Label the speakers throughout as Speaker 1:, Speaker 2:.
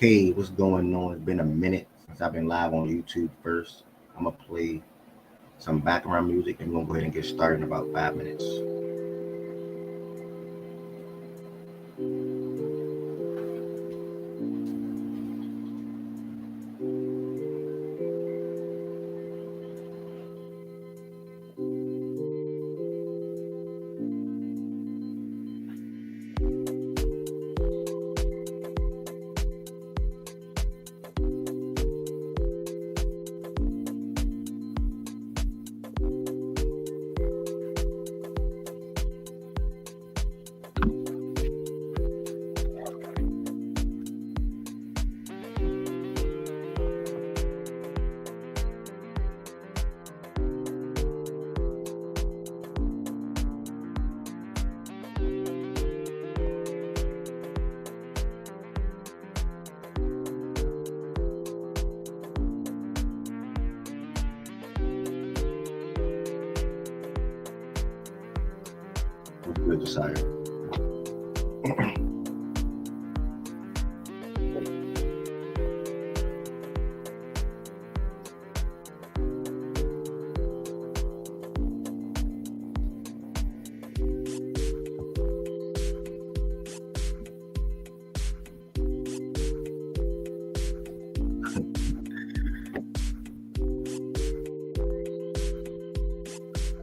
Speaker 1: Hey, what's going on? It's been a minute since I've been live on YouTube first. I'm going to play some background music and we're going to go ahead and get started in about 5 minutes. Good desire.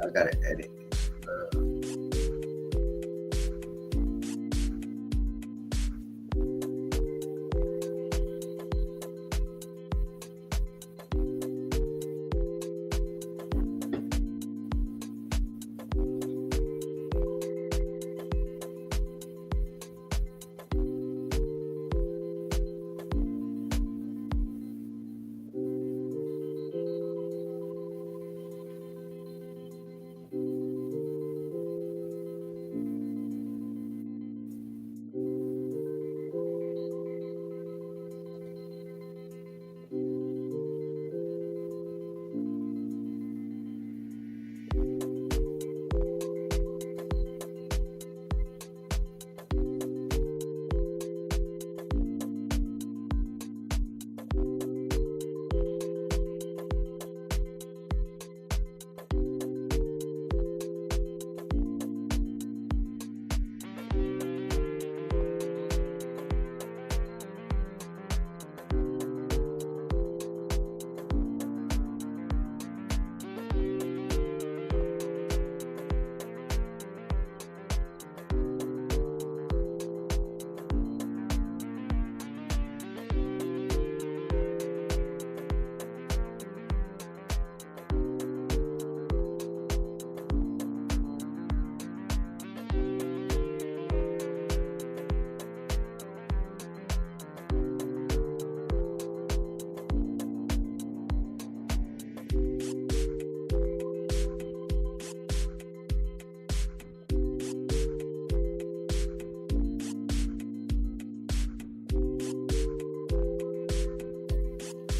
Speaker 1: I gotta edit.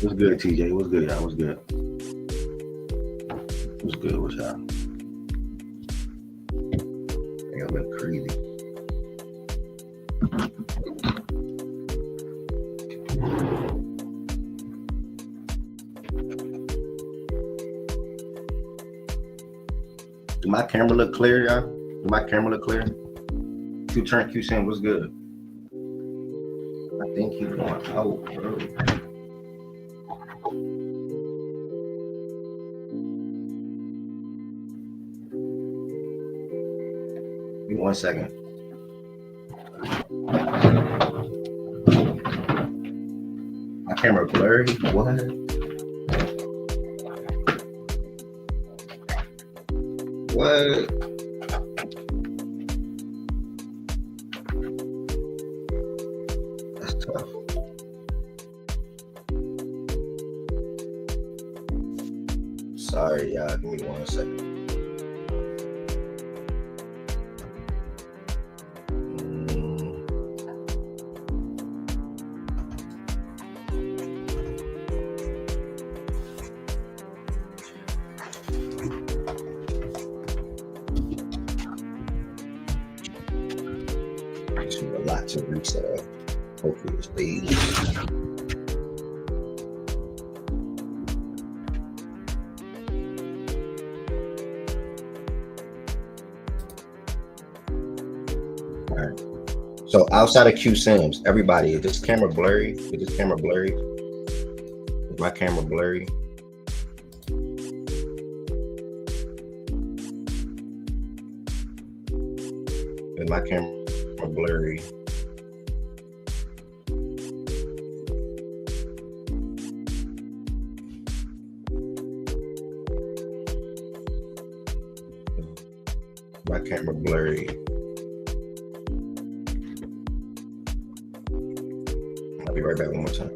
Speaker 1: What's good, TJ? What's good, y'all? What's good? What's good? What's y'all? I think I've been crazy. Do my camera look clear, y'all? Do my camera look clear? Q turn Q saying what's good? I think he's going out, bro. Give me 1 second. My camera blurry? What? What? That's tough. Sorry, y'all. Give me 1 second. A lot to reset up. Hopefully it stays. All right. So outside of Q Sims, everybody, is this camera blurry? Is this camera blurry? Is my camera blurry? Is my camera blurry? My camera blurry. I'll be right back one more time.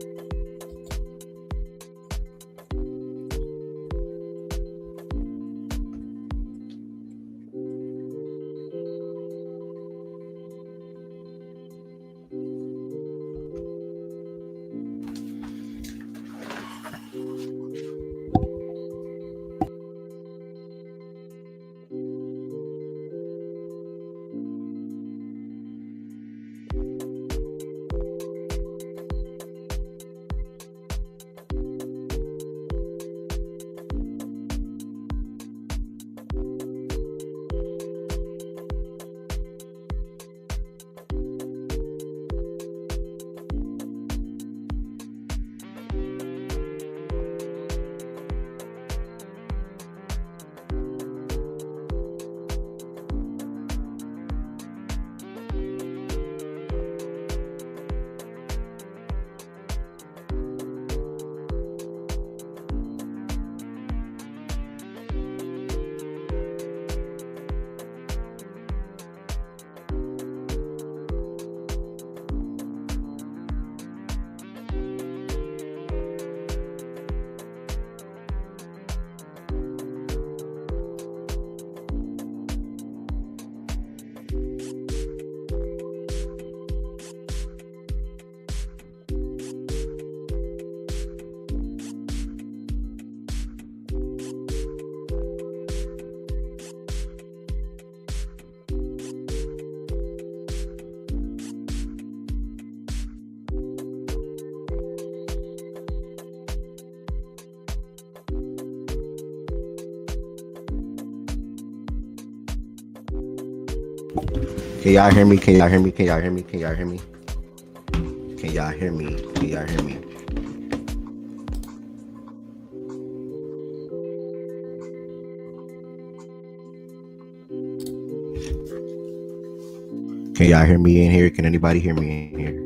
Speaker 1: Can y'all hear me? Can y'all hear me? Can y'all hear me? Can y'all hear me? Can y'all hear me? Can y'all hear me? Can y'all hear me in here? Can anybody hear me in here?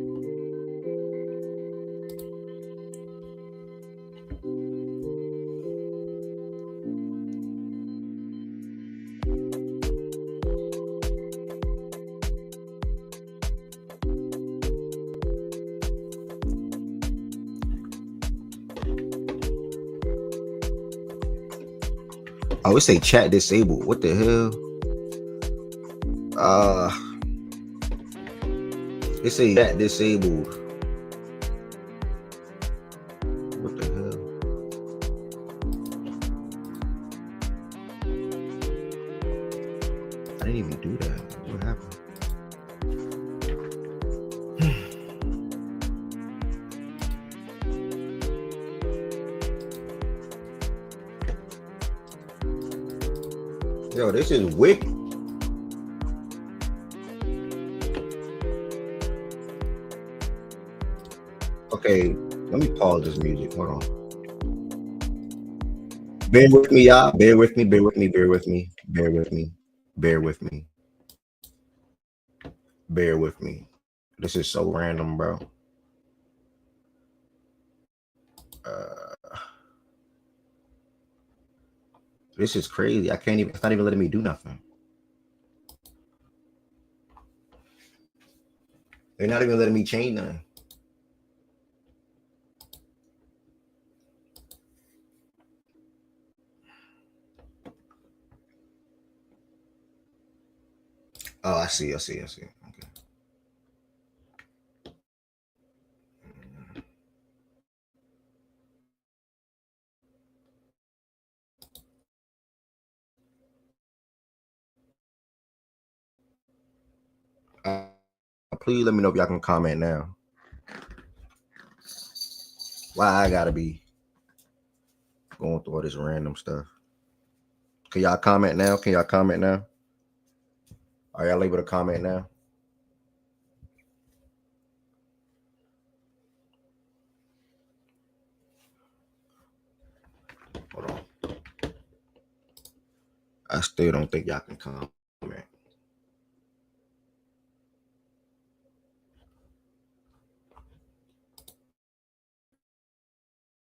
Speaker 1: Oh, it say chat disabled. What the hell? It say chat disabled. What the hell? I didn't even do that. What happened? Yo, this is wicked. Okay, let me pause this music. Hold on. Bear with me, y'all. Bear with me. Bear with me. Bear with me. Bear with me. Bear with me. Bear with me. This is so random, bro. This is crazy. I can't even. It's not even letting me do nothing. They're not even letting me change nothing. Oh, I see. I see. I see. Okay. Please let me know if y'all can comment now. Why I gotta be going through all this random stuff? Can y'all comment now? Can y'all comment now? Are y'all able to comment now? Hold on. I still don't think y'all can comment.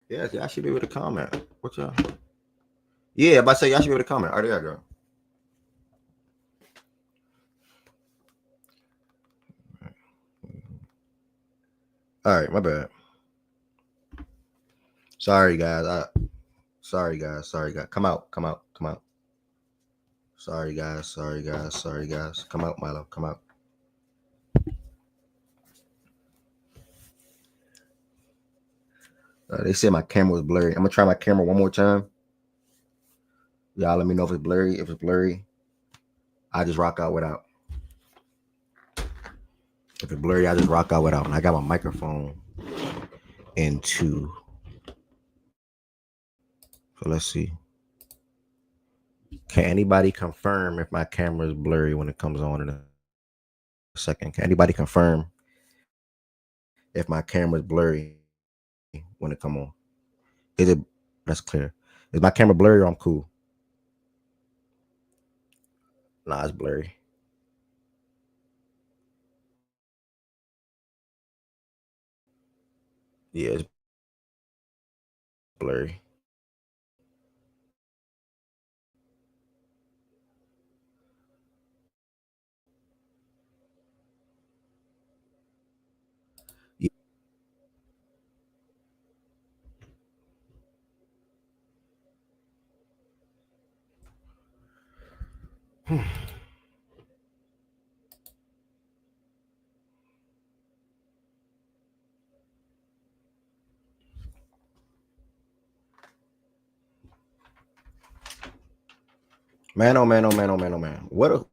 Speaker 1: Yes, y'all should be able to comment. What y'all? Yeah, but I say y'all should be able to comment. All right, there I go. All right, my bad. Sorry guys. Sorry guys. Come out. Sorry guys. Come out, Milo. Come out. They said my camera was blurry. I'm gonna try my camera one more time. Y'all let me know if it's blurry. If it's blurry, I just rock out without. If it's blurry, I just rock out without. And I got my microphone into. So let's see. Can anybody confirm if my camera is blurry when it comes on in a second? Can anybody confirm if my camera is blurry when it come on? Is it? That's clear. Is my camera blurry or I'm cool? Nah, it's blurry. Yeah, it's blurry. Yeah. Man, oh man, oh man, oh man, oh man. What a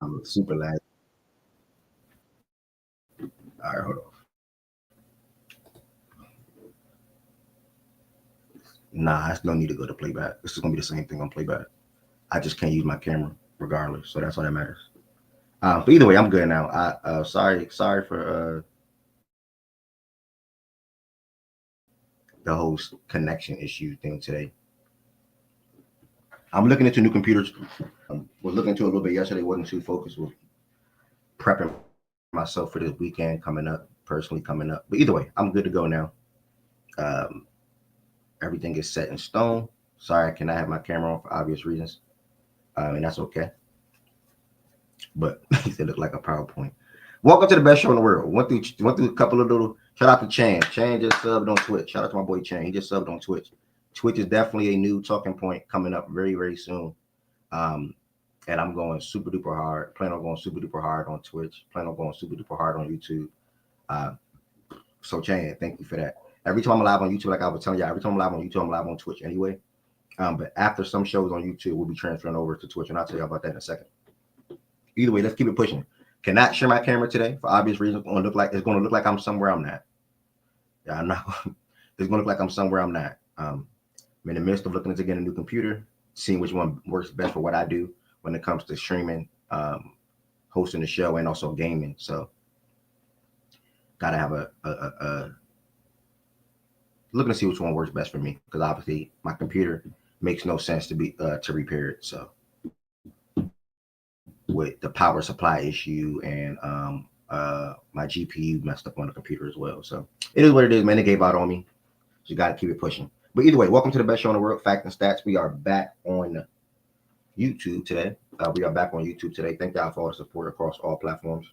Speaker 1: I'm super loud. All right, hold on. Nah, I no need to go to playback. This is gonna be the same thing on playback. I just can't use my camera regardless, so that's all that matters. But either way, I'm good now. Sorry for the whole connection issue thing today. I'm looking into new computers. Was looking into it a little bit yesterday. Wasn't too focused. Was prepping myself for this weekend coming up. Personally coming up. But either way, I'm good to go now. Um, Everything is set in stone. Sorry, I cannot have my camera on for obvious reasons, and that's okay. But it looked like a PowerPoint. Welcome to the best show in the world. Went through a couple of little. Shout out to Chan. Chan just subbed on Twitch. Shout out to my boy Chan. He just subbed on Twitch. Twitch is definitely a new talking point coming up very, very soon. Um, and I'm going super duper hard. Plan on going super duper hard on Twitch. Plan on going super duper hard on YouTube. Uh, so Chan, thank you for that. Every time I'm live on YouTube, like I was telling you, every time I'm live on YouTube, I'm live on Twitch anyway. But after some shows on YouTube, we'll be transferring over to Twitch, and I'll tell you about that in a second. Either way, let's keep it pushing. Cannot share my camera today for obvious reasons. It's going to look like I'm somewhere I'm not. Yeah, I'm not. It's going to look like I'm somewhere I'm not. I'm in the midst of looking into getting a new computer, seeing which one works best for what I do when it comes to streaming, hosting the show, and also gaming. So, gotta have a looking to see which one works best for me because obviously my computer makes no sense to repair it. So, with the power supply issue and my GPU messed up on the computer as well. So it is what it is, man. They gave out on me. So you got to keep it pushing. But either way, welcome to the best show in the world, Fact and Stats. We are back on YouTube today. Thank y'all for all the support across all platforms.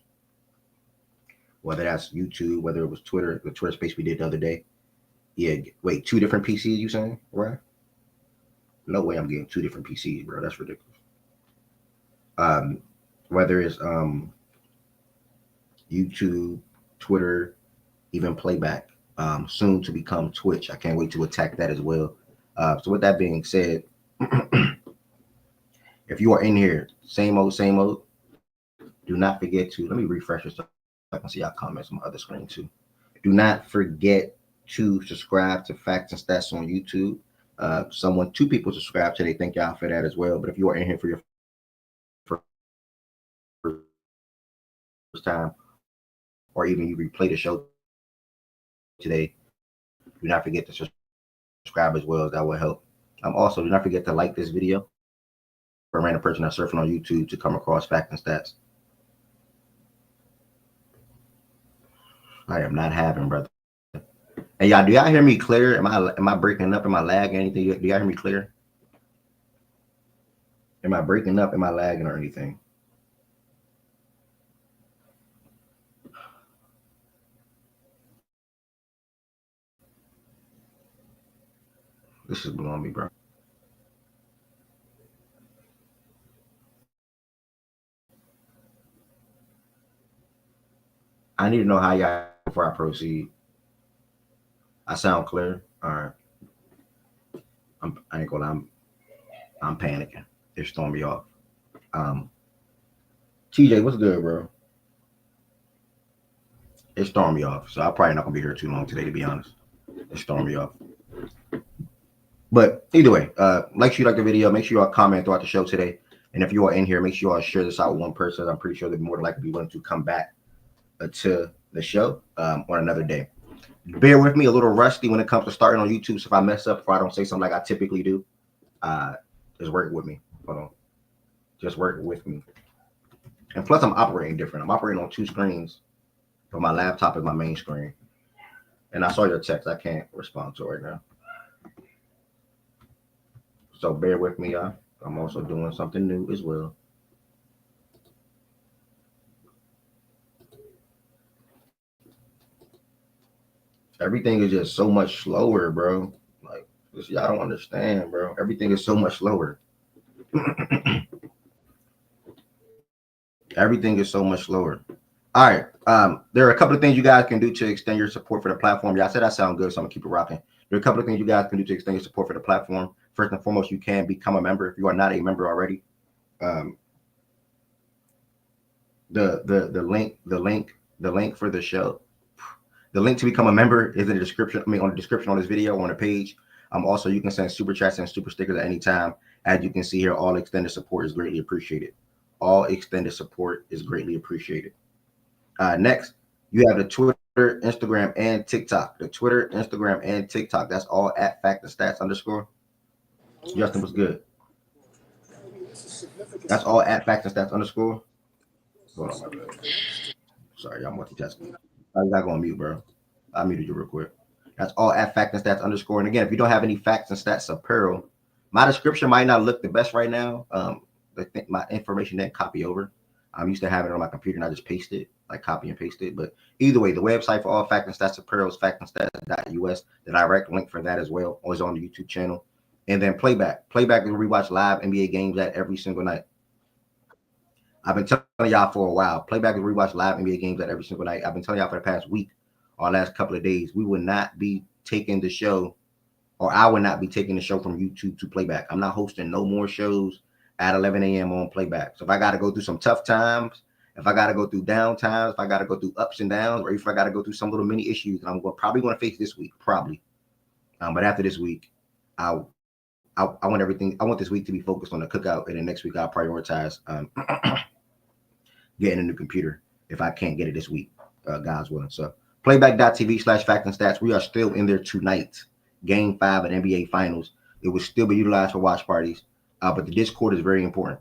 Speaker 1: Whether that's YouTube, whether it was Twitter, the Twitter space we did the other day. Yeah, wait, 2 different PCs you saying, right? No way I'm getting 2 different PCs, bro. That's ridiculous. Whether it's YouTube, Twitter, even playback. soon to become Twitch. I can't wait to attack that as well. So with that being said, if you are in here, same old, do not forget to, let me refresh this so I can see y'all comments on my other screen too. Do not forget to subscribe to Facts and Stats on YouTube. Two people subscribe today. Thank y'all for that as well. But if you are in here for your first time, or even you replay the show today, do not forget to subscribe as well. That will help. Also, do not forget to like this video for a random person that's surfing on YouTube to come across Facts and Stats. I am not having, brother. And y'all, do y'all hear me clear? Am I breaking up? Am I lagging? Anything? Do y'all hear me clear? Am I breaking up? Am I lagging or anything? This is blowing me, bro. I need to know how y'all before I proceed. I sound clear. All right. I ain't gonna. I'm panicking. It's throwing me off. Um, TJ, what's good, bro? It's throwing me off. So I'm probably not gonna be here too long today, to be honest. It's throwing me off. But either way, make sure you like the video. Make sure you all comment throughout the show today. And if you are in here, make sure you all share this out with one person. I'm pretty sure they're more likely to be willing to come back to the show on another day. Bear with me, a little rusty when it comes to starting on YouTube. So if I mess up, if I don't say something like I typically do, just work with me. Hold on. Just work with me. And plus, I'm operating different. I'm operating on two screens, but my laptop is my main screen. And I saw your text. I can't respond to it right now. So bear with me, y'all. I'm also doing something new as well. Everything is just so much slower, bro. Like, y'all don't understand, bro. Everything is so much slower. Everything is so much slower. All right. There are a couple of things you guys can do to extend your support for the platform. Y'all said I sound good, so I'm gonna keep it rocking. There are a couple of things you guys can do to extend your support for the platform. First and foremost, you can become a member if you are not a member already. The link for the show, the link to become a member is in the description. I mean, on the description on this video on the page. Also, you can send super chats and super stickers at any time. As you can see here, all extended support is greatly appreciated. All extended support is greatly appreciated. Next, you have the Twitter, Instagram, and TikTok. The Twitter, Instagram, and TikTok. That's all at Fact and Stats _ Justin was good. That's all at Fact and Stats _ Hold on, my bad. Sorry, I'm multitasking. I got going mute, bro. I muted you real quick. That's all at Fact and Stats _ And again, if you don't have any Facts and Stats apparel, my description might not look the best right now. I think my information didn't copy over. I'm used to having it on my computer and I just paste it, like copy and paste it. But either way, the website for all Fact and Stats apparel is factandstats.us. The direct link for that as well is on the YouTube channel. And then Playback. Playback is where we watch live NBA games at every single night. I've been telling y'all for a while. Playback is where we watch live NBA games at every single night. I've been telling y'all for the past week or last couple of days, we will not be taking the show, or I will not be taking the show from YouTube to Playback. I'm not hosting no more shows at 11 a.m. on Playback. So if I got to go through some tough times, if I got to go through down times, if I got to go through ups and downs, or if I got to go through some little mini issues that I'm probably going to face this week, probably. But after this week, I want everything. I want this week to be focused on the cookout, and then next week I'll prioritize getting a new computer if I can't get it this week, God's willing. So playback.tv/Fact and Stats. We are still in there tonight. Game 5 of the NBA Finals. It will still be utilized for watch parties, but the Discord is very important.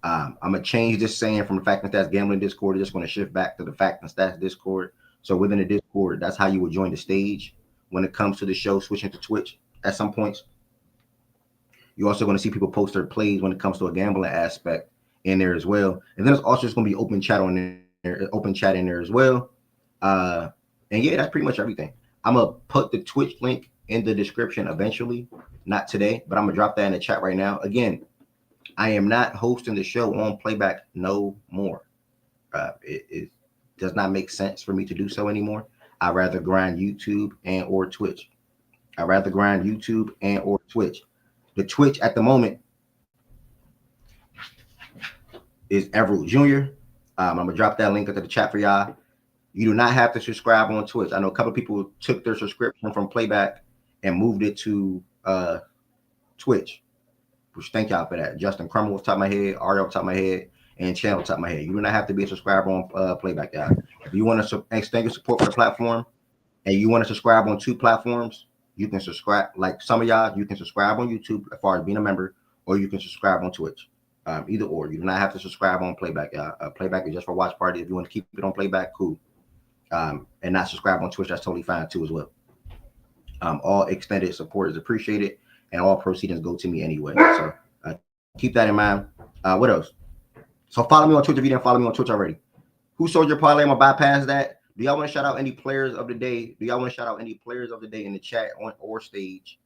Speaker 1: I'm gonna change this saying from the Fact and Stats Gambling Discord. Just going to shift back to the Fact and Stats Discord. So within the Discord, that's how you would join the stage when it comes to the show. Switching to Twitch at some points. You're also going to see people post their plays when it comes to a gambling aspect in there as well. And then it's also just going to be open chat on there, open chat in there as well. And yeah, that's pretty much everything. I'm gonna put the Twitch link in the description eventually, not today, but I'm gonna drop that in the chat right now. Again, I am not hosting the show on Playback no more. It does not make sense for me to do so anymore. I'd rather grind YouTube and or Twitch. I'd rather grind YouTube and or Twitch. The Twitch at the moment is Everett Jr. I'm gonna drop that link into the chat for y'all. You do not have to subscribe on Twitch. I know a couple of people took their subscription from Playback and moved it to Twitch, which thank y'all for that. Justin Crummel off the top of my head, Ariel off the top of my head, and Channel off the top of my head. You do not have to be a subscriber on Playback, y'all. If you want to extend your support for the platform and you want to subscribe on 2 platforms, you can subscribe. Like some of y'all, you can subscribe on YouTube as far as being a member, or you can subscribe on Twitch. Either or. You do not have to subscribe on Playback, y'all. Playback is just for watch party. If you want to keep it on Playback, cool. And not subscribe on Twitch, that's totally fine too as well. All extended support is appreciated, and all proceedings go to me anyway. So keep that in mind. What else? So follow me on Twitch if you didn't follow me on Twitch already. Who sold your parlay? I'm gonna bypass that. Do y'all want to shout out any players of the day? Do y'all want to shout out any players of the day in the chat on or stage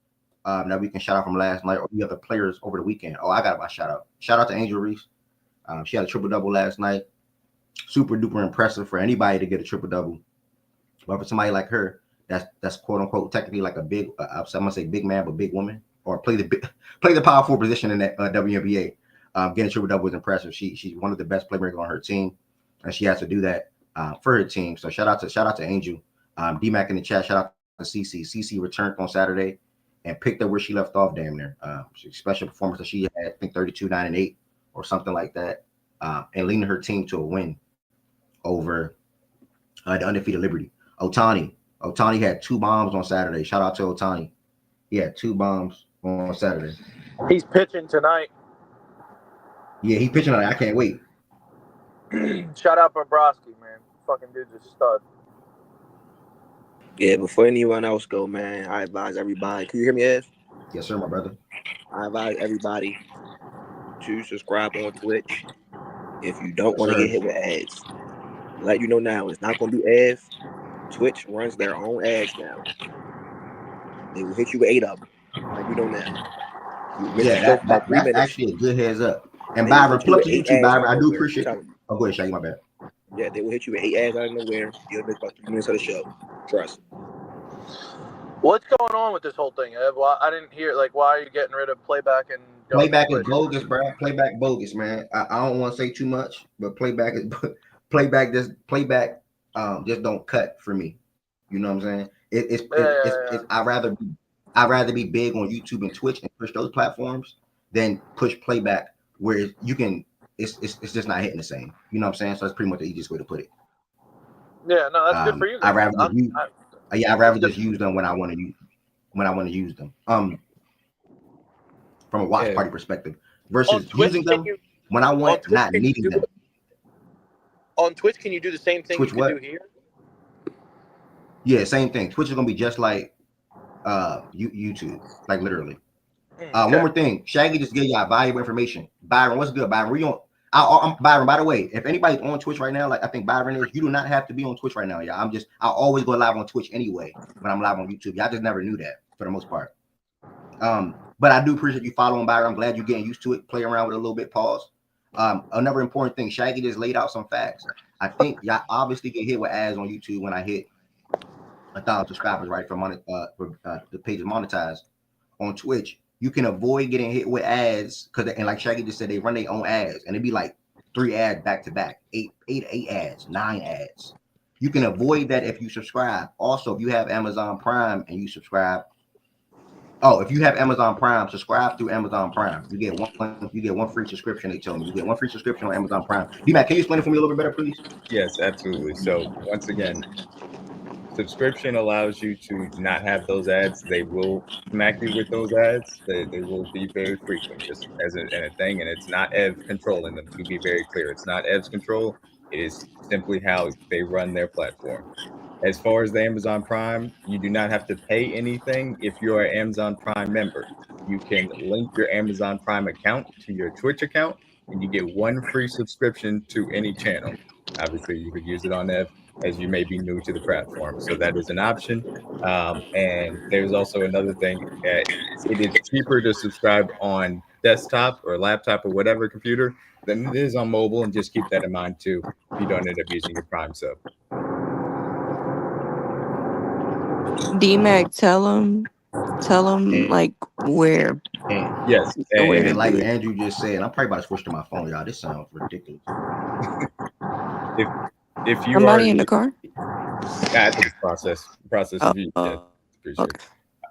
Speaker 1: that we can shout out from last night, or the other players over the weekend? Oh, I got my shout out. Shout out to Angel Reese. She had a triple-double last night. Super duper impressive for anybody to get a triple-double. But for somebody like her, that's quote unquote technically like a big, I'm gonna say big man, but big woman, or play the power forward position in that WNBA. Getting a triple-double is impressive. She's one of the best playmakers on her team, and she has to do that for her team. So shout out to Angel. D-Mac in the chat. Shout out to CC. CC returned on Saturday and picked up where she left off. Damn near. Special performance that she had, I think 32, 9, and 8 or something like that, and leading her team to a win over the undefeated Liberty. Otani had 2 bombs on Saturday. Shout out to Otani. He had 2 bombs on Saturday.
Speaker 2: He's pitching tonight.
Speaker 1: Yeah, he's pitching tonight. I can't wait.
Speaker 2: Shout out Bobrovsky, man. Fucking dude's a stud.
Speaker 3: Yeah, before anyone else go, man, I advise everybody. Can you hear me, Ed?
Speaker 1: Yes, sir, my brother.
Speaker 3: I advise everybody to subscribe on Twitch if you don't want to get hit with ads. Let you know now, it's not going to be ads. Twitch runs their own ads now. They will hit you with 8 of them. Like you know now.
Speaker 1: Yeah, that's actually a good heads up. And Byron, plug to YouTube, Byron. I do appreciate it. Oh, go ahead, Shaggy, my bad.
Speaker 3: Yeah, they will hit you with 8 ads out of nowhere. You'll miss about 3 minutes of the show. Trust.
Speaker 2: What's going on with this whole thing, Ev? Well, I didn't hear, like, why are you getting rid of Playback and
Speaker 1: Playback is bogus, bro. Playback bogus, man. I don't want to say too much, but playback just don't cut for me. You know what I'm saying? I'd rather be big on YouTube and Twitch and push those platforms than push Playback where you can. It's just not hitting the same. You know what I'm saying? So that's pretty much the easiest way to put it.
Speaker 2: Yeah, no, that's good for you.
Speaker 1: I'd rather just use them when I want to use them. From a watch party perspective, versus using them when I want, not needing them.
Speaker 2: On Twitch, can you do the same thing
Speaker 1: Twitch
Speaker 2: you can do here?
Speaker 1: Yeah, same thing. Twitch is gonna be just like YouTube, like literally. One more thing, Shaggy just gave y'all valuable information. Byron, what's good, Byron? We on? I'm Byron. By the way, if anybody's on Twitch right now, like I think Byron is, you do not have to be on Twitch right now, y'all. I'll always go live on Twitch anyway when I'm live on YouTube. Y'all just never knew that for the most part. But I do appreciate you following Byron. I'm glad you're getting used to it. Play around with it a little bit. Pause. Another important thing, Shaggy just laid out some facts. I think y'all obviously get hit with ads on YouTube when I hit 1,000 subscribers, right? For the page is monetized. On Twitch, you can avoid getting hit with ads and like Shaggy just said, they run their own ads, and it'd be like 3 ads back to back, 8 ads, 9 ads. You can avoid that if you subscribe. Also, if you have Amazon Prime and you subscribe. Oh, if you have Amazon Prime, subscribe through Amazon Prime. You get one free subscription. They tell me you get 1 free subscription on Amazon Prime. D-Mac, can you explain it for me a little bit better, please?
Speaker 4: Yes, absolutely. So once again, subscription allows you to not have those ads. They will smack you with those ads. They will be very frequent, just as a thing. And it's not Ev controlling them. To be very clear, it's not Ev's control. It is simply how they run their platform. As far as the Amazon Prime, you do not have to pay anything if you're an Amazon Prime member. You can link your Amazon Prime account to your Twitch account, and you get 1 free subscription to any channel. Obviously, you could use it on Ev, as you may be new to the platform. So that is an option. And there's also another thing. It is cheaper to subscribe on desktop or laptop or whatever computer than it is on mobile. And just keep that in mind, too, if you don't end up using your Prime sub.
Speaker 5: D-Mac, tell him
Speaker 1: And,
Speaker 5: like where.
Speaker 1: and,
Speaker 4: Yes,
Speaker 5: Where
Speaker 1: and
Speaker 5: to
Speaker 1: like
Speaker 5: do it.
Speaker 1: Andrew just said, I'm probably about to switch to my phone, y'all. This sounds ridiculous.
Speaker 4: if you are,
Speaker 5: Somebody in the car?
Speaker 4: I think it's process review. Yeah, pretty sure.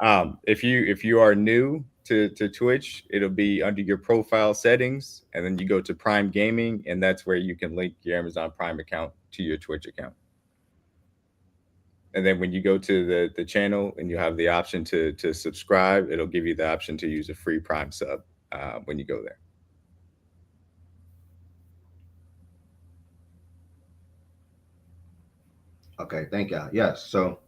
Speaker 5: Okay.
Speaker 4: If you are new to Twitch, it'll be under your profile settings, and then you go to Prime Gaming, and that's where you can link your Amazon Prime account to your Twitch account. And then when you go to the channel and you have the option to subscribe, it'll give you the option to use a free Prime sub when you go there.
Speaker 1: Okay, thank y'all. Yes, so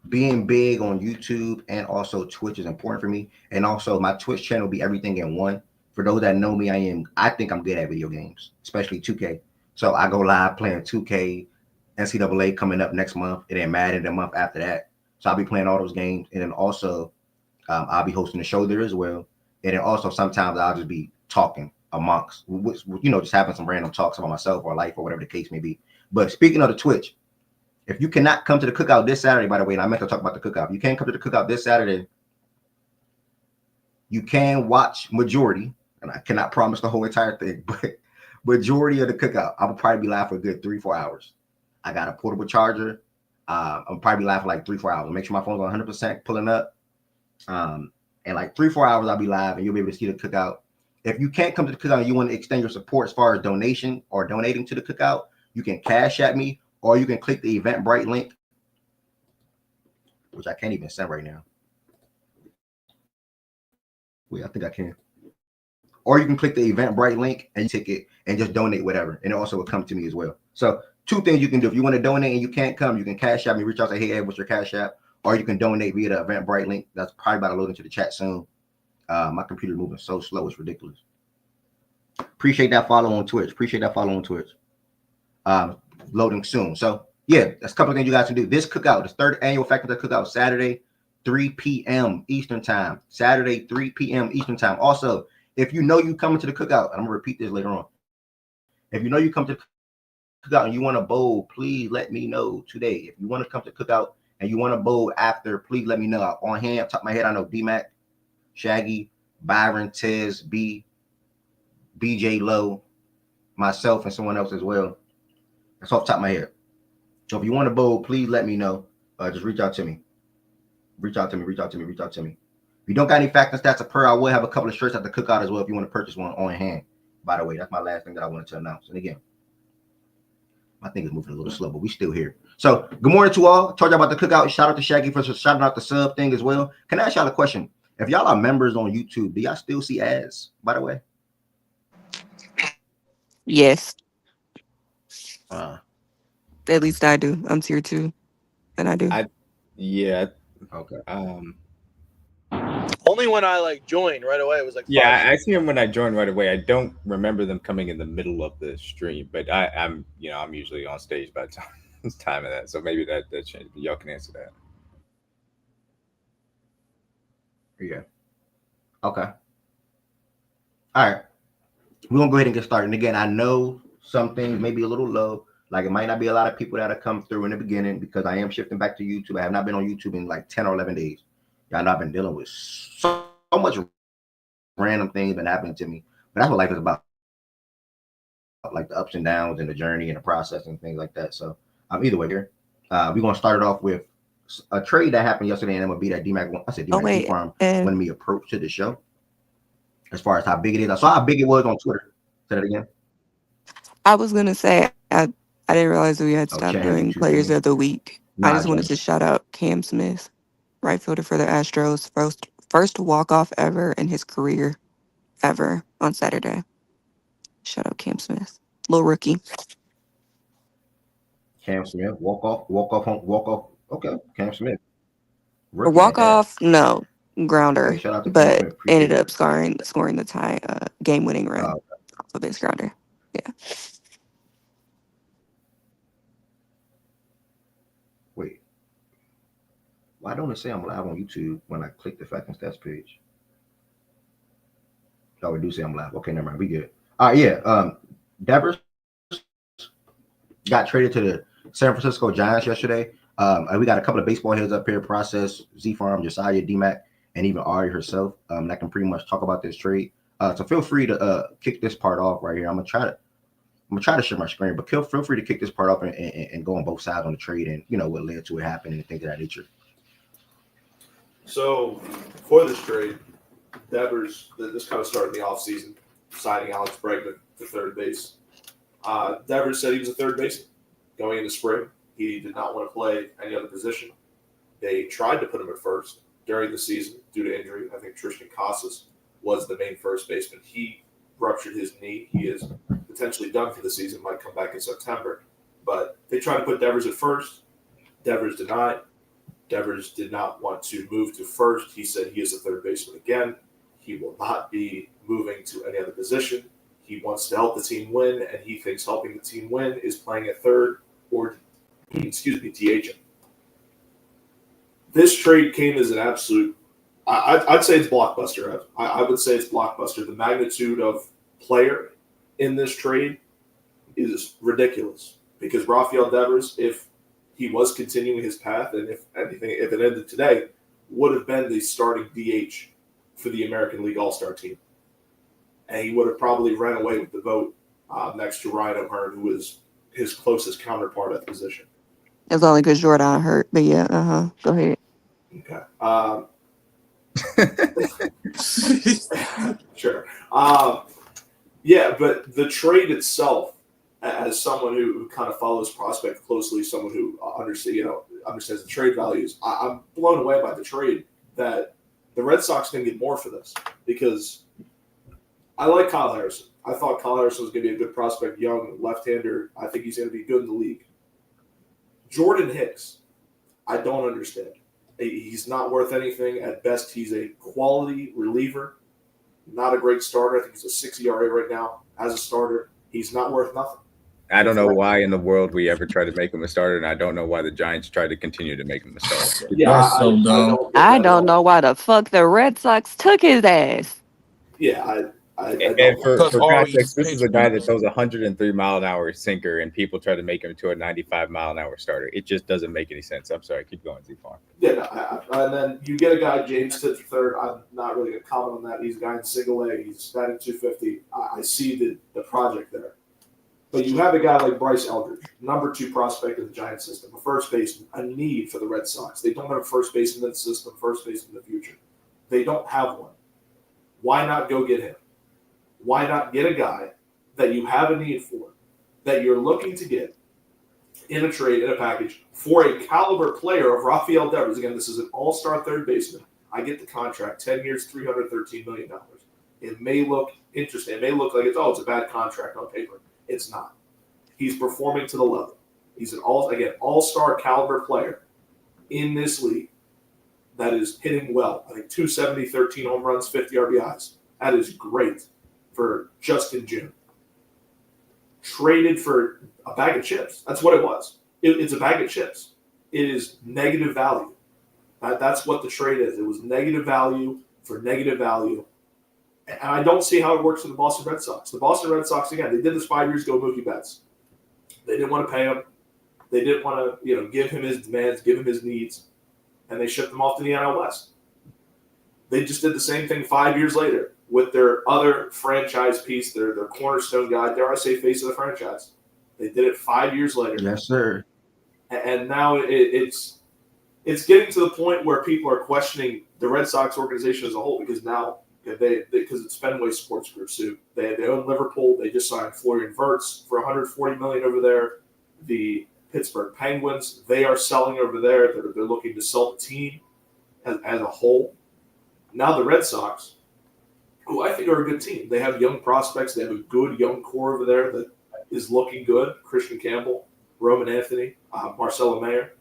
Speaker 1: being big on YouTube and also Twitch is important for me. And also my Twitch channel will be everything in one. For those that know me, I think I'm good at video games, especially 2K. So I go live playing 2K, NCAA coming up next month, and then Madden the month after that. So I'll be playing all those games. And then also I'll be hosting the show there as well. And then also sometimes I'll just be talking amongst, just having some random talks about myself or life or whatever the case may be. But speaking of the Twitch, if you cannot come to the cookout this Saturday, by the way, and I meant to talk about the cookout. If you can't come to the cookout this Saturday, you can watch majority, and I cannot promise the whole entire thing, but majority of the cookout, I will probably be live for a good 3-4 hours. I got a portable charger. I'll probably be live for like 3-4 hours. Make sure my phone's 100% pulling up. And like 3-4 hours, I'll be live, and you'll be able to see the cookout. If you can't come to the cookout and you want to extend your support as far as donation or donating to the cookout, you can cash at me, or you can click the Eventbrite link, which I can't even send right now. Wait, I think I can. Or you can click the Eventbrite link and ticket and just donate whatever. And it also will come to me as well. So 2 things you can do. If you want to donate and you can't come, you can cash out me, reach out and say, hey, Ed, what's your cash app? Or you can donate via the Eventbrite link. That's probably about to load into the chat soon. My computer's moving so slow, it's ridiculous. Appreciate that follow on Twitch. Loading soon. So yeah, that's a couple of things you guys can do. This cookout, this 3rd annual Factor Cookout, Saturday, 3 p.m. Eastern time. Saturday, 3 p.m. Eastern time. Also, if you know you coming to the cookout, and I'm gonna repeat this later on. If you know you come to the cookout and you want to bowl, please let me know today. If you want to come to the cookout and you want to bowl after, please let me know. On hand, top of my head, I know D-Mac, Shaggy, Byron, Tez, B, BJ Lowe, myself, and someone else as well. That's off the top of my head. So if you want to bowl, please let me know. Just reach out to me. Reach out to me. If you don't got any facts and stats of per, I will have a couple of shirts at the cookout as well if you want to purchase one on hand. By the way, that's my last thing that I wanted to announce. And again, my thing is moving a little slow, but we still here. So good morning to all. Told you about the cookout. Shout out to Shaggy for shouting out the sub thing as well. Can I ask y'all a question? If y'all are members on YouTube, do y'all still see ads, by the way?
Speaker 5: Yes. At least I do. I'm tier 2, and I do.
Speaker 4: Yeah.
Speaker 1: Okay.
Speaker 2: Only when I like joined right away. It was like
Speaker 4: I see them when I join right away. I don't remember them coming in the middle of the stream, but I'm usually on stage by the time of that, so maybe that changed. Y'all can answer that.
Speaker 1: Yeah. Okay. All right. We're gonna go ahead and get started. And again, I know some things may be a little low. Like it might not be a lot of people that have come through in the beginning because I am shifting back to YouTube. I have not been on YouTube in like 10 or 11 days. Y'all know I've been dealing with so much random things been happening to me. But that's what life is about. Like the ups and downs and the journey and the process and things like that. So either way here. We're gonna start it off with a trade that happened yesterday, and I'm gonna be that D-Mac. I said D-Mac D-Farm when we approach to the show. As far as how big it is. I saw how big it was on Twitter. Say that again.
Speaker 5: I was gonna say I didn't realize that we had stopped doing Players of the Week. I just wanted to shout out Cam Smith, right fielder for the Astros, first walk-off ever in his career, ever on Saturday. Shout out Cam Smith, little rookie.
Speaker 1: Cam Smith, walk off. Okay, Cam Smith.
Speaker 5: Walk-off, no, grounder,
Speaker 1: Okay, shout out to
Speaker 5: but
Speaker 1: Cam Smith.
Speaker 5: ended up scoring the tie, game-winning run off a base grounder. Yeah.
Speaker 1: Wait. Why don't it say I'm live on YouTube when I click the Fact and Stats page? Oh, we do say I'm live. Okay, never mind. We good. All right, yeah. Devers got traded to San Francisco Giants yesterday. And we got a couple of baseball heads up here, Process, Z-Farm, Josiah, D-Mac, and even Ari herself that can pretty much talk about this trade. So feel free to kick this part off right here. I'm gonna try to share my screen, but feel free to kick this part off and go on both sides on the trade and what led to it happening and things of that nature.
Speaker 6: So for this trade, Devers, this kind of started in the offseason, signing Alex Bregman to third base. Devers said he was a third baseman going into spring. He did not want to play any other position. They tried to put him at first during the season due to injury. I think Tristan Casas was the main first baseman. He ruptured his knee. He is potentially done for the season, might come back in September. But they tried to put Devers at first. Devers denied. Devers did not want to move to first. He said he is a third baseman again. He will not be moving to any other position. He wants to help the team win, and he thinks helping the team win is playing at third or, DHing. This trade came as an absolute, I'd say it's blockbuster. I would say it's blockbuster. The magnitude of player in this trade is ridiculous because Rafael Devers, if he was continuing his path and if it ended today, would have been the starting DH for the American League All-Star team. And he would have probably ran away with the vote next to Ryan O'Hearn, who is his closest counterpart at the position.
Speaker 5: It's only because Jordan hurt, but yeah, go ahead.
Speaker 6: Okay. Sure. Yeah, but the trade itself, as someone who kind of follows prospect closely, someone who understands the trade values, I'm blown away by the trade that the Red Sox can get more for this because I like Kyle Harrison. I thought Kyle Harrison was going to be a good prospect, young left-hander. I think he's going to be good in the league. Jordan Hicks, I don't understand. He's not worth anything. At best, he's a quality reliever, not a great starter. I think he's a 6 ERA right now as a starter. He's not worth nothing.
Speaker 4: I don't know why in the world we ever tried to make him a starter, and I don't know why the Giants tried to continue to make him a starter.
Speaker 6: Yeah,
Speaker 7: That's so dumb.
Speaker 5: I don't know why the fuck the Red Sox took his ass.
Speaker 6: Yeah,
Speaker 4: And for
Speaker 7: Because all
Speaker 4: context,
Speaker 7: these
Speaker 4: this is a guy that
Speaker 7: pitchers-
Speaker 4: throws a 103-mile-an-hour sinker, and people try to make him to a 95-mile-an-hour starter. It just doesn't make any sense. I'm sorry. Keep going, Z-Farm.
Speaker 6: Yeah, and then you get a guy, James Titt third. I'm not really going to comment on that. He's a guy in single A. He's batting 250. I see the project there. But you have a guy like Bryce Eldridge, number 2 prospect in the Giants system, a first baseman, a need for the Red Sox. They don't have a first baseman in the system, first baseman in the future. They don't have one. Why not go get him? Why not get a guy that you have a need for, that you're looking to get in a trade, in a package, for a caliber player of Rafael Devers? Again, this is an all-star third baseman. I get the contract, 10 years, $313 million. It may look interesting. It may look like it's a bad contract on paper. It's not. He's performing to the level. He's an all-star caliber player in this league that is hitting well. I think 270, 13 home runs, 50 RBIs. That is great for Justin June. Traded for a bag of chips. That's what it was. It's a bag of chips. It is negative value. That's what the trade is. It was negative value for negative value. And I don't see how it works for the Boston Red Sox. The Boston Red Sox, again, they did this 5 years ago with Mookie Betts. They didn't want to pay him. They didn't want to, give him his demands, give him his needs, and they shipped him off to the NL West. They just did the same thing 5 years later with their other franchise piece, their cornerstone guy, dare I say, face of the franchise. They did it 5 years later.
Speaker 1: Yes, sir.
Speaker 6: And now it's getting to the point where people are questioning the Red Sox organization as a whole because now because it's Fenway Sports Group. So they own Liverpool. They just signed Florian Wirtz for $140 million over there. The Pittsburgh Penguins, they are selling over there. They're looking to sell the team as a whole. Now the Red Sox, who I think are a good team. They have young prospects. They have a good young core over there that is looking good. Christian Campbell, Roman Anthony, Marcelo Mayer.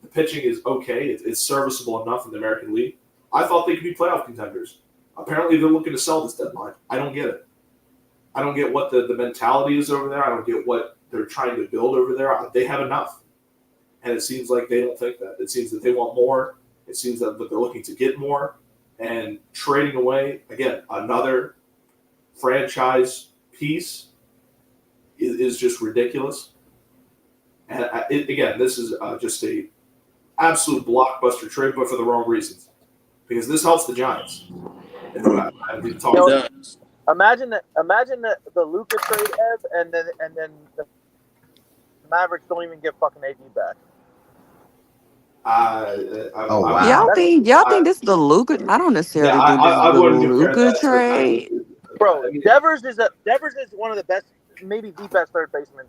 Speaker 6: The pitching is okay. It's serviceable enough in the American League. I thought they could be playoff contenders. Apparently, they're looking to sell this deadline. I don't get it. I don't get what the mentality is over there. I don't get what they're trying to build over there. They have enough. And it seems like they don't think that. It seems that they want more. It seems that they're looking to get more. And trading away, again, another franchise piece is just ridiculous. And again, this is just a absolute blockbuster trade, but for the wrong reasons. Because this helps the Giants. And we've talked
Speaker 2: Yo,
Speaker 6: about
Speaker 2: Imagine the Luka trade, Ev, and then the Mavericks don't even get fucking AD back.
Speaker 1: Wow.
Speaker 5: Y'all think this is the Luka? I don't necessarily think this is
Speaker 6: I
Speaker 5: the
Speaker 6: wouldn't compare
Speaker 5: Luka
Speaker 6: that
Speaker 5: trade.
Speaker 2: Bro, Devers is one of the best, maybe the best third baseman,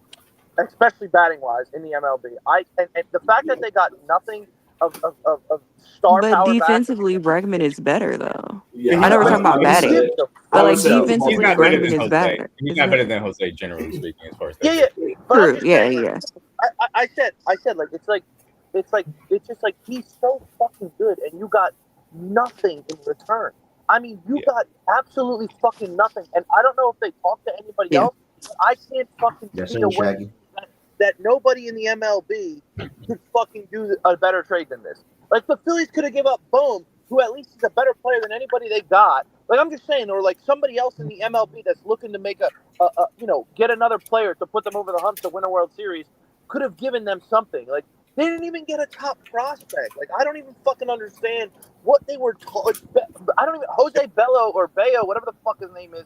Speaker 2: especially batting wise in the MLB. And the fact that they got nothing of star
Speaker 5: But
Speaker 2: power back.
Speaker 5: defensively, Bregman is better though.
Speaker 6: Yeah,
Speaker 5: I know we're talking about batting, but like
Speaker 4: He's
Speaker 5: defensively,
Speaker 4: not better
Speaker 5: Bregman
Speaker 4: than
Speaker 5: is
Speaker 4: Jose.
Speaker 5: better.
Speaker 4: He's not better than Jose, generally speaking, as far as that.
Speaker 2: Yeah. But I'm
Speaker 5: True.
Speaker 2: just
Speaker 5: Yeah,
Speaker 2: saying,
Speaker 5: yeah.
Speaker 2: I said like it's just like he's so fucking good, and you got nothing in return. I mean, you got absolutely fucking nothing, and I don't know if they talk to anybody
Speaker 5: Yeah.
Speaker 2: else. But I can't fucking see a way that nobody in the MLB could fucking do a better trade than this. Like the Phillies could have given up Bohm, who at least is a better player than anybody they got. Like I'm just saying, or like somebody else in the MLB that's looking to make a get another player to put them over the hump to win a World Series, could have given them something. Like they didn't even get a top prospect. Like I don't even fucking understand what they were told. I don't even Jose Bello or Bayo, whatever the fuck his name is,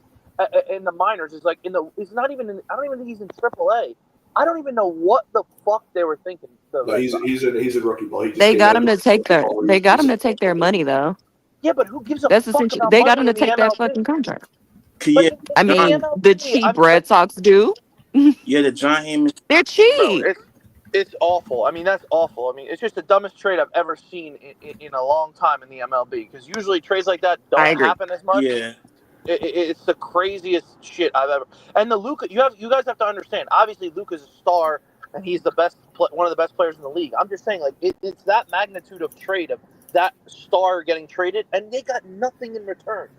Speaker 2: in the minors is like he's not even in. I don't even think he's in AAA. I don't even know what the fuck they were thinking.
Speaker 6: No, he's a rookie ball.
Speaker 5: They got him to take their money though.
Speaker 2: Yeah, but who gives a
Speaker 5: That's
Speaker 2: fuck
Speaker 5: essentially
Speaker 2: about
Speaker 5: they got
Speaker 2: money
Speaker 5: him to
Speaker 2: in the
Speaker 5: take that
Speaker 2: MLB?
Speaker 5: fucking contract.
Speaker 7: Yeah,
Speaker 5: I mean, the cheap Red Sox do.
Speaker 7: yeah, the John Heyman.
Speaker 5: They're cheap.
Speaker 2: Bro, it's awful. I mean, that's awful. I mean, it's just the dumbest trade I've ever seen in a long time in the MLB. Because usually trades like that
Speaker 5: I
Speaker 2: don't
Speaker 5: agree.
Speaker 2: happen as much.
Speaker 7: Yeah.
Speaker 2: It's the craziest shit I've ever. And the Luka, you guys have to understand. Obviously, Luka's a star, and he's the best, one of the best players in the league. I'm just saying, like it's that magnitude of trade of that star getting traded, and they got nothing in return.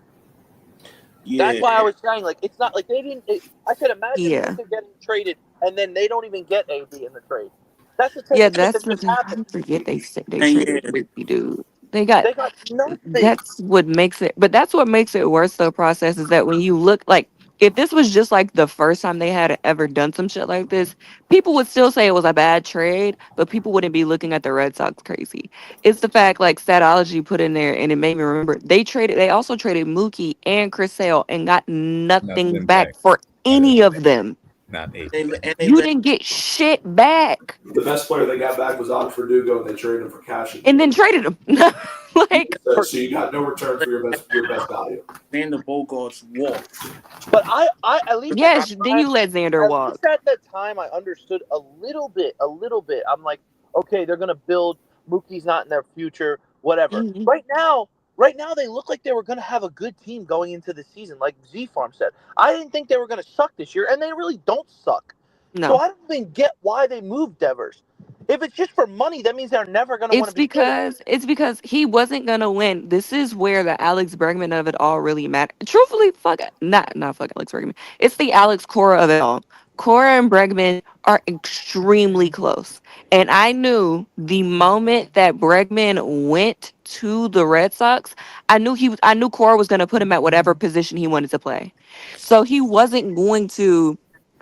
Speaker 7: Yeah.
Speaker 2: That's why I was saying, like, it's not like they didn't. I said, imagine
Speaker 5: Yeah.
Speaker 2: Luka getting traded, and then they don't even get AD in the trade. That's the type
Speaker 5: Yeah,
Speaker 2: of shit
Speaker 5: that's
Speaker 2: that just
Speaker 5: what I
Speaker 2: happened.
Speaker 5: forget they said they
Speaker 7: And
Speaker 5: traded
Speaker 7: yeah,
Speaker 5: Ricky, dude. They got
Speaker 2: nothing.
Speaker 5: that's what makes it worse. The process is that when you look like if this was just like the first time they had ever done some shit like this, people would still say it was a bad trade, but people wouldn't be looking at the Red Sox crazy. It's the fact like Statology put in there, and it made me remember they also traded Mookie and Chris Sale and got nothing back for any of them.
Speaker 4: Not eight.
Speaker 5: You didn't get shit back.
Speaker 6: The best player they got back was Alex Verdugo, and they traded him for cash.
Speaker 5: And then traded him. Like
Speaker 6: so you got no return for your best value.
Speaker 7: Xander Bogaerts walked.
Speaker 2: But I at least
Speaker 5: yes, then you let Xander walk.
Speaker 2: At that time, I understood a little bit. I'm like, okay, they're gonna build. Mookie's not in their future, whatever.
Speaker 5: Mhm.
Speaker 2: Right now, they look like they were gonna have a good team going into the season, like Z Farm said. I didn't think they were gonna suck this year, and they really don't suck.
Speaker 5: No.
Speaker 2: So I don't even get why they moved Devers. If it's just for money, that means they're never going to want to be good.
Speaker 5: It's because he wasn't going to win. This is where the Alex Bregman of it all really matters. Truthfully, not fuck Alex Bregman. It's the Alex Cora of it all. Cora and Bregman are extremely close. And I knew the moment that Bregman went to the Red Sox, I knew Cora was going to put him at whatever position he wanted to play. So he wasn't going to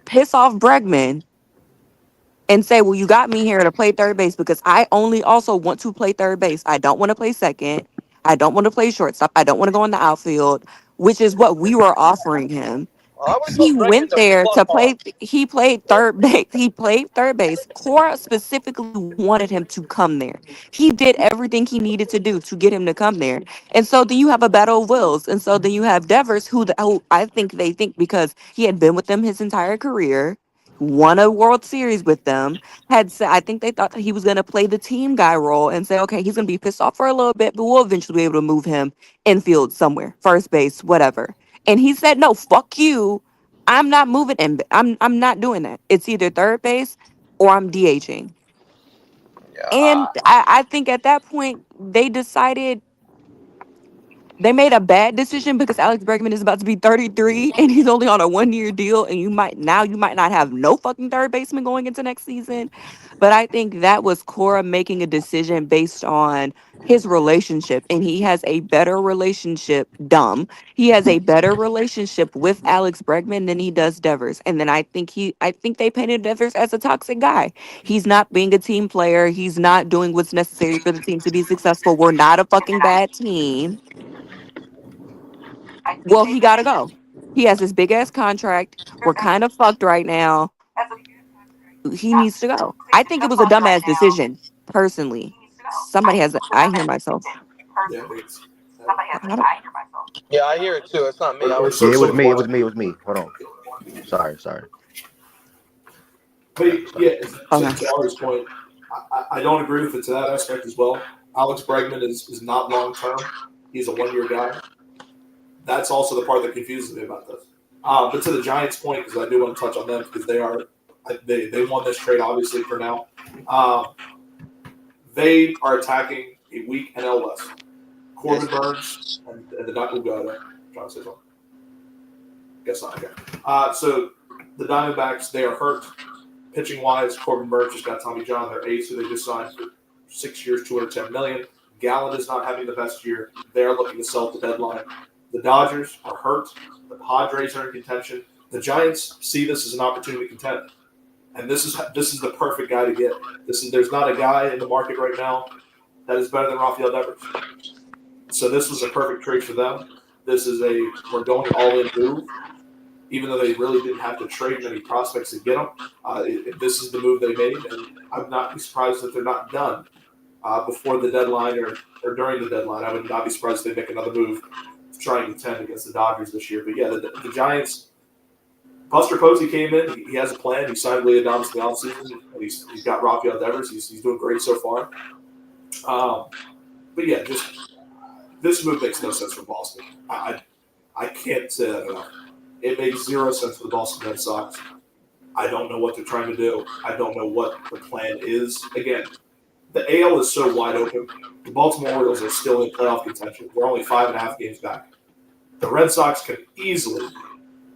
Speaker 5: piss off Bregman and say, well, you got me here to play third base because I only also want to play third base. I don't want to play second. I don't want to play shortstop. I don't want to go in the outfield, which is what we were offering him. He went there to play. He played third base. He played third base. Cora specifically wanted him to come there. He did everything he needed to do to get him to come there. And so then you have a battle of wills. And so then you have Devers, who I think they think because he had been with them his entire career, won a World Series with them, had said, I think they thought that he was going to play the team guy role and say, okay, he's going to be pissed off for a little bit, but we'll eventually be able to move him infield somewhere, first base, whatever. And he said, no, fuck you. I'm not moving and I'm not doing that. It's either third base or I'm DHing. And I think at that point they decided they made a bad decision because Alex Bregman is about to be 33 and he's only on a 1-year deal, and you might not have no fucking third baseman going into next season. But I think that was Cora making a decision based on his relationship, and he has a better relationship. He has a better relationship with Alex Bregman than he does Devers. And then I think they painted Devers as a toxic guy. He's not being a team player. He's not doing what's necessary for the team to be successful. We're not a fucking bad team. Well, he got to go. He has this big ass contract. We're kind of fucked right now. He needs to go. I think it was a dumbass decision, personally. I hear myself.
Speaker 6: Yeah, I think it's.
Speaker 5: I don't-
Speaker 2: Yeah, I hear it too. It's not me.
Speaker 6: Or-
Speaker 2: I
Speaker 6: or
Speaker 2: was
Speaker 1: Yeah, it was
Speaker 6: so-
Speaker 1: me. It was me. It was me. Hold on. Sorry.
Speaker 6: But yeah,
Speaker 5: Okay.
Speaker 6: to Ari's point, I don't agree with it to that aspect as well. Alex Bregman is not long term. He's a 1-year guy. That's also the part that confuses me about this. But to the Giants' point, because I do want to touch on them because they won this trade obviously for now. They are attacking a weak NL West. Corbin Burns and the trying to say something. Guess not. Okay. So the Diamondbacks, they are hurt pitching wise. Corbin Burns just got Tommy John, their ace, who they just signed for 6 years, $210 million. Gallen is not having the best year. They are looking to sell at the deadline. The Dodgers are hurt. The Padres are in contention. The Giants see this as an opportunity to contend, and this is the perfect guy to get. There's not a guy in the market right now that is better than Rafael Devers. So this was a perfect trade for them. We're going all in move, even though they really didn't have to trade many prospects to get them. This is the move they made, and I'm not surprised that they're not done before the deadline or during the deadline. I would not be surprised if they make another move to try and contend against the Dodgers this year. But yeah, the Giants. Buster Posey came in. He has a plan. He signed Willie Adams in the offseason. He's got Rafael Devers. He's doing great so far. But yeah, just this move makes no sense for Boston. I can't say that enough. It makes zero sense for the Boston Red Sox. I don't know what they're trying to do. I don't know what the plan is. Again, the AL is so wide open. The Baltimore Orioles are still in playoff contention. They're only 5.5 games back. The Red Sox can easily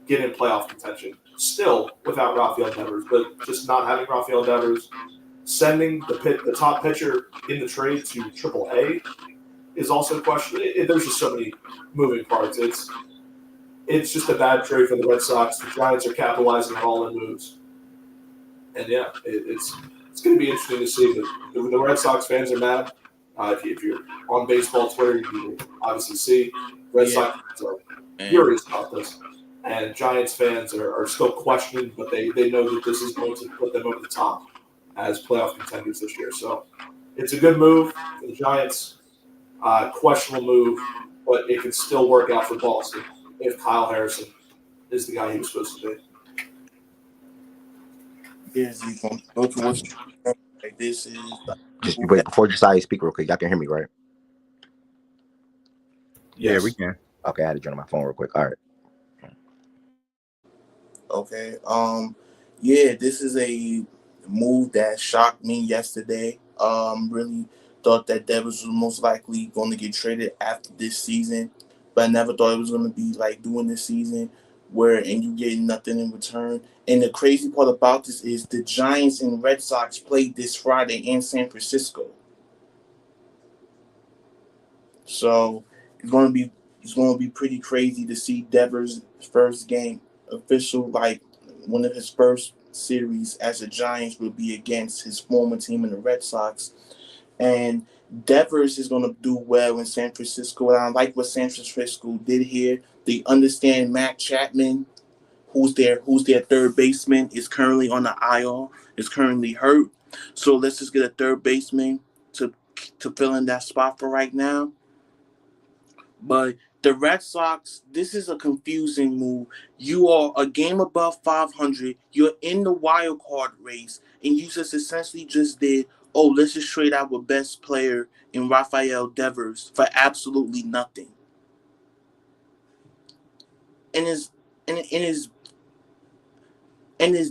Speaker 6: get in playoff contention, still without Rafael Devers, but just not having Rafael Devers, sending the top pitcher in the trade to AAA is also a question. There's just so many moving parts. It's just a bad trade for the Red Sox. The Giants are capitalizing on all in moves, and yeah, it's going to be interesting to see. The Red Sox fans are mad. If you're on baseball Twitter, you can obviously see Red Sox fans are furious about this. And Giants fans are still questioning, but they know that this is going to put them over the top as playoff contenders this year. So it's a good move for the Giants. Questionable move, but it can still work out for Boston if Kyle Harrison is the guy he was supposed to be.
Speaker 7: Yes, you can go to what like this is.
Speaker 1: Just wait, before you decide to speak real quick. Y'all can hear me, right?
Speaker 4: Yeah, we can.
Speaker 1: Okay, I had to join my phone real quick. All right.
Speaker 7: Okay. Yeah, this is a move that shocked me yesterday. Really thought that Devers was most likely going to get traded after this season, but I never thought it was going to be like doing this season and you getting nothing in return. And the crazy part about this is the Giants and Red Sox played this Friday in San Francisco. So it's going to be pretty crazy to see Devers' first game official, like one of his first series as a Giants will be against his former team in the Red Sox. And Devers is going to do well in San Francisco. And I like what San Francisco did here. They understand Matt Chapman, who's their third baseman, is currently on the IL, is currently hurt. So let's just get a third baseman to fill in that spot for right now. But the Red Sox, this is a confusing move. You are a game above 500. You're in the wild card race, and you just essentially just did, let's just trade our best player in Rafael Devers for absolutely nothing. And it's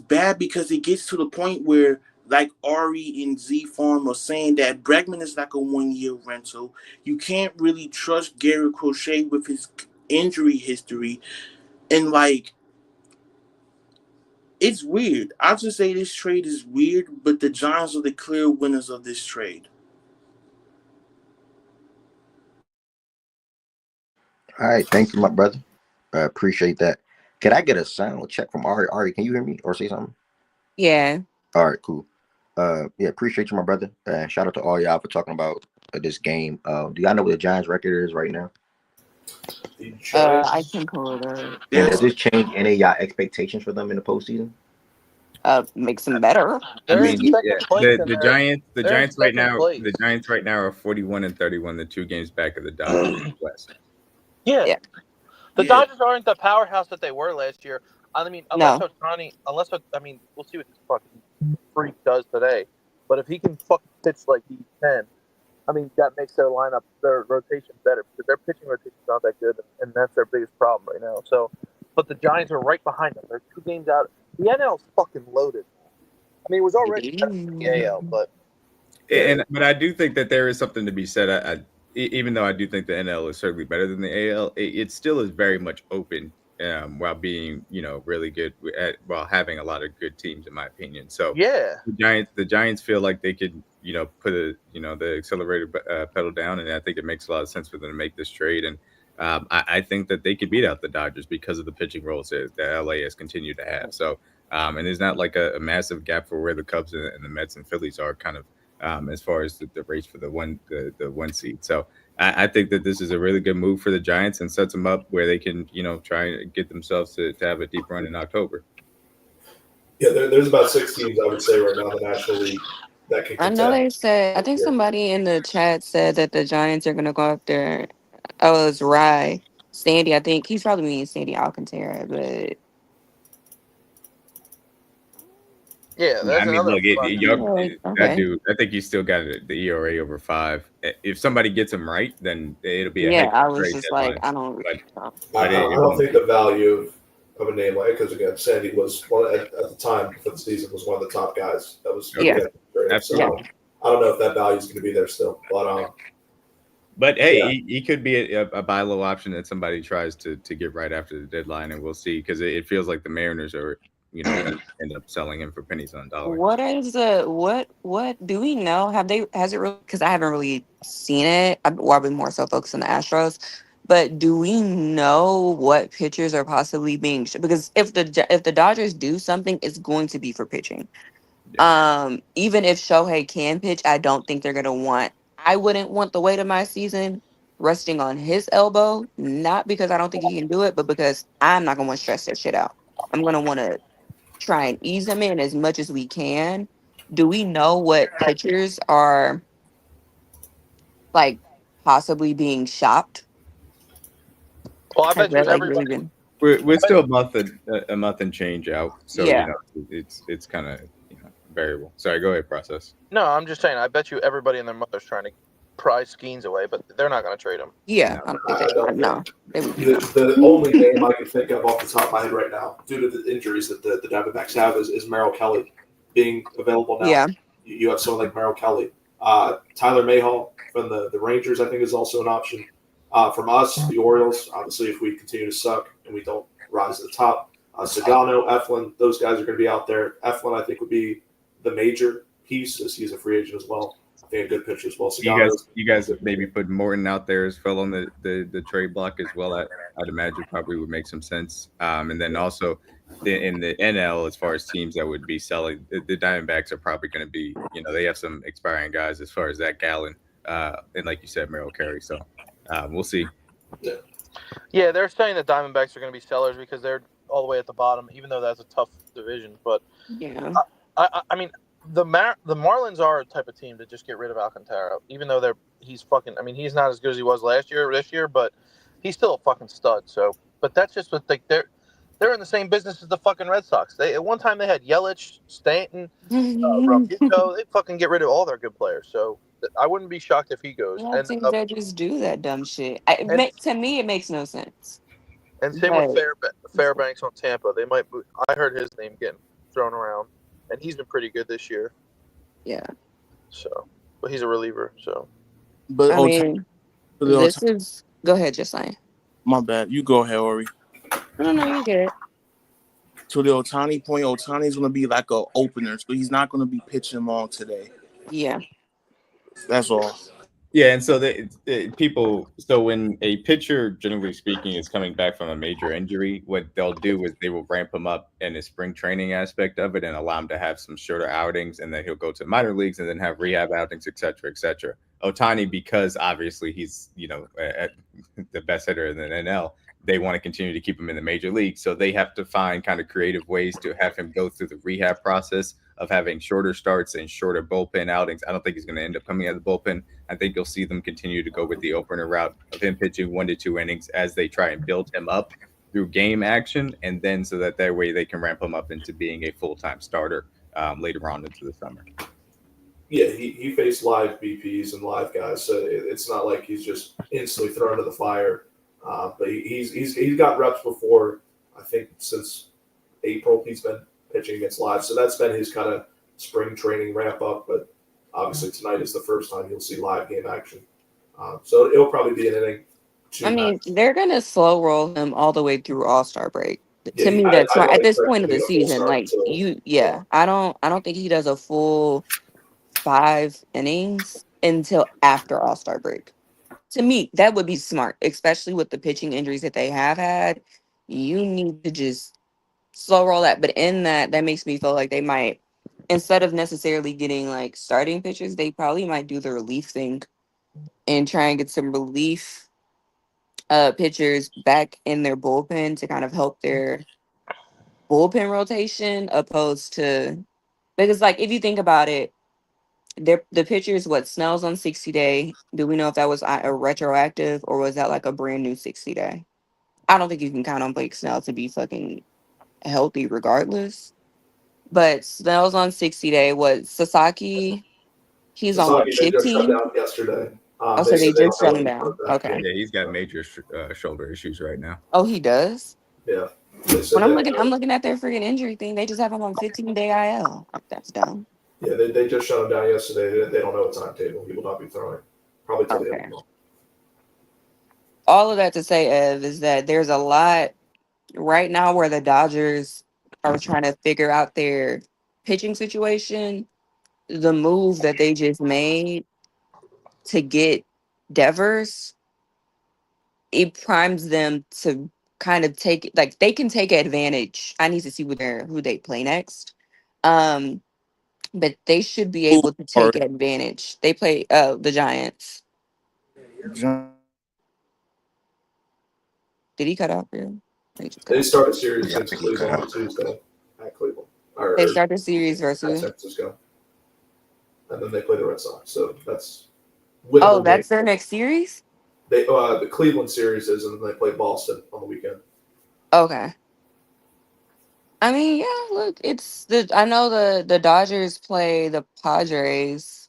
Speaker 7: bad because it gets to the point where like Ari and Z Farm are saying, that Bregman is like a 1-year rental. You can't really trust Gary Crochet with his injury history. And like, it's weird. I'll just say this trade is weird, but the Giants are the clear winners of this trade.
Speaker 1: All right, thank you, my brother. I appreciate that. Can I get a sound check from Ari? Ari, can you hear me or say something?
Speaker 5: Yeah.
Speaker 1: All right, cool. Yeah, appreciate you, my brother. Shout out to all y'all for talking about this game. Do y'all know what the Giants' record is right now?
Speaker 5: I can pull it up.
Speaker 1: And does this change any of y'all expectations for them in the postseason?
Speaker 5: Makes them better.
Speaker 4: I
Speaker 2: They're in
Speaker 4: mean,
Speaker 2: second place.
Speaker 4: the Giants, the
Speaker 2: they're in
Speaker 4: Giants right
Speaker 2: second
Speaker 4: now,
Speaker 2: place.
Speaker 4: the Giants right now are 41-31, the 2 games back of the Dodgers in the West.
Speaker 2: Yeah. The
Speaker 7: Yeah.
Speaker 2: Dodgers aren't the powerhouse that they were last year. I mean, unless
Speaker 5: No.
Speaker 2: Ohtani, I mean, we'll see what this fucking freak does today. But if he can fucking pitch like he can, I mean, that makes their lineup, their rotation better, because their pitching rotation's not that good, and that's their biggest problem right now. So, but the Giants are right behind them. They're 2 games out. The NL's fucking loaded. I mean, it was already better than the AL, but
Speaker 4: But I do think that there is something to be said. Even though I do think the NL is certainly better than the AL, it still is very much open, while being, really good while having a lot of good teams, in my opinion. So
Speaker 2: yeah,
Speaker 4: the Giants feel like they could, put the accelerator pedal down, and I think it makes a lot of sense for them to make this trade. And I think that they could beat out the Dodgers because of the pitching roles that LA has continued to have. So, and there's not like a massive gap for where the Cubs and the Mets and Phillies are kind of. As far as the race for the one seed. So I think that this is a really good move for the Giants and sets them up where they can, try and get themselves to have a deep run in October.
Speaker 6: Yeah, there's about 6 teams, I would say, right now in the National League that can
Speaker 5: I
Speaker 6: contend.
Speaker 5: know they said, I think somebody in the chat said that the Giants are going to go after, oh, it's Rye. Sandy, I think he's probably meaning Sandy Alcantara, but
Speaker 2: yeah. There's another.
Speaker 5: okay.
Speaker 4: Dude, I think he's still got the ERA over 5. If somebody gets him right, then it'll be a
Speaker 5: Yeah,
Speaker 4: heck
Speaker 5: I
Speaker 4: of a
Speaker 5: was
Speaker 4: trade
Speaker 5: just
Speaker 4: deadline.
Speaker 5: like, I don't.
Speaker 6: I don't think the value of a name like, because again, Sandy was at the time for the season was one of the top guys. That was
Speaker 4: Absolutely.
Speaker 6: So I don't know if that value is going to be there still,
Speaker 4: but hey, he could be a buy low option that somebody tries to get right after the deadline, and we'll see, because it feels like the Mariners are, end up selling him for pennies on dollar.
Speaker 5: What is what do we know? Has it really? Because I haven't really seen it. I've been more so focused on the Astros. But do we know what pitchers are possibly being? Because if the Dodgers do something, it's going to be for pitching.
Speaker 4: Yeah.
Speaker 5: Even if Shohei can pitch, I don't think they're gonna want. I wouldn't want the weight of my season resting on his elbow. Not because I don't think he can do it, but because I'm not gonna want to stress that shit out. I'm gonna want to try and ease them in as much as we can. Do we know what pitchers are like possibly being shopped?
Speaker 2: Well, I
Speaker 5: Has
Speaker 2: bet
Speaker 5: that
Speaker 2: you
Speaker 5: like really
Speaker 2: everybody.
Speaker 5: been?
Speaker 4: We're still a month and change out, so
Speaker 5: Yeah.
Speaker 4: it's kind of variable. Sorry, go ahead, process.
Speaker 2: No, I'm just saying. I bet you everybody and their mother's trying to pry Skeens away, but they're not going to trade him.
Speaker 5: Yeah,
Speaker 4: No,
Speaker 5: I don't know.
Speaker 6: The only name I can think of off the top of my head right now, due to the injuries that the Diamondbacks have, is Merrill Kelly being available now.
Speaker 5: Yeah.
Speaker 6: You have someone like Merrill Kelly. Tyler Mayhaw from the Rangers, I think, is also an option. From us, the Orioles, obviously, if we continue to suck and we don't rise to the top, Sagano, Eflin, those guys are going to be out there. Eflin, I think, would be the major piece, as he's a free agent as well. I think a good pitcher as well.
Speaker 4: You guys maybe put Morton out there as well on the trade block as well. I'd imagine probably would make some sense. And then also in the NL, as far as teams that would be selling, the Diamondbacks are probably going to be, they have some expiring guys as far as Zach Gallen, and like you said, Merrill Carey. So we'll see.
Speaker 2: Yeah, they're saying the Diamondbacks are going to be sellers because they're all the way at the bottom, even though that's a tough division. But
Speaker 5: Yeah.
Speaker 2: I mean, the Marlins are a type of team to just get rid of Alcantara, even though he's not as good as he was this year, but he's still a fucking stud. So, but that's just what they're in the same business as the fucking Red Sox. At one time they had Yelich, Stanton, Realmuto. They fucking get rid of all their good players. So I wouldn't be shocked if he goes.
Speaker 5: Yeah, teams that just do that dumb shit. To me, it makes no sense.
Speaker 2: And same with Fairbanks on Tampa. They might. I heard his name getting thrown around, and he's been pretty good this year.
Speaker 5: Yeah.
Speaker 2: So, but he's a reliever. So,
Speaker 7: But
Speaker 5: I mean, this is. Go ahead, just saying.
Speaker 7: my bad. You go ahead, Ori.
Speaker 5: No, you get it.
Speaker 7: To the Otani point, Otani's going to be like a opener, so he's not going to be pitching long today.
Speaker 5: Yeah.
Speaker 7: That's all.
Speaker 4: Yeah, and so people. So when a pitcher, generally speaking, is coming back from a major injury, what they'll do is they will ramp him up in the spring training aspect of it and allow him to have some shorter outings, and then he'll go to minor leagues and then have rehab outings, et cetera, et cetera. Otani, because obviously he's the best hitter in the NL, they want to continue to keep him in the major league, so they have to find kind of creative ways to have him go through the rehab process of having shorter starts and shorter bullpen outings. I don't think he's going to end up coming out of the bullpen. I think you'll see them continue to go with the opener route of him pitching 1 to 2 innings as they try and build him up through game action, and then so that way they can ramp him up into being a full-time starter later on into the summer.
Speaker 6: Yeah, he faced live BPs and live guys, so it's not like he's just instantly thrown to the fire. But he's got reps before. I think since April he's been pitching against live, so that's been his kind of spring training ramp up. But obviously tonight is the first time you'll see live game action, so it'll probably be an inning.
Speaker 5: I mean, they're gonna slow roll him all the way through All-Star break.
Speaker 6: Yeah,
Speaker 5: to me, that's smart. At this
Speaker 6: expect
Speaker 5: point
Speaker 6: him
Speaker 5: of
Speaker 6: to
Speaker 5: the
Speaker 6: be a full
Speaker 5: season,
Speaker 6: start
Speaker 5: like
Speaker 6: until-
Speaker 5: I don't think he does a full 5 innings until after All-Star break. To me, that would be smart, especially with the pitching injuries that they have had. You need to just slow roll that. But in that makes me feel like they might, instead of necessarily getting like starting pitchers, they probably might do the relief thing and try and get some relief pitchers back in their bullpen to kind of help their bullpen rotation, opposed to, because like if you think about it, the pitchers, what, Snell's on 60-day. Do we know if that was a retroactive or was that like a brand new 60-day? I don't think you can count on Blake Snell to be fucking healthy regardless. But Snell's on 60-day. What, Sasaki? He's on what,
Speaker 6: Sasaki, they just shut
Speaker 5: 15?
Speaker 6: down yesterday.
Speaker 5: Oh,
Speaker 6: They
Speaker 5: so they
Speaker 6: said they
Speaker 5: just
Speaker 6: don't
Speaker 5: shut
Speaker 6: know
Speaker 5: him
Speaker 6: when he's
Speaker 5: down.
Speaker 6: back.
Speaker 5: Okay.
Speaker 4: Yeah, he's got major shoulder issues right now.
Speaker 5: Oh, he does?
Speaker 6: Yeah. They said
Speaker 5: When I'm
Speaker 6: that,
Speaker 5: looking at their freaking injury thing, they just have him on 15-day IL. That's dumb.
Speaker 6: Yeah, they just shut him down yesterday. They don't know a timetable. He will not be throwing probably till the end of
Speaker 5: Okay.
Speaker 6: the month.
Speaker 5: All of that to say, Ev, is that there's a lot right now where the Dodgers are trying to figure out their pitching situation. The move that they just made to get Devers, it primes them to kind of take, like, they can take advantage. I need to see who they play next. But they should be able to take advantage. They play the Giants. Did he cut out for you?
Speaker 6: They start a series against Cleveland on Tuesday at Cleveland.
Speaker 5: They start the series
Speaker 6: at
Speaker 5: versus.
Speaker 6: San Francisco, and then they play the Red Sox. So that's
Speaker 5: that's their next series.
Speaker 6: They the Cleveland series is, and then they play Boston on the weekend.
Speaker 5: Okay. I mean, yeah. Look, I know the Dodgers play the Padres.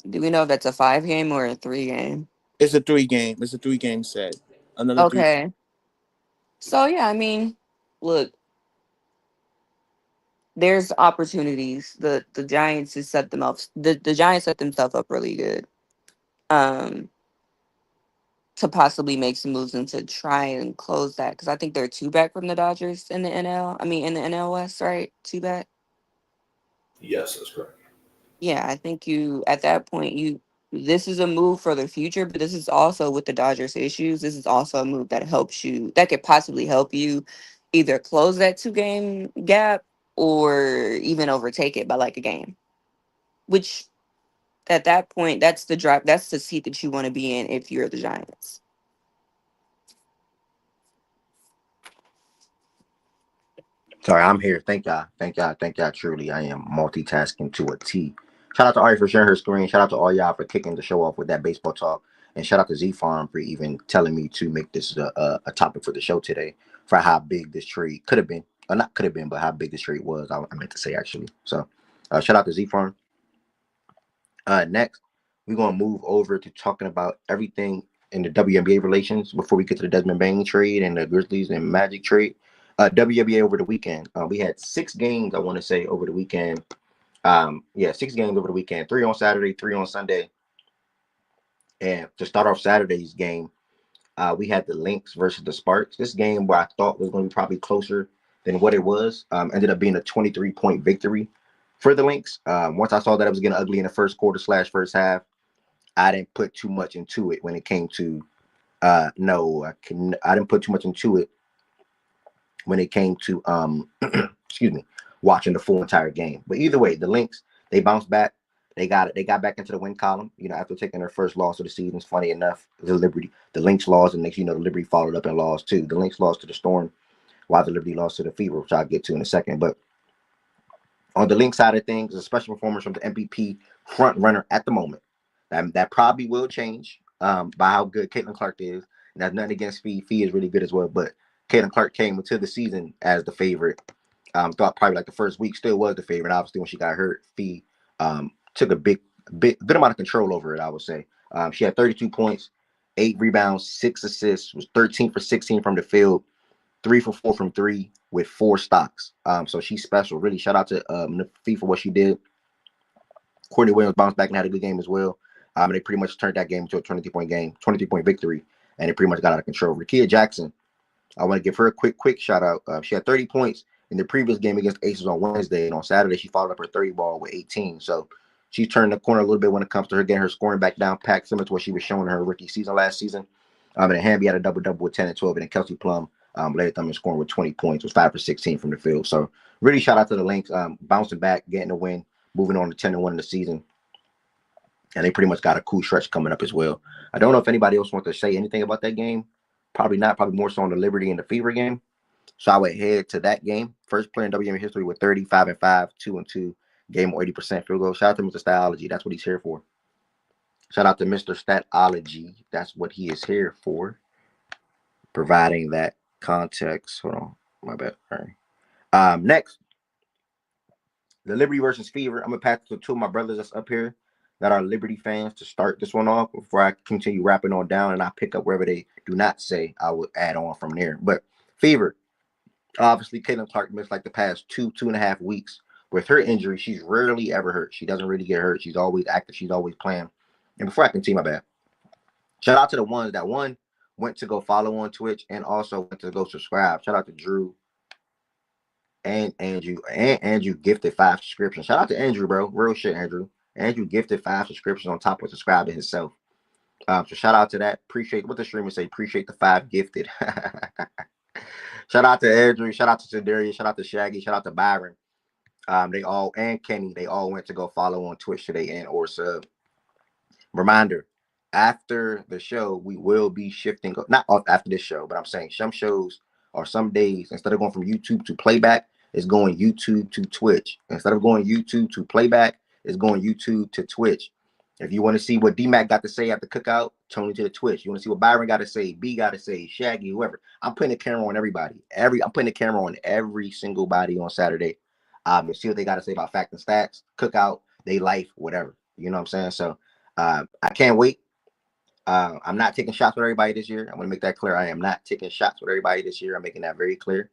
Speaker 5: Do we know if that's a 5-game or a 3-game?
Speaker 7: It's a 3-game. It's a 3-game set. Another 3.
Speaker 5: Okay. So yeah, I mean, look, there's opportunities. The Giants just set them up. The Giants set themselves up really good. To possibly make some moves and to try and close that, because I think they're 2 back from the Dodgers in the NL. I mean, in the NL West, right? 2 back.
Speaker 6: Yes, that's correct.
Speaker 5: Yeah, I think at that point this is a move for the future, but this is also with the Dodgers issues. This is also a move that could possibly help you either close that 2-game gap or even overtake it by like a game. Which at that point, that's the seat that you want to be in if you're the Giants.
Speaker 1: Sorry, I'm here. Thank y'all. Truly, I am multitasking to a T. Shout out to Ari for sharing her screen. Shout out to all y'all for kicking the show off with that baseball talk. And shout out to Z Farm for even telling me to make this a topic for the show today, for how big this trade could have been. Or not could have been, but how big this trade was. I meant to say, actually. So shout out to Z Farm. Next, we're going to move over to talking about everything in the WNBA relations before we get to the Desmond Bane trade and the Grizzlies and Magic trade. WNBA over the weekend. We had 6 games, I want to say, over the weekend. Yeah, 6 games over the weekend, 3 on Saturday, 3 on Sunday. And to start off Saturday's game, we had the Lynx versus the Sparks. This game, where I thought was going to be probably closer than what it was, ended up being a 23-point victory for the Lynx. Once I saw that it was getting ugly in the first quarter / first half, I didn't put too much into it when it came to I didn't put too much into it when it came to excuse me, watching the full entire game. But either way, the Lynx, they bounced back. They got back into the win column, after taking their first loss of the season. It's funny enough, the Lynx lost, and next the Liberty followed up and lost too. The Lynx lost to the Storm, while the Liberty lost to the Fever, which I'll get to in a second. But on the Lynx side of things, a special performance from the MVP front runner at the moment. That probably will change by how good Caitlin Clark is. And that's nothing against Fee. Fee is really good as well. But Caitlin Clark came into the season as the favorite. Thought probably like the first week still was the favorite. Obviously, when she got hurt, Fee took a good amount of control over it, I would say. She had 32 points, 8 rebounds, 6 assists, was 13 for 16 from the field, 3 for 4 from 3 with 4 stocks. So she's special. Really, shout out to Fee for what she did. Courtney Williams bounced back and had a good game as well. And they pretty much turned that game into a 23-point victory, and it pretty much got out of control. Rakia Jackson, I want to give her a quick shout out. She had 30 points in the previous game against Aces on Wednesday, and on Saturday she followed up her 30 ball with 18. So she's turned the corner a little bit when it comes to her getting her scoring back down packed, similar to what she was showing in her rookie season last season. And then Hamby had a double-double with 10 and 12, and then Kelsey Plum led them in scoring with 20 points, was 5 for 16 from the field. So really shout out to the Lynx, bouncing back, getting the win, moving on to 10-1 in the season. And they pretty much got a cool stretch coming up as well. I don't know if anybody else wants to say anything about that game. Probably not. Probably more so on the Liberty and the Fever game. So I would head to that game. First player in WNBA history with 35-5, 2-2, game or 80% field goal. Shout out to Mr. Statology. That's what he's here for. Shout out to Mr. Statology. That's what he is here for. Providing that context. Hold on. My bad. All right. Next, the Liberty versus Fever. I'm going to pass it to 2 of my brothers that's up here that are Liberty fans to start this one off before I continue wrapping on down, and I pick up wherever they do not say. I will add on from there. But Fever, obviously, Caitlin Clark missed like the past 2.5 weeks with her injury. She's rarely ever hurt. She doesn't really get hurt. She's always active. She's always playing. And before I continue, my bad. Shout out to the ones that went to go follow on Twitch and also went to go subscribe. Shout out to Drew and Andrew. And Andrew gifted 5 subscriptions. Shout out to Andrew, bro. Real shit, Andrew. Andrew gifted 5 subscriptions on top of subscribing himself. So shout out to that. Appreciate what the streamer say. Appreciate the 5 gifted. Shout out to Andrew. Shout out to Sidarius. Shout out to Shaggy. Shout out to Byron. They all, and Kenny, they all went to go follow on Twitch today and or sub. Reminder, after the show, we will be shifting, not after this show, but I'm saying some shows or some days, instead of going from YouTube to playback, it's going YouTube to Twitch. Instead of going YouTube to playback, it's going YouTube to Twitch. If you want to see what D-Mac got to say at the cookout, tune into the Twitch. You want to see what Byron got to say, B got to say, Shaggy, whoever. I'm putting the camera on everybody. I'm putting the camera on every single body on Saturday. To see what they got to say about fact and stats, cookout, they life, whatever. You know what I'm saying? So I can't wait. I'm not taking shots with everybody this year. I want to make that clear. I am not taking shots with everybody this year. I'm making that very clear.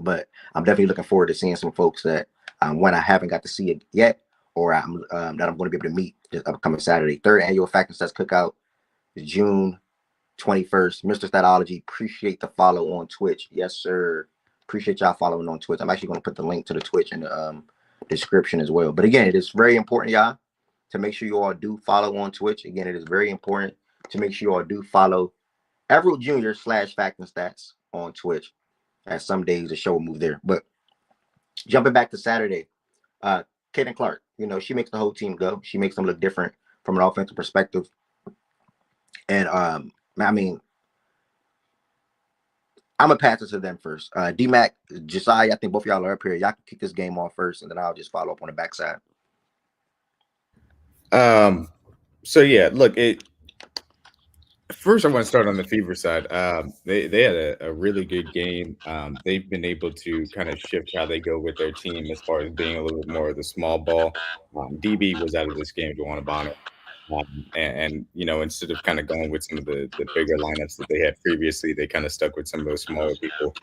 Speaker 1: But I'm definitely looking forward to seeing some folks that when I haven't got to see it yet, or that I'm going to be able to meet this upcoming Saturday. 3rd annual Fact and Stats Cookout, June 21st. Mr. Statology, appreciate the follow on Twitch. Yes, sir. Appreciate y'all following on Twitch. I'm actually going to put the link to the Twitch in the description as well. But again, it is very important, y'all, to make sure you all do follow on Twitch. Again, it is very important to make sure you all do follow Everett Jr. / Fact and Stats on Twitch. As some days the show will move there. But jumping back to Saturday, Caitlin Clark, she makes the whole team go. She makes them look different from an offensive perspective. And I mean, I'm gonna pass it to them first. D-Mac, Josiah, I think both of y'all are up here. Y'all can kick this game off first, and then I'll just follow up on the backside.
Speaker 4: So yeah, look, first I want to start on the Fever side. They had a really good game. They've been able to kind of shift how they go with their team as far as being a little bit more of the small ball. DB was out of this game, Joanna Bonnet. And instead of kind of going with some of the bigger lineups that they had previously, they kind of stuck with some of those smaller people,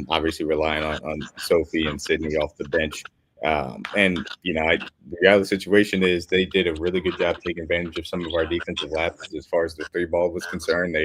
Speaker 4: obviously relying on Sophie and Sydney off the bench. And the reality situation is they did a really good job taking advantage of some of our defensive lapses as far as the three ball was concerned.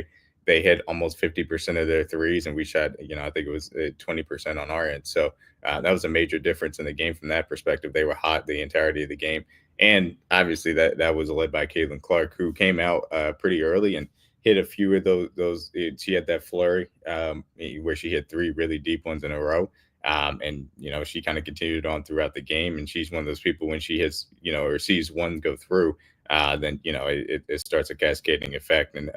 Speaker 4: They hit almost 50% of their threes, and we shot, I think it was 20% on our end. So that was a major difference in the game from that perspective. They were hot the entirety of the game. And obviously that was led by Caitlin Clark, who came out pretty early and hit a few of those. She had that flurry where she hit three really deep ones in a row. And she kind of continued on throughout the game. And she's one of those people when she hits, or sees one go through, then it starts a cascading effect. And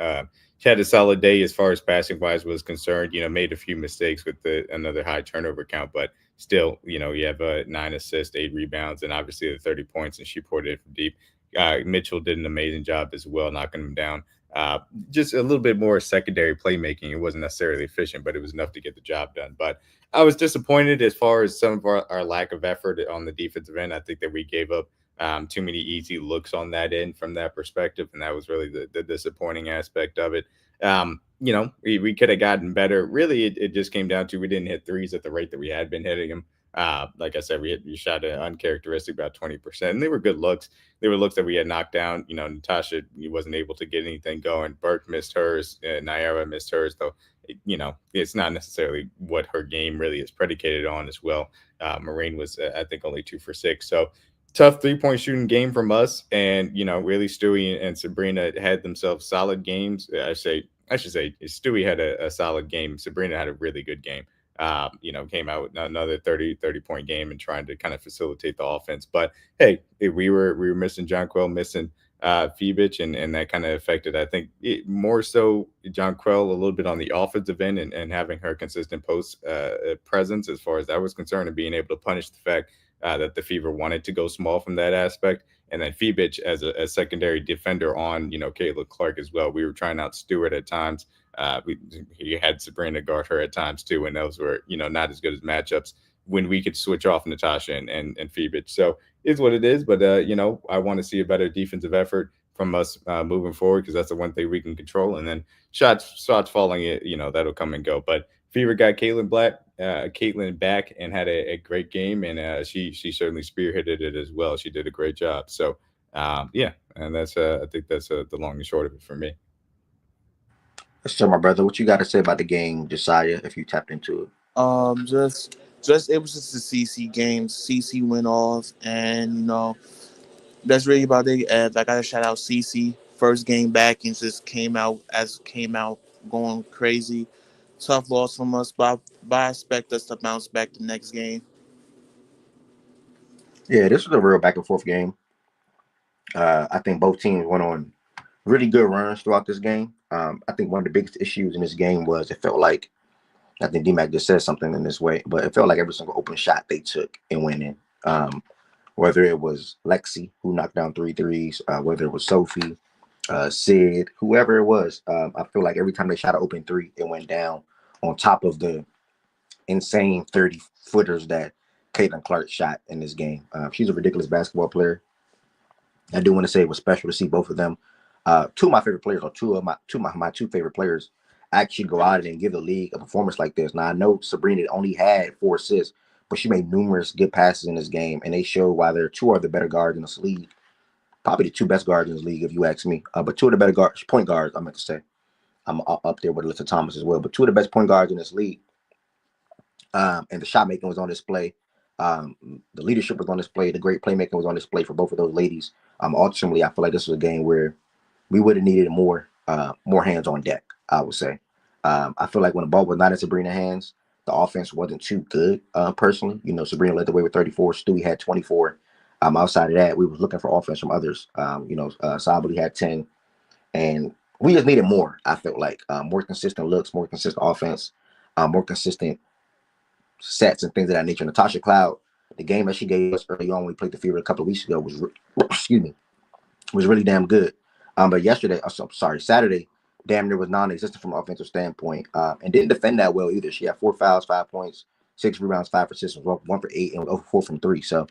Speaker 4: she had a solid day as far as passing wise was concerned. Made a few mistakes with another high turnover count, but still, you have 9 assists, 8 rebounds, and obviously the 30 points, and she poured it from deep. Mitchell did an amazing job as well, knocking him down. Just a little bit more secondary playmaking. It wasn't necessarily efficient, but it was enough to get the job done. But I was disappointed as far as some of our lack of effort on the defensive end. I think that we gave up too many easy looks on that end from that perspective, and that was really the disappointing aspect of it. We could have gotten better. Really, it just came down to we didn't hit threes at the rate that we had been hitting them. Like I said, we shot an uncharacteristic about 20%, and they were good looks. They were looks that we had knocked down. Natasha wasn't able to get anything going. Burke missed hers. Naira missed hers, though. It's not necessarily what her game really is predicated on as well. Marine was, I think, only 2 for 6. So tough 3-point shooting game from us. And, really Stewie and Sabrina had themselves solid games. I should say Stewie had a solid game. Sabrina had a really good game. Came out with another 30-point game and trying to kind of facilitate the offense. But hey, we were missing Jonquel, missing Phoebich, and that kind of affected, I think, more so Jonquel a little bit on the offensive end and having her consistent post presence as far as that was concerned, and being able to punish the fact that the Fever wanted to go small from that aspect. And then Phoebich as a secondary defender on, Caitlin Clark as well. We were trying out Stewart at times. He had Sabrina guard her at times too, and those were, not as good as matchups when we could switch off Natasha and Phoebich. So it's what it is. But, I want to see a better defensive effort from us moving forward, because that's the one thing we can control. And then shots falling, that'll come and go. But Fever got Caitlin back and had a great game, and she certainly spearheaded it as well. She did a great job. So and that's I think that's the long and short of it for me.
Speaker 1: So, my brother, what you got to say about the game, Josiah, if you tapped into it?
Speaker 7: Just it was just a CC game. CC went off, and that's really about it. I gotta shout out CC. First game back and just came out going crazy. Tough loss from us, but I expect us to bounce back the next game.
Speaker 1: Yeah, this was a real back and forth game. I think both teams went on really good runs throughout this game. I think one of the biggest issues in this game was it felt like, I think D-Mac just said something in this way, but it felt like every single open shot they took and went in. Whether it was Lexi, who knocked down 3 threes, whether it was Sophie, Sid, whoever it was, I feel like every time they shot an open 3, it went down on top of the insane 30-footers that Caitlin Clark shot in this game. She's a ridiculous basketball player. I do want to say it was special to see both of them. Two of my favorite players, or two of my two favorite players, actually go out and give the league a performance like this. Now, I know Sabrina only had 4 assists, but she made numerous good passes in this game, and they show why they're 2 of the better guards in this league. Probably the 2 best guards in this league, if you ask me. But 2 of the better point guards, I meant to say. I'm up there with Alyssa Thomas as well, but 2 of the best point guards in this league. And the shot making was on display. The leadership was on display. The great playmaking was on display for both of those ladies. Ultimately, I feel like this was a game where we would have needed more hands on deck, I would say. I feel like when the ball was not in Sabrina's hands, the offense wasn't too good, personally. Sabrina led the way with 34. Stewie had 24. Outside of that, we were looking for offense from others. Sabali had 10. And we just needed more, I felt like. More consistent looks, more consistent offense, more consistent sets and things of that nature. Natasha Cloud, the game that she gave us early on when we played the Fever a couple of weeks ago was really damn good. But Saturday, damn near was non-existent from an offensive standpoint, and didn't defend that well either. She had 4 fouls, 5 points, 6 rebounds, 5 assists, 1 for 8, and was 0 for 4 from 3. So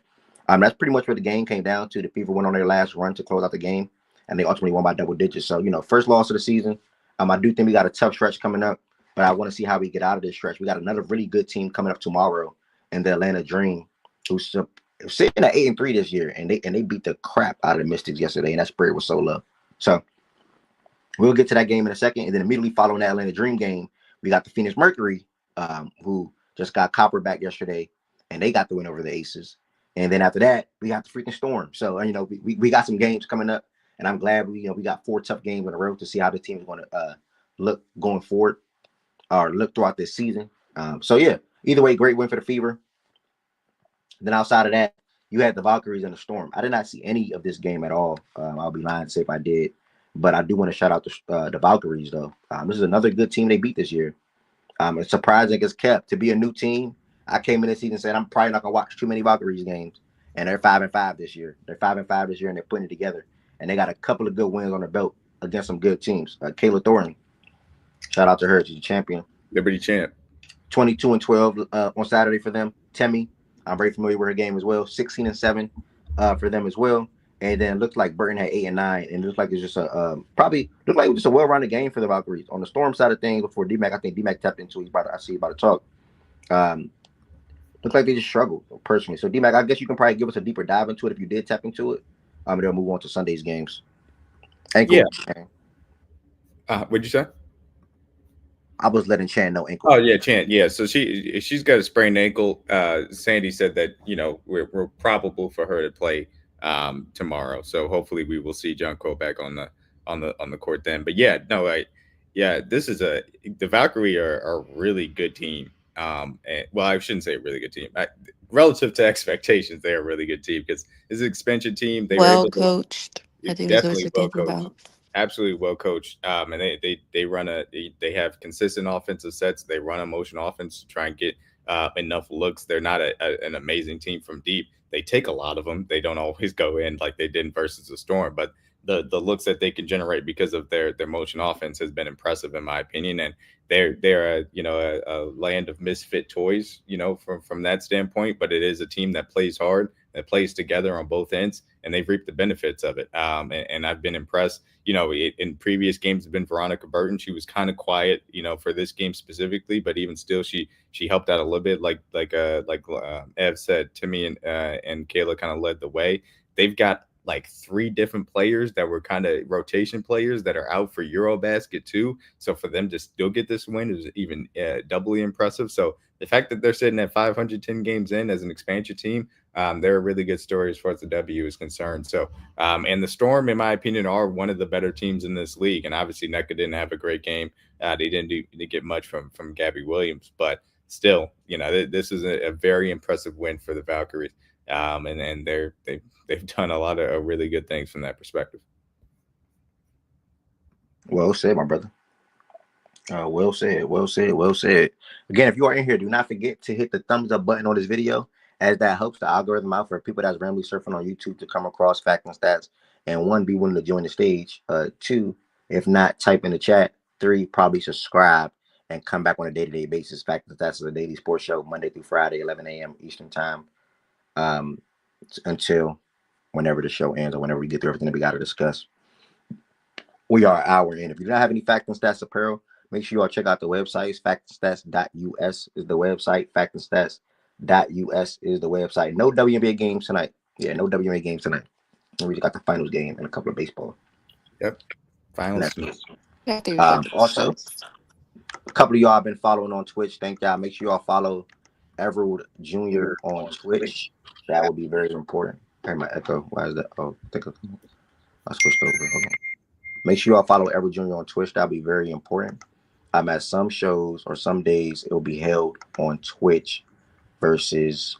Speaker 1: that's pretty much what the game came down to. The Fever went on their last run to close out the game, and they ultimately won by double digits. So, first loss of the season. I do think we got a tough stretch coming up, but I want to see how we get out of this stretch. We got another really good team coming up tomorrow in the Atlanta Dream, who sitting at 8-3 this year, and they beat the crap out of the Mystics yesterday, and that spread was so low. So we'll get to that game in a second, and then immediately following that Atlanta Dream game, we got the Phoenix Mercury, who just got Copper back yesterday, and they got the win over the Aces. And then after that, we got the freaking Storm. So we got some games coming up, and I'm glad we got 4 tough games in a row to see how the team is going to look going forward or look throughout this season. So yeah, either way, great win for the Fever. Then outside of that, you had the Valkyries and the Storm. I did not see any of this game at all. I'll be lying to say if I did, but I do want to shout out the Valkyries though. This is another good team they beat this year. It's surprising it's kept to be a new team. I came in this season saying I'm probably not gonna watch too many Valkyries games, and they're 5-5 this year. They're 5-5 this year, and they're putting it together. And they got a couple of good wins on their belt against some good teams. Kayla Thorin, shout out to her. She's a champion.
Speaker 4: Liberty champ.
Speaker 1: 22-12 on Saturday for them. Temi, I'm very familiar with her game as well. 16-7 for them as well. And then looks like Burton had 8-9, and it looks like it's just probably looked like it was just a well-rounded game for the Valkyries. On the Storm side of things, before D-Mac, I think D-Mac tapped into it. I see about to talk. Looks like they just struggled personally. So D-Mac, I guess you can probably give us a deeper dive into it if you did tap into it. And then move on to Sunday's games. Ankle.
Speaker 4: Yeah. What'd you say?
Speaker 1: I was letting Chan know ankle.
Speaker 4: Oh yeah, Chan. Yeah, so she's got a sprained ankle. Sandy said that we're probable for her to play tomorrow. So hopefully we will see Junko back on the court then. But this is the Valkyrie are a really good team. And well, I shouldn't say a really good team. Relative to expectations, they're a really good team because it's an expansion team. They
Speaker 5: well coached. I think that's what you're thinking about.
Speaker 4: Absolutely well coached. And they have consistent offensive sets. They run a motion offense to try and get enough looks. They're not an amazing team from deep. They take a lot of them. They don't always go in like they did versus the Storm, but the looks that they can generate because of their motion offense has been impressive in my opinion. And they're a land of misfit toys, from that standpoint. But it is a team that plays hard, that plays together on both ends, and they've reaped the benefits of it. And I've been impressed. In previous games, have been Veronica Burton. She was kind of quiet, for this game specifically, but even still, she helped out a little bit. Like Ev said, Timmy and Kayla kind of led the way. They've got like 3 different players that were kind of rotation players that are out for Eurobasket too. So for them to still get this win is even doubly impressive. So the fact that they're sitting at 510 games in as an expansion team, they're a really good story as far as the W is concerned. So, and the Storm, in my opinion, are one of the better teams in this league. And obviously NECA didn't have a great game. They didn't get much from Gabby Williams, but still, this is a very impressive win for the Valkyries. And they've done a lot of really good things from that perspective.
Speaker 1: Well said, my brother. Well said. Again, if you are in here, do not forget to hit the thumbs up button on this video, as that helps the algorithm out for people that's randomly surfing on YouTube to come across Facts and Stats. And 1, be willing to join the stage. 2, if not, type in the chat. 3, probably subscribe and come back on a day-to-day basis. Facts and Stats is a daily sports show, Monday through Friday, 11 a.m. Eastern time, until whenever the show ends or whenever we get through everything that we got to discuss. We are an hour in. If you don't have any Fact and Stats apparel, make sure you all check out the website. factandstats.us is the website. factandstats.us is the website. No WNBA games tonight. Yeah, no WNBA games tonight. And we just got the finals game and a couple of baseball.
Speaker 4: Yep. Finals.
Speaker 1: Also, a couple of y'all have been following on Twitch. Thank y'all. Make sure y'all follow Everwood Jr. on Twitch. That would be very important. Hey, my echo. Why is that? Oh, I switched over. Hold on. Make sure y'all follow Everwood Jr. on Twitch. That'll be very important. At some shows or some days, it will be held on Twitch versus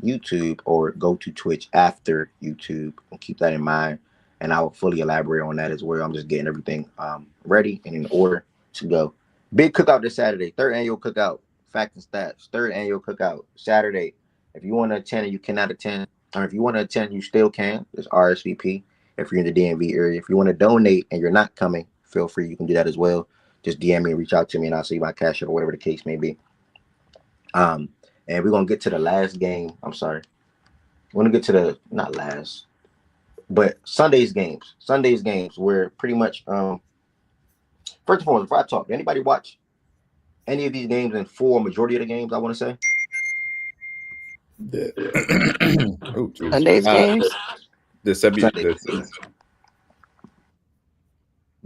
Speaker 1: YouTube, or go to Twitch after YouTube. And keep that in mind. And I will fully elaborate on that as well. I'm just getting everything ready and in order to go. Big cookout this Saturday. 3rd annual cookout. Facts and Stats. 3rd annual cookout Saturday. If you want to attend and you cannot attend, or if you want to attend, you still can. There's RSVP if you're in the DMV area. If you want to donate and you're not coming, feel free. You can do that as well. Just DM me and reach out to me, and I'll see my cash or whatever the case may be. And we're going to get to the last game. I'm sorry. We're going to get to the, not last, but Sunday's games. Sunday's games where pretty much, first and foremost, before I talk, did anybody watch any of these games in full, majority of the games, I want to say?
Speaker 5: Sunday's games.
Speaker 4: The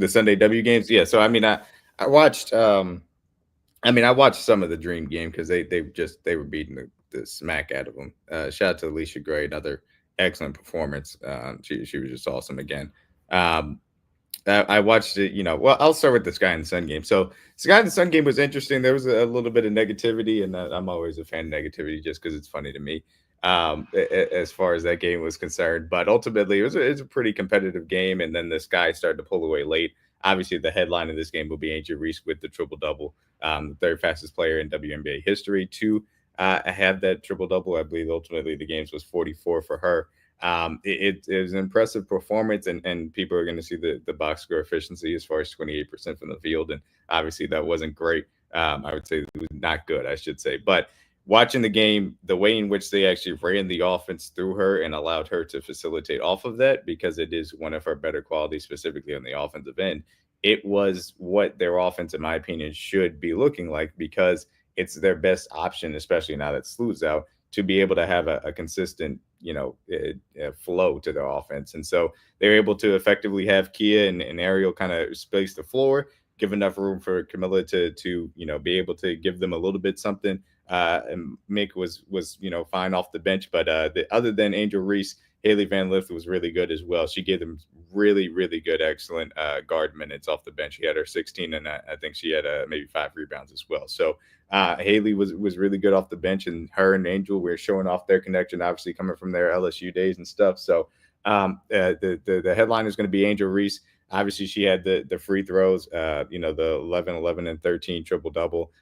Speaker 4: Sunday W games. Yeah. So I mean, I watched. I watched some of the Dream game because they were beating the smack out of them. Shout out to Alicia Gray, another excellent performance. She was just awesome again. I watched it, well, I'll start with the Sky and the Sun game. So Sky and the Sun game was interesting. There was a little bit of negativity, and I'm always a fan of negativity just because it's funny to me, as far as that game was concerned. But ultimately, it was a pretty competitive game, and then the Sky started to pull away late. Obviously, the headline of this game will be Angel Reese with the triple-double, the third fastest player in WNBA history to have that triple-double. I believe ultimately the games was 44 for her. It was an impressive performance, and people are going to see the box score efficiency as far as 28% from the field, and obviously that wasn't great. I would say it was not good, I should say. But watching the game, the way in which they actually ran the offense through her and allowed her to facilitate off of that, because it is one of her better qualities, specifically on the offensive end, it was what their offense, in my opinion, should be looking like, because it's their best option, especially now that Slu's out, to be able to have a consistent, flow to their offense. And so they're able to effectively have Kia and Ariel kind of space the floor, give enough room for Camilla to be able to give them a little bit something. And Mick was fine off the bench, but other than Angel Reese, Haley Van Lith was really good as well. She gave them really, really good, excellent guard minutes off the bench. She had her 16, and I think she had maybe 5 rebounds as well. So Haley was really good off the bench, and her and Angel were showing off their connection, obviously coming from their LSU days and stuff. So the headline is going to be Angel Reese. Obviously, she had the free throws, the 11, 11, and 13 triple double.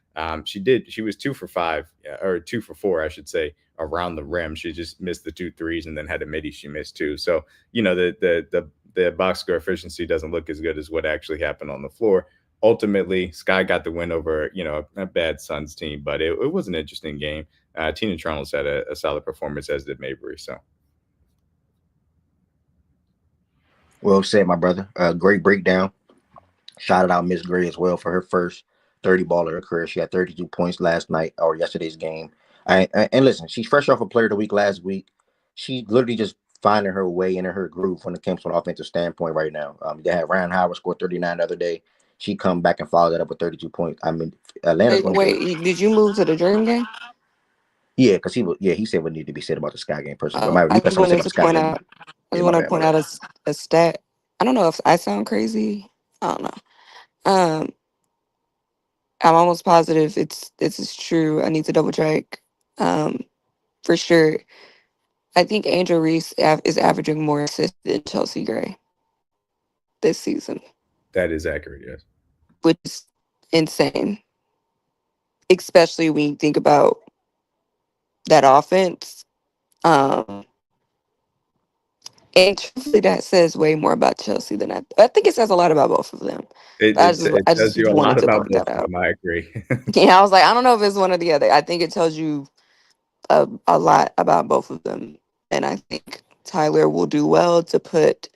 Speaker 4: She was 2 for 5, or 2 for 4, I should say, around the rim. She just missed the 2 threes and then had a midi she missed too. So, the box score efficiency doesn't look as good as what actually happened on the floor. Ultimately, Sky got the win over, a bad Suns team, but it was an interesting game. Tina Charles had a solid performance, as did Mabry. So.
Speaker 1: Well said, my brother. Great breakdown. Shouted out Miss Gray as well for her first 30 ball of her career. She had 32 points last night or yesterday's game. And listen, she's fresh off a Player of the Week last week. She's literally just finding her way into her groove when it comes from an offensive standpoint right now. They had Ryan Howard score 39 the other day. She come back and followed that up with 32 points. I mean, Atlanta's going to
Speaker 5: wait. Did you move to the Dream game?
Speaker 1: Yeah, because he said what needed to be said about the Sky game personally.
Speaker 5: I just wanted to point out. I just want to point out a stat. I don't know if I sound crazy. I don't know. I'm almost positive this is true. I need to double check. For sure. I think Angel Reese is averaging more assists than Chelsea Gray this season.
Speaker 4: That is accurate, yes.
Speaker 5: Which is insane. Especially when you think about that offense. And truthfully, that says way more about Chelsea than I think it says a lot about both of them.
Speaker 4: It tells you a lot about both of them. I agree.
Speaker 5: Yeah, I was like, I don't know if it's one or the other. I think it tells you a lot about both of them. And I think Tyler will do well to put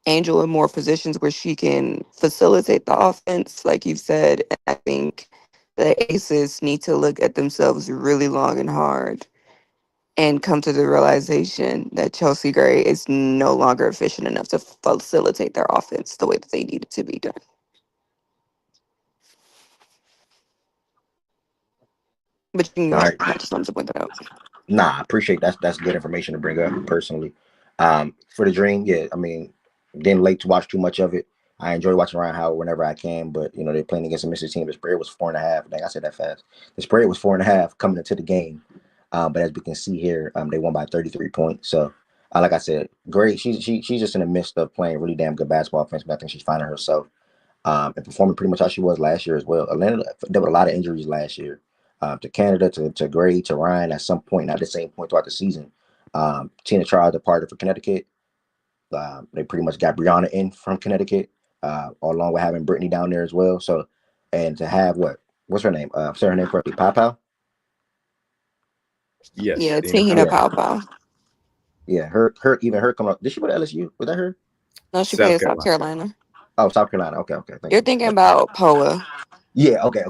Speaker 5: Angel in more positions where she can facilitate the offense, like you said. And I think the Aces need to look at themselves really long and hard and come to the realization that Chelsea Gray is no longer efficient enough to facilitate their offense the way that they need it to be done. But you know, I just wanted to point that out.
Speaker 1: Nah, I appreciate that's good information to bring up personally. For the Dream, yeah, I mean, didn't late to watch too much of it. I enjoy watching Ryan Howard whenever I can, but they're playing against a Mississippi team. The spread was 4.5. Dang, I said that fast. The spread was 4.5 coming into the game. But as we can see here, they won by 33 points. So, like I said, great. She's just in the midst of playing really damn good basketball offense. But I think she's finding herself and performing pretty much how she was last year as well. Atlanta, there were a lot of injuries last year. To Canada, to Gray, to Ryan at some point, not the same point throughout the season. Tina Charles departed for Connecticut. They pretty much got Brianna in from Connecticut, along with having Brittany down there as well. So, and to have what's her name? Say her name correctly, Pau.
Speaker 4: Yes.
Speaker 5: Yeah, Tina Pau.
Speaker 1: Yeah, her coming up. Did she go to LSU? Was that her?
Speaker 5: No, she played South Carolina.
Speaker 1: Oh, South Carolina. Okay.
Speaker 5: You're thinking about Poa.
Speaker 1: Yeah, okay.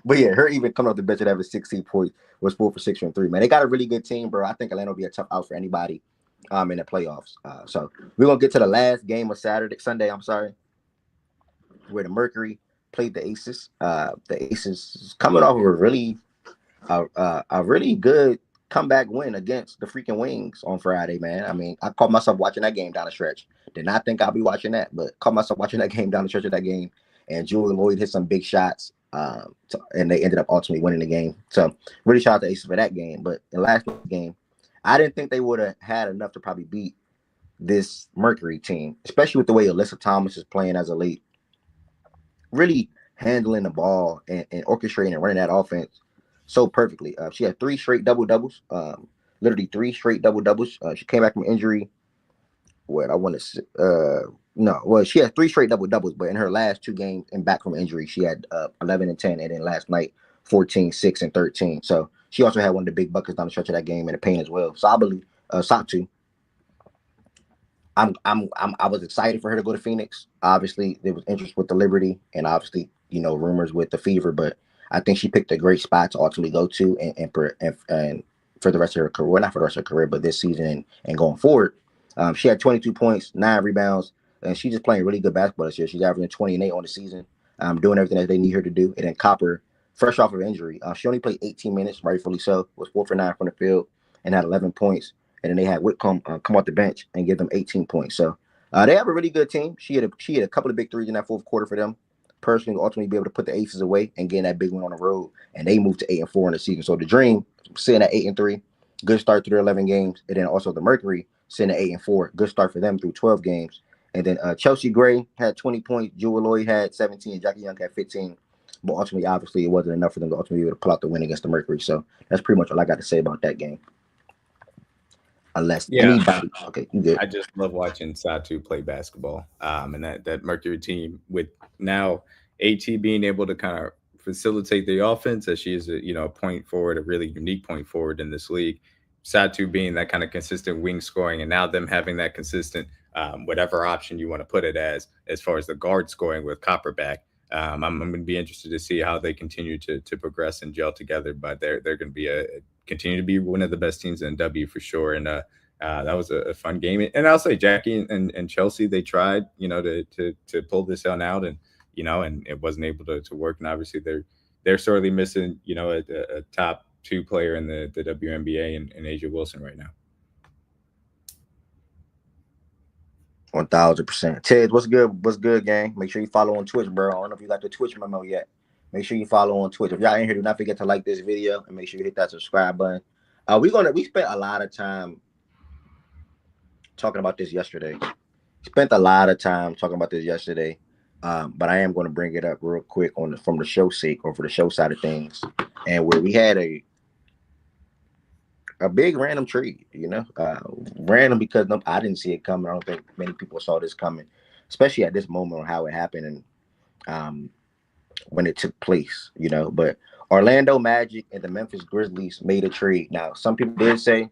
Speaker 1: But yeah, her even coming off the bench and having 16 points was 4 for 6 from 3. Man, they got a really good team, bro. I think Atlanta will be a tough out for anybody in the playoffs. So we're gonna get to the last game of Sunday, where the Mercury played the Aces. The Aces is coming off of a really good comeback win against the freaking Wings on Friday, man. I mean, I caught myself watching that game down the stretch. Did not think I'll be watching that, but caught myself watching that game down the stretch of that game. And Julie Lloyd hit some big shots, and they ended up ultimately winning the game. So really shout out to Aces for that game. But in last game, I didn't think they would have had enough to probably beat this Mercury team, especially with the way Alyssa Thomas is playing as a late, really handling the ball and orchestrating and running that offense so perfectly. She had 3 straight double-doubles, literally 3 straight double-doubles. She came back from injury. She had 3 straight double-doubles, but in her last 2 games and back from injury, she had 11 and 10, and then last night, 14, 6, and 13. So she also had one of the big buckets down the stretch of that game in the paint as well. So I believe Satu. I was excited for her to go to Phoenix. Obviously, there was interest with the Liberty, and obviously, rumors with the Fever. But I think she picked a great spot to ultimately go to, and for the rest of her career, well, not for the rest of her career, but this season and going forward. She had 22 points, 9 rebounds, and she's just playing really good basketball this year. She's averaging 20 and 8 on the season, doing everything that they need her to do. And then Copper, fresh off of injury, she only played 18 minutes, rightfully so. Was 4 for 9 from the field and had 11 points. And then they had Whitcomb come off the bench and give them 18 points. So they have a really good team. She had a couple of big threes in that fourth quarter for them. Personally, ultimately be able to put the Aces away and get that big one on the road. And they moved to 8-4 in the season. So the Dream sitting at 8-3, good start through their 11 games. And then also the Mercury sitting at 8-4, good start for them through 12 games. And then Chelsea Gray had 20 points. Jewel Lloyd had 17. Jackie Young had 15. But ultimately, obviously, it wasn't enough for them to ultimately be able to pull out the win against the Mercury. So that's pretty much all I got to say about that game. Unless anybody, okay, you good.
Speaker 4: I just love watching Satu play basketball. And that Mercury team with now AT being able to kind of facilitate the offense, as she is a point forward, a really unique point forward in this league. Satu being that kind of consistent wing scoring, and now them having that consistent whatever option you want to put it as far as the guard scoring with Copperback. I'm going to be interested to see how they continue to progress and gel together, but they're going to be continue to be one of the best teams in W for sure. And that was a fun game. And I'll say Jackie and Chelsea, they tried, to pull this one out, and it wasn't able to work. And obviously they're sorely missing, a top 2 player in the WNBA and Asia Wilson right now.
Speaker 1: 1000%. Ted, what's good? What's good, gang? Make sure you follow on Twitch, bro. I don't know if you got the Twitch memo yet. Make sure you follow on Twitch. If y'all in here, do not forget to like this video and make sure you hit that subscribe button. We spent a lot of time talking about this yesterday. But I am going to bring it up real quick from the show sake, or for the show side of things, and where we had a big random trade, random because I didn't see it coming. I don't think many people saw this coming, especially at this moment on how it happened and when it took place, But Orlando Magic and the Memphis Grizzlies made a trade. Now, some people did say,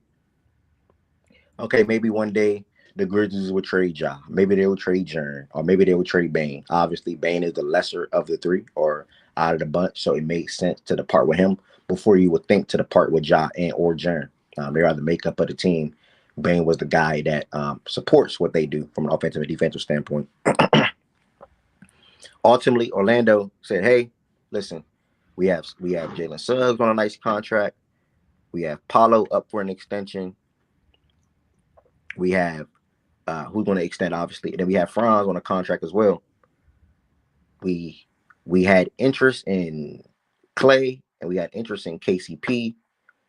Speaker 1: okay, maybe one day the Grizzlies would trade Ja. Maybe they would trade Jern, or maybe they would trade Bane. Obviously, Bane is the lesser of the 3 or out of the bunch, so it makes sense to depart with him before you would think to depart with Ja or Jern. They are the makeup of the team. Bane was the guy that supports what they do from an offensive and defensive standpoint. Ultimately, Orlando said, hey, listen, we have Jalen Suggs on a nice contract. We have Paulo up for an extension. We have who's going to extend, obviously. And then we have Franz on a contract as well. We had interest in Clay, and we had interest in KCP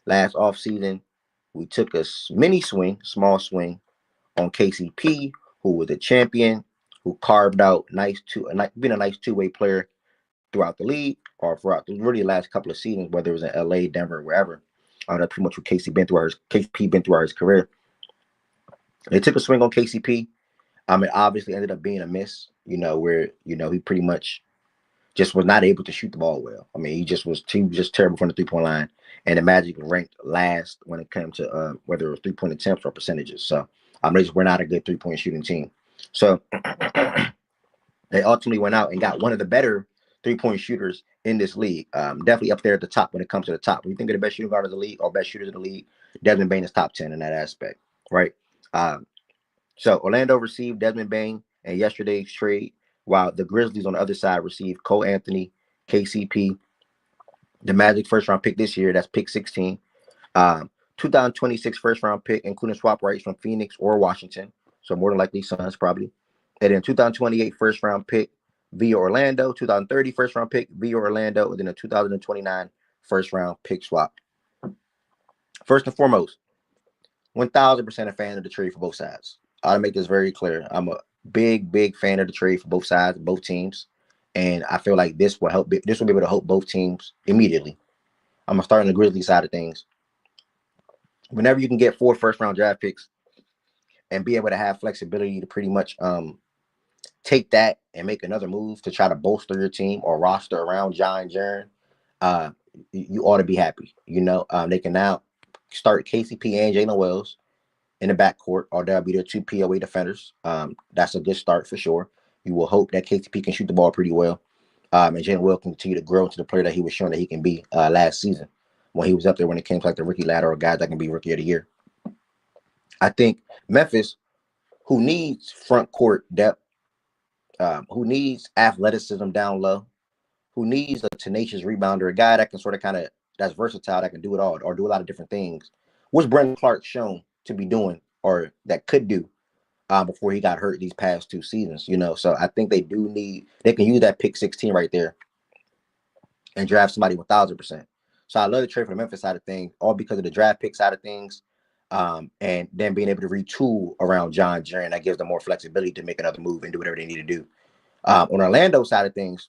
Speaker 1: last offseason. We took a small swing on KCP, who was a champion, who carved out being a nice 2-way player throughout the league, or throughout the really last couple of seasons, whether it was in LA, Denver, wherever. That's pretty much what KCP been throughout his career. They took a swing on KCP. It obviously ended up being a miss, where he pretty much just was not able to shoot the ball well. He was just terrible from the 3-point line. And the Magic ranked last when it came to whether it was 3-point attempts or percentages. So we're not a good 3-point shooting team. So They ultimately went out and got one of the better 3-point shooters in this league. Definitely up there at the top when it comes to the top. When you think of the best shooting guard of the league or best shooters in the league, Desmond Bane is top 10 in that aspect, right? So Orlando received Desmond Bane in yesterday's trade, while the Grizzlies on the other side received Cole Anthony, KCP, the Magic first-round pick this year, that's pick 16, 2026 first-round pick, including swap rights from Phoenix or Washington, so more than likely Suns probably, and then 2028 first-round pick via Orlando, 2030 first-round pick via Orlando, and then a 2029 first-round pick swap. First and foremost, 1,000% a fan of the trade for both sides. I'll make this very clear. I'm a big fan of the trade for both sides, both teams. And I feel like this will help. This will be able to help both teams immediately. I'm going to start on the Grizzlies side of things. Whenever you can get 4 first-round draft picks and be able to have flexibility to pretty much take that and make another move to try to bolster your team or roster around John and Jaren, you ought to be happy. You know, they can now start KCP and Jalen Wells in the backcourt, or that'll be their 2 POA defenders. That's a good start for sure. You will hope that KCP can shoot the ball pretty well, and Jalen Wells can continue to grow into the player that he was showing that he can be last season when he was up there when it came to like the rookie ladder or guys that can be rookie of the year. I think Memphis, who needs front court depth, who needs athleticism down low, who needs a tenacious rebounder, a guy that can sort of that's versatile, that can do it all or do a lot of different things, which Brandon Clark shown to be doing or that could do before he got hurt these past 2 seasons, you know. So I think they can use that pick 16 right there and draft somebody 1,000%. So I love the trade for the Memphis side of things, all because of the draft pick side of things, and then being able to retool around John Jaren. That gives them more flexibility to make another move and do whatever they need to do. On Orlando side of things,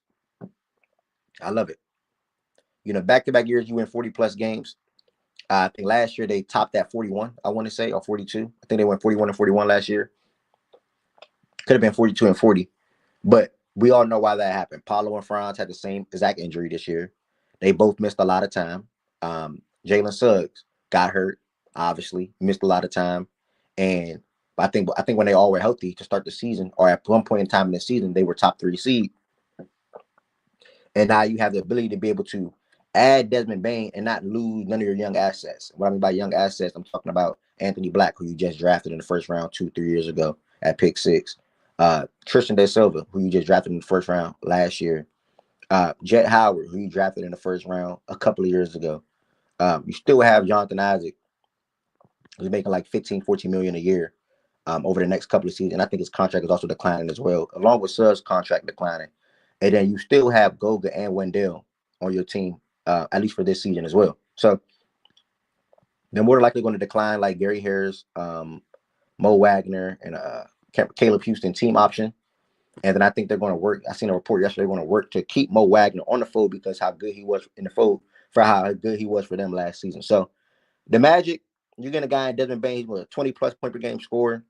Speaker 1: I love it. You know, back-to-back years, you win 40-plus games. I think last year they topped that 41, I want to say, or 42. I think they went 41 and 41 last year. Could have been 42 and 40. But we all know why that happened. Paulo and Franz had the same exact injury this year. They both missed a lot of time. Jalen Suggs got hurt, obviously, missed a lot of time. And I think when they all were healthy to start the season, or at one point in time in the season, they were top 3 seed. And now you have the ability to be able to add Desmond Bane and not lose none of your young assets. What I mean by young assets, I'm talking about Anthony Black, who you just drafted in the first round 2-3 years ago at pick 6. Tristan De Silva, who you just drafted in the first round last year. Jet Howard, who you drafted in the first round a couple of years ago. You still have Jonathan Isaac, who's making like 15, 14 million a year over the next couple of seasons. And I think his contract is also declining as well, along with Suggs' contract declining. And then you still have Goga and Wendell on your team, at least for this season as well. So they're more likely going to decline like Gary Harris, Mo Wagner, and Caleb Houston team option. And then I think they're going to work. I seen a report yesterday, they're going to work to keep Mo Wagner on the fold because how good he was in the fold for how good he was for them last season. So the Magic, you're getting a guy in Desmond Bane with a 20-plus point per game scorer,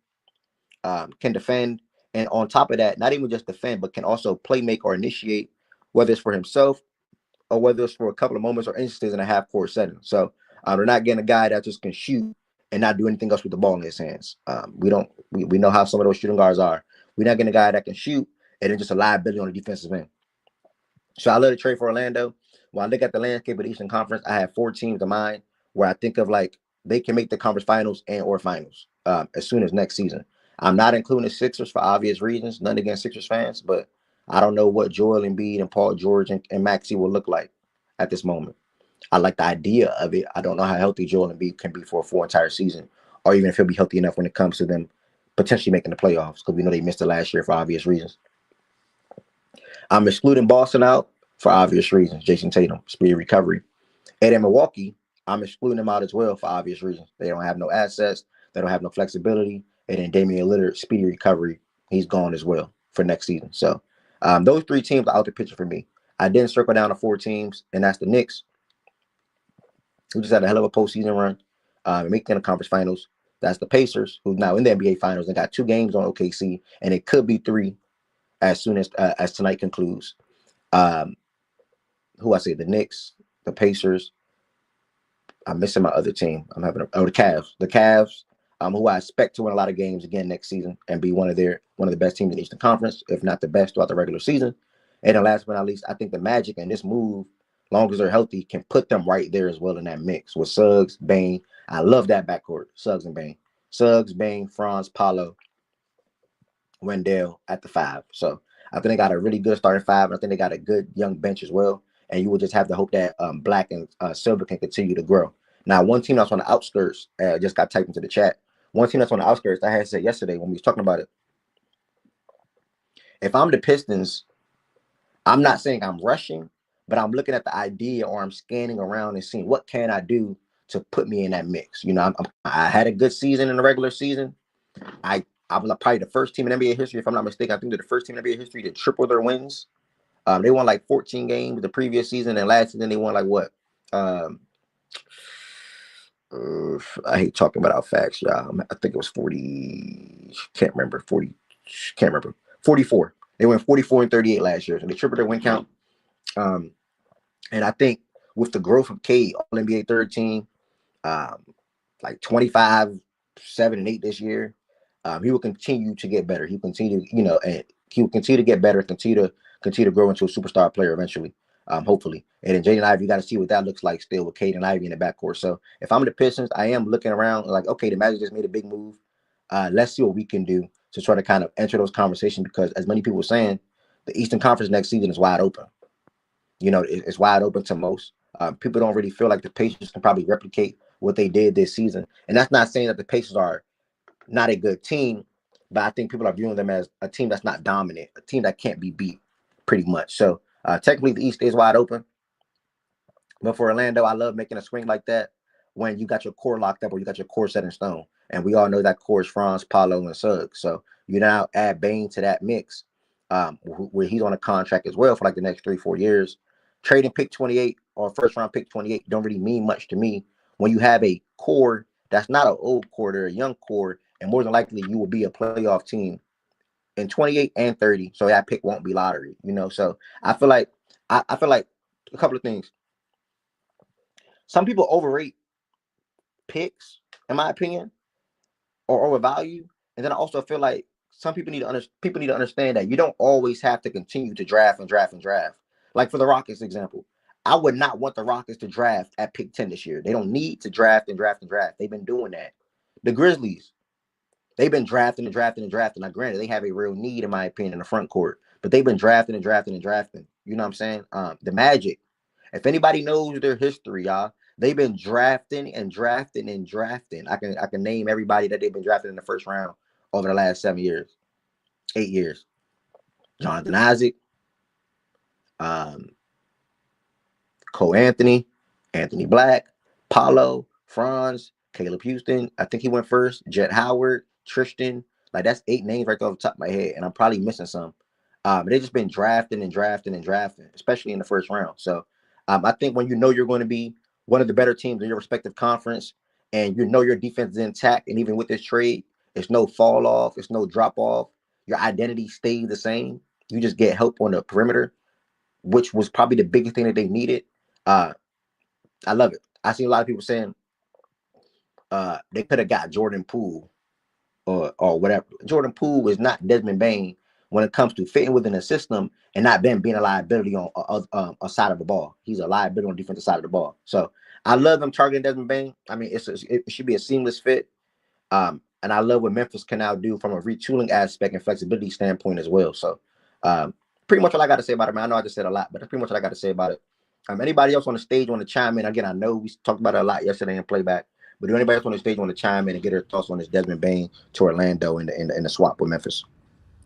Speaker 1: can defend. And on top of that, not even just defend, but can also play, make, or initiate, whether it's for himself or whether it's for a couple of moments or instances in a half-court setting. So they're not getting a guy that just can shoot and not do anything else with the ball in his hands. We know how some of those shooting guards are. We're not getting a guy that can shoot and then just a liability on the defensive end. So I love the trade for Orlando. When I look at the landscape of the Eastern Conference, I have 4 teams in mind where I think of like they can make the conference finals and or finals as soon as next season. I'm not including the Sixers for obvious reasons. None against Sixers fans, but I don't know what Joel Embiid and Paul George and Maxey will look like at this moment. I like the idea of it. I don't know how healthy Joel Embiid can be for a full entire season, or even if he'll be healthy enough when it comes to them potentially making the playoffs, because we know they missed it last year for obvious reasons. I'm excluding Boston out for obvious reasons. Jason Tatum, speedy recovery. And in Milwaukee, I'm excluding them out as well for obvious reasons. They don't have no assets. They don't have no flexibility. And then Damian Lillard, speedy recovery. He's gone as well for next season. So those 3 teams are out the picture for me. I didn't circle down to 4 teams, and that's the Knicks, who just had a hell of a postseason run, making the conference finals. That's the Pacers, who's now in the NBA finals and got 2 games on OKC, and it could be 3 as soon as tonight concludes. Who I say, the Knicks, the Pacers. I'm missing my other team. I'm having the Cavs. The Cavs, who I expect to win a lot of games again next season and be one of the best teams in the Eastern Conference, if not the best throughout the regular season. And then last but not least, I think the Magic and this move, long as they're healthy, can put them right there as well in that mix with Suggs, Bane. I love that backcourt, Suggs and Bane. Suggs, Bane, Franz, Paolo, Wendell at the 5. So I think they got a really good starting 5. And I think they got a good young bench as well. And you will just have to hope that Black and Silver can continue to grow. Now, one team that's on the outskirts just got typed into the chat. One team that's on the outskirts, I had said yesterday when we was talking about it. If I'm the Pistons, I'm not saying I'm rushing, but I'm looking at the idea, or I'm scanning around and seeing what can I do to put me in that mix. You know, I had a good season in the regular season. I was probably the first team in NBA history, if I'm not mistaken. I think they're the first team in NBA history to triple their wins. They won like 14 games the previous season, and last season they won like what? I hate talking about our facts, y'all. I think it was 40. Can't remember. 40. Can't remember. 44. They went 44 and 38 last year, so they tripled their win count. And I think with the growth of Cade, All NBA third team, like 25, 7, and 8 this year, he will continue to get better. He will continue, and he will continue to get better, continue to grow into a superstar player eventually, hopefully. And then Jaden Ivey, you got to see what that looks like still with Cade and Ivey in the backcourt. So if I'm the Pistons, I am looking around like, okay, the Magic just made a big move. Let's see what we can do to try to kind of enter those conversations, because as many people were saying, the Eastern Conference next season is wide open. You know, it's wide open to most. People don't really feel like the Pacers can probably replicate what they did this season. And that's not saying that the Pacers are not a good team, but I think people are viewing them as a team that's not dominant, a team that can't be beat pretty much. So technically the East is wide open. But for Orlando, I love making a swing like that when you got your core locked up or you got your core set in stone. And we all know that core is Franz, Paolo, and Suggs. So you now add Bane to that mix, where he's on a contract as well for like the next 3-4 years. Trading pick 28 or first round pick 28 don't really mean much to me when you have a core that's not an old core, they're a young core, and more than likely you will be a playoff team in 28 and 30. So that pick won't be lottery, So I feel like I feel like a couple of things. Some people overrate picks, in my opinion, or overvalue. And then I also feel like some people need to understand that you don't always have to continue to draft and draft and draft. Like for the Rockets example, I would not want the Rockets to draft at pick 10 this year. They don't need to draft and draft and draft. They've been doing that. The Grizzlies, they've been drafting and drafting and drafting. Now, granted, they have a real need, in my opinion, in the front court, but they've been drafting and drafting and drafting. You know what I'm saying? The Magic, if anybody knows their history, y'all, they've been drafting and drafting and drafting. I can name everybody that they've been drafting in the first round over the last 8 years. Jonathan Isaac, Cole Anthony, Anthony Black, Paolo, Franz, Caleb Houston. I think he went first. Jet Howard, Tristan. Like that's 8 names right off the top of my head, and I'm probably missing some. They've just been drafting and drafting and drafting, especially in the first round. So I think when you know you're going to be one of the better teams in your respective conference, and you know your defense is intact, and even with this trade, it's no fall off, it's no drop off. Your identity stays the same. You just get help on the perimeter, which was probably the biggest thing that they needed. I love it. I see a lot of people saying they could have got Jordan Poole or whatever. Jordan Poole is not Desmond Bane when it comes to fitting within a system and not being a liability on a side of the ball. He's a liability on the defensive side of the ball. So I love them targeting Desmond Bane. I mean, it should be a seamless fit. And I love what Memphis can now do from a retooling aspect and flexibility standpoint as well. So pretty much all I got to say about it, man. I know I just said a lot, but that's pretty much what I got to say about it. Anybody else on the stage want to chime in? Again, I know we talked about it a lot yesterday in playback, but do anybody else on the stage want to chime in and get their thoughts on this Desmond Bane to Orlando in the swap with Memphis?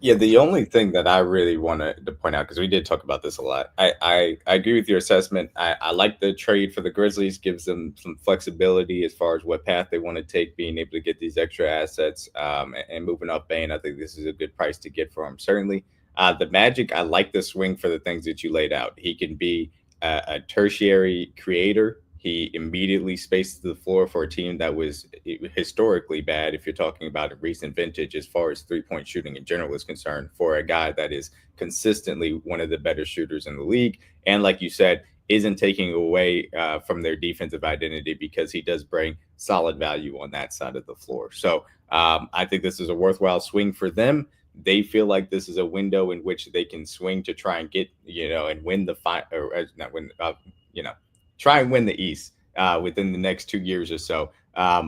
Speaker 4: Yeah, the only thing that I really wanted to point out, because we did talk about this a lot, I agree with your assessment. I like the trade for the Grizzlies, gives them some flexibility as far as what path they want to take, being able to get these extra assets and moving up Bane. I think this is a good price to get for him, certainly. The Magic, I like the swing for the things that you laid out. He can be a tertiary creator. He immediately spaces the floor for a team that was historically bad, if you're talking about a recent vintage as far as three-point shooting in general is concerned, for a guy that is consistently one of the better shooters in the league. And like you said, isn't taking away from their defensive identity, because he does bring solid value on that side of the floor. So I think this is a worthwhile swing for them. They feel like this is a window in which they can swing to try and get, and win the not win, try and win the East within the next 2 years or so.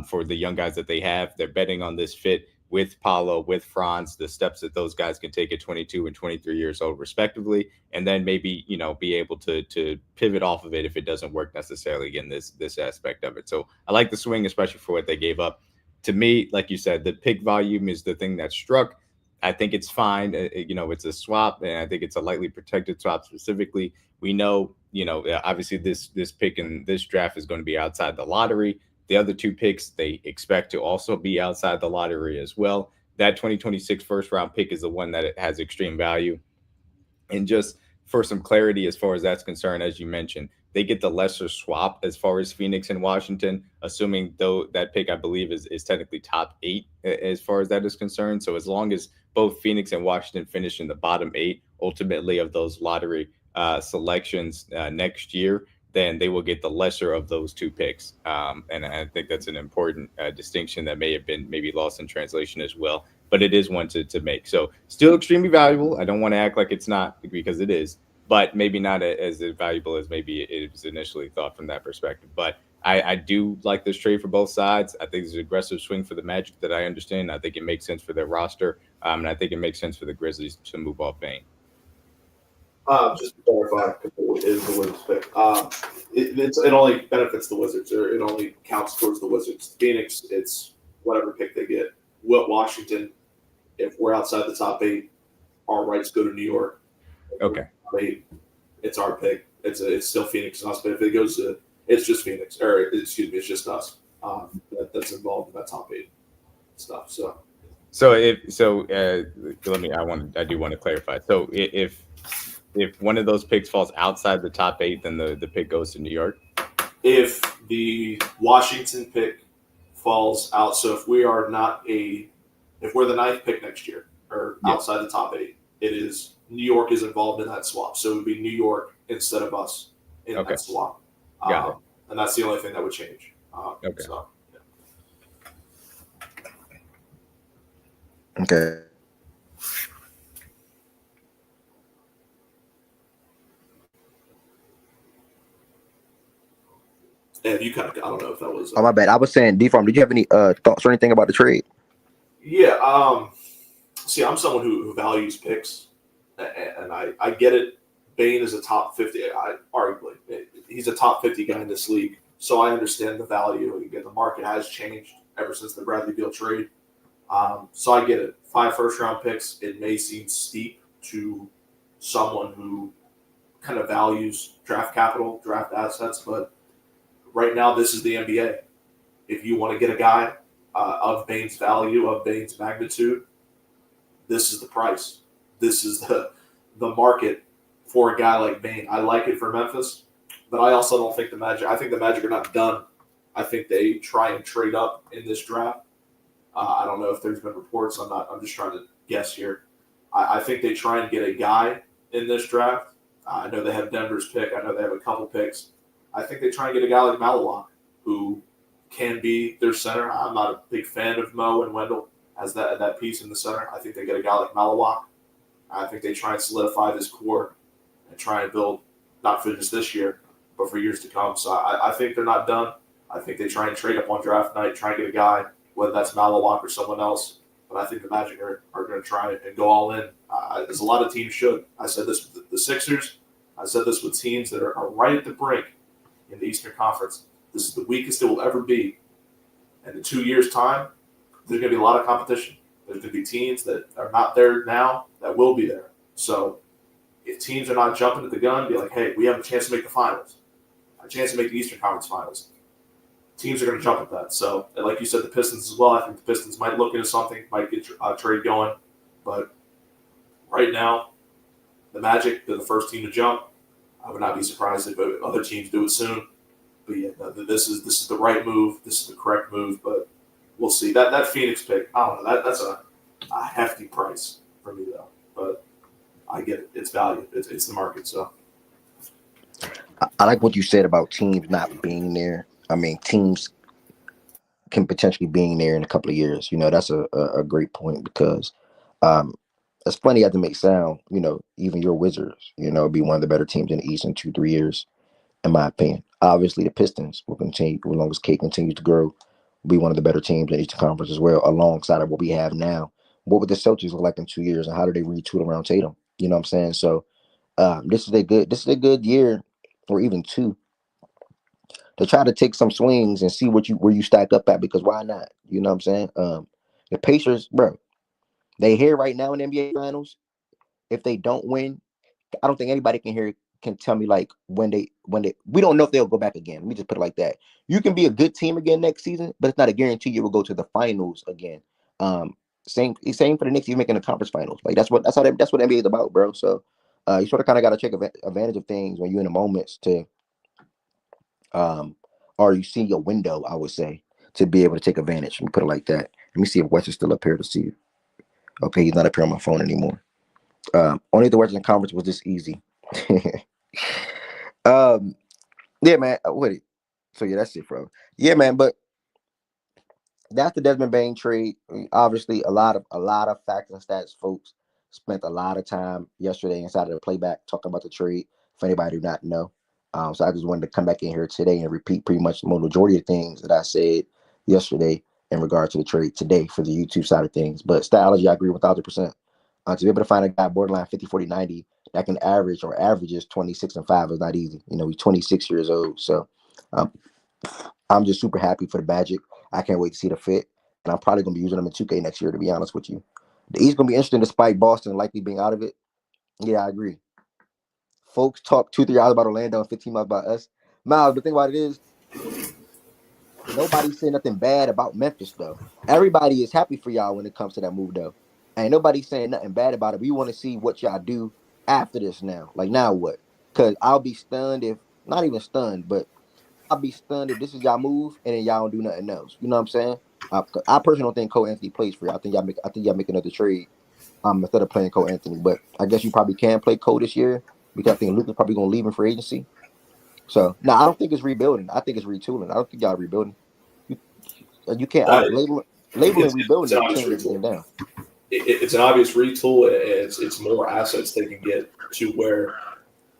Speaker 4: For the young guys that they have, they're betting on this fit with Paulo, with Franz, the steps that those guys can take at 22 and 23 years old, respectively, and then maybe be able to pivot off of it if it doesn't work necessarily in this aspect of it. So I like the swing, especially for what they gave up. To me, like you said, the pick volume is the thing that struck. I think it's fine. It's a swap, and I think it's a lightly protected swap specifically. We know, obviously this pick in this draft is going to be outside the lottery. The other two picks, they expect to also be outside the lottery as well. That 2026 first round pick is the one that it has extreme value. And just for some clarity, as far as that's concerned, as you mentioned, they get the lesser swap as far as Phoenix and Washington, assuming though that pick, I believe, is technically top 8 as far as that is concerned. So as long as both Phoenix and Washington finish in the bottom 8, ultimately, of those lottery selections next year, then they will get the lesser of those two picks. And I think that's an important distinction that may have been maybe lost in translation as well. But it is one to make. So still extremely valuable. I don't want to act like it's not, because it is, but maybe not as valuable as maybe it was initially thought from that perspective. But I do like this trade for both sides. I think it's an aggressive swing for the Magic that I understand. I think it makes sense for their roster. And I think it makes sense for the Grizzlies to move off Bane.
Speaker 6: Just to clarify, because it is the Wizards pick. It only benefits the Wizards, or it only counts towards the Wizards. Phoenix, it's whatever pick they get. Washington, if we're outside the top 8, our rights go to New York.
Speaker 4: Okay.
Speaker 6: It's our pick. It's still Phoenix and us, but if it goes to, it's just Phoenix, or it's just us that's involved in that top 8 stuff. So
Speaker 4: I do want to clarify. So if one of those picks falls outside the top 8, then the pick goes to New York.
Speaker 6: If the Washington pick falls out, so if we're the 9th pick next year, or outside the top 8, it is New York is involved in that swap. So it would be New York instead of us in that swap.
Speaker 4: Got it.
Speaker 6: And that's the only thing that would change.
Speaker 4: Okay.
Speaker 6: So, yeah.
Speaker 3: Okay.
Speaker 6: And you kind of, I don't know if that was.
Speaker 3: Oh, my bad. I was saying, D-Farm, did you have any thoughts or anything about the trade?
Speaker 6: Yeah. See, I'm someone who values picks, and I get it. Bane is a top 50. Arguably, he's a top 50 guy in this league, so I understand the value. Again, the market has changed ever since the Bradley Beal trade. So I get it. 5 first-round picks, it may seem steep to someone who kind of values draft capital, draft assets, but right now, this is the NBA. If you want to get a guy of Bane's value, of Bane's magnitude, this is the price. This is the market for a guy like Bane. I like it for Memphis, but I also don't think I think the Magic are not done. I think they try and trade up in this draft. I don't know if there's been reports. I'm just trying to guess here. I think they try and get a guy in this draft. I know they have Denver's pick. I know they have a couple picks. I think they try and get a guy like Malawak, who can be their center. I'm not a big fan of Mo and Wendell as that piece in the center. I think they get a guy like Malawak. I think they try and solidify this core and try and build, not for just this year, but for years to come. So I think they're not done. I think they try and trade up on draft night, try and get a guy, whether that's Malawak or someone else. But I think the Magic are going to try and go all in. As a lot of teams should. I said this with the Sixers. I said this with teams that are right at the brink in the Eastern Conference. This is the weakest it will ever be. And in 2 years' time, there's going to be a lot of competition. There's going to be teams that are not there now that will be there. So if teams are not jumping at the gun, be like, hey, we have a chance to make the finals, a chance to make the Eastern Conference finals. Teams are going to jump at that. So, and like you said, the Pistons as well. I think the Pistons might look into something, might get a trade going. But right now, the Magic, they're the first team to jump. I would not be surprised if other teams do it soon. But yeah, this is the right move. This is the correct move. But we'll see. That Phoenix pick, I don't know. That's a hefty price for me though. But I get it. It's value. It's the market. So
Speaker 1: I like what you said about teams not being there. I mean, teams can potentially being there in a couple of years. That's a great point because um, as funny as it may sound, even your Wizards, be one of the better teams in the East in 2-3 years, in my opinion. Obviously, the Pistons will continue, as long as Kate continues to grow, will be one of the better teams in Eastern Conference as well, alongside of what we have now. What would the Celtics look like in 2 years, and how do they retool around Tatum? You know what I'm saying? So this is a good year, or even two, to try to take some swings and see where you stack up at, because why not? You know what I'm saying? The Pacers, bro, they here right now in the NBA Finals. If they don't win, I don't think anybody can tell me like when they we don't know if they'll go back again. Let me just put it like that. You can be a good team again next season, but it's not a guarantee you will go to the finals again. Same for the Knicks, even making the conference finals. Like that's what NBA is about, bro. So you sort of kind of got to take advantage of things when you're in the moments to um or you see your window, I would say, to be able to take advantage. Let me put it like that. Let me see if West is still up here to see you. Okay, he's not up here on my phone anymore. Only the Western Conference was this easy. um, yeah, man. What it? So yeah, that's it, bro. Yeah, man. But that's the Desmond Bane trade. I mean, obviously, a lot of facts and stats, folks. Spent a lot of time yesterday inside of the playback talking about the trade. For anybody who do not know, so I just wanted to come back in here today and repeat pretty much the majority of things that I said yesterday in regard to the trade today for the YouTube side of things. But styology, I agree 1,000%. To be able to find a guy borderline 50, 40, 90 that can average or averages 26 and 5 is not easy. He's 26 years old. So um, I'm just super happy for the Magic. I can't wait to see the fit. And I'm probably going to be using them in 2K next year, to be honest with you. The East going to be interesting despite Boston likely being out of it. Yeah, I agree. Folks talk 2-3 hours about Orlando and 15 miles about us. Miles, the thing about it is, nobody's saying nothing bad about Memphis, though. Everybody is happy for y'all when it comes to that move, though. Ain't nobody saying nothing bad about it. We want to see what y'all do after this now. Like, now what? Because I'll be stunned if, not even stunned, but I'll be stunned if this is y'all move and then y'all don't do nothing else. You know what I'm saying? I personally don't think Cole Anthony plays for y'all. I think y'all make another trade instead of playing Cole Anthony. But I guess you probably can play Cole this year because I think Luka's probably going to leave him for agency. So, no, I don't think it's rebuilding. I think it's retooling. I don't think y'all rebuilding. You, you can't
Speaker 6: That,
Speaker 1: labeling
Speaker 6: it's
Speaker 1: rebuilding
Speaker 6: an
Speaker 1: is
Speaker 6: obvious
Speaker 1: tearing everything
Speaker 6: retool.
Speaker 1: down.
Speaker 6: It's an obvious retool. It's more assets they can get to where,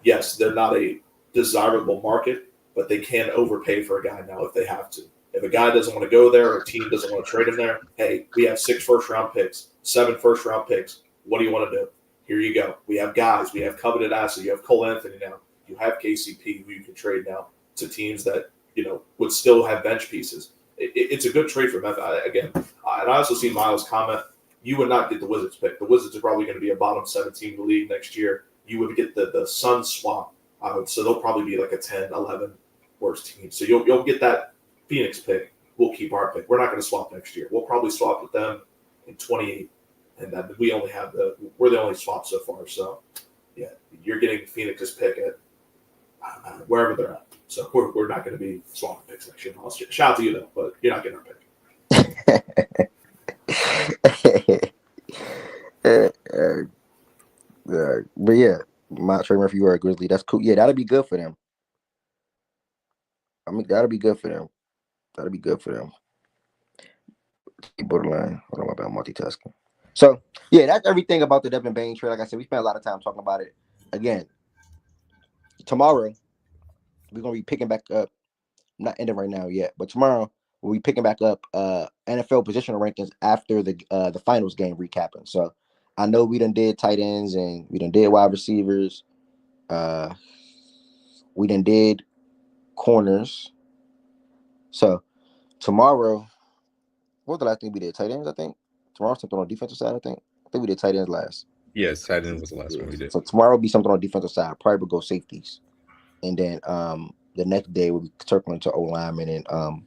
Speaker 6: yes, they're not a desirable market, but they can overpay for a guy now if they have to. If a guy doesn't want to go there or a team doesn't want to trade him there, hey, we have 6 first-round picks, 7 first-round picks. What do you want to do? Here you go. We have guys. We have coveted assets. You have Cole Anthony now. You have KCP who you can trade now to teams that would still have bench pieces. It's a good trade for Memphis. Again, and I also see Miles' comment. You would not get the Wizards pick. The Wizards are probably going to be a bottom 7 team in the league next year. You would get the Suns swap. So they'll probably be like a 10, 11 worst team. So you'll get that Phoenix pick. We'll keep our pick. We're not going to swap next year. We'll probably swap with them in 28, and then we're the only swap so far. So yeah, you're getting Phoenix's pick at wherever they're at. So we're not going to be swapping picks next year. Shout out to you though, but you're not getting our pick.
Speaker 1: But yeah, my Trey Murphy or a Grizzly, that's cool. Yeah, that'll be good for them. I mean, that'll be good for them. That'll be good for them. Borderline. Hold on, about multitasking. So yeah, that's everything about the Devin Bane trade. Like I said, we spent a lot of time talking about it. Again, tomorrow we're gonna be picking back up. Not ending right now yet, but tomorrow we'll be picking back up NFL positional rankings after the finals game recapping. So I know we done did tight ends and we done did wide receivers. Uh, we done did corners. So tomorrow, what was the last thing we did? Tight ends, I think. Tomorrow something on the defensive side, I think. I think we did tight ends last.
Speaker 4: Yes, tight end was the last
Speaker 1: Yeah.
Speaker 4: one we did.
Speaker 1: So tomorrow will be something on the defensive side. Probably will go safeties. And then the next day we'll be circling to O linemen and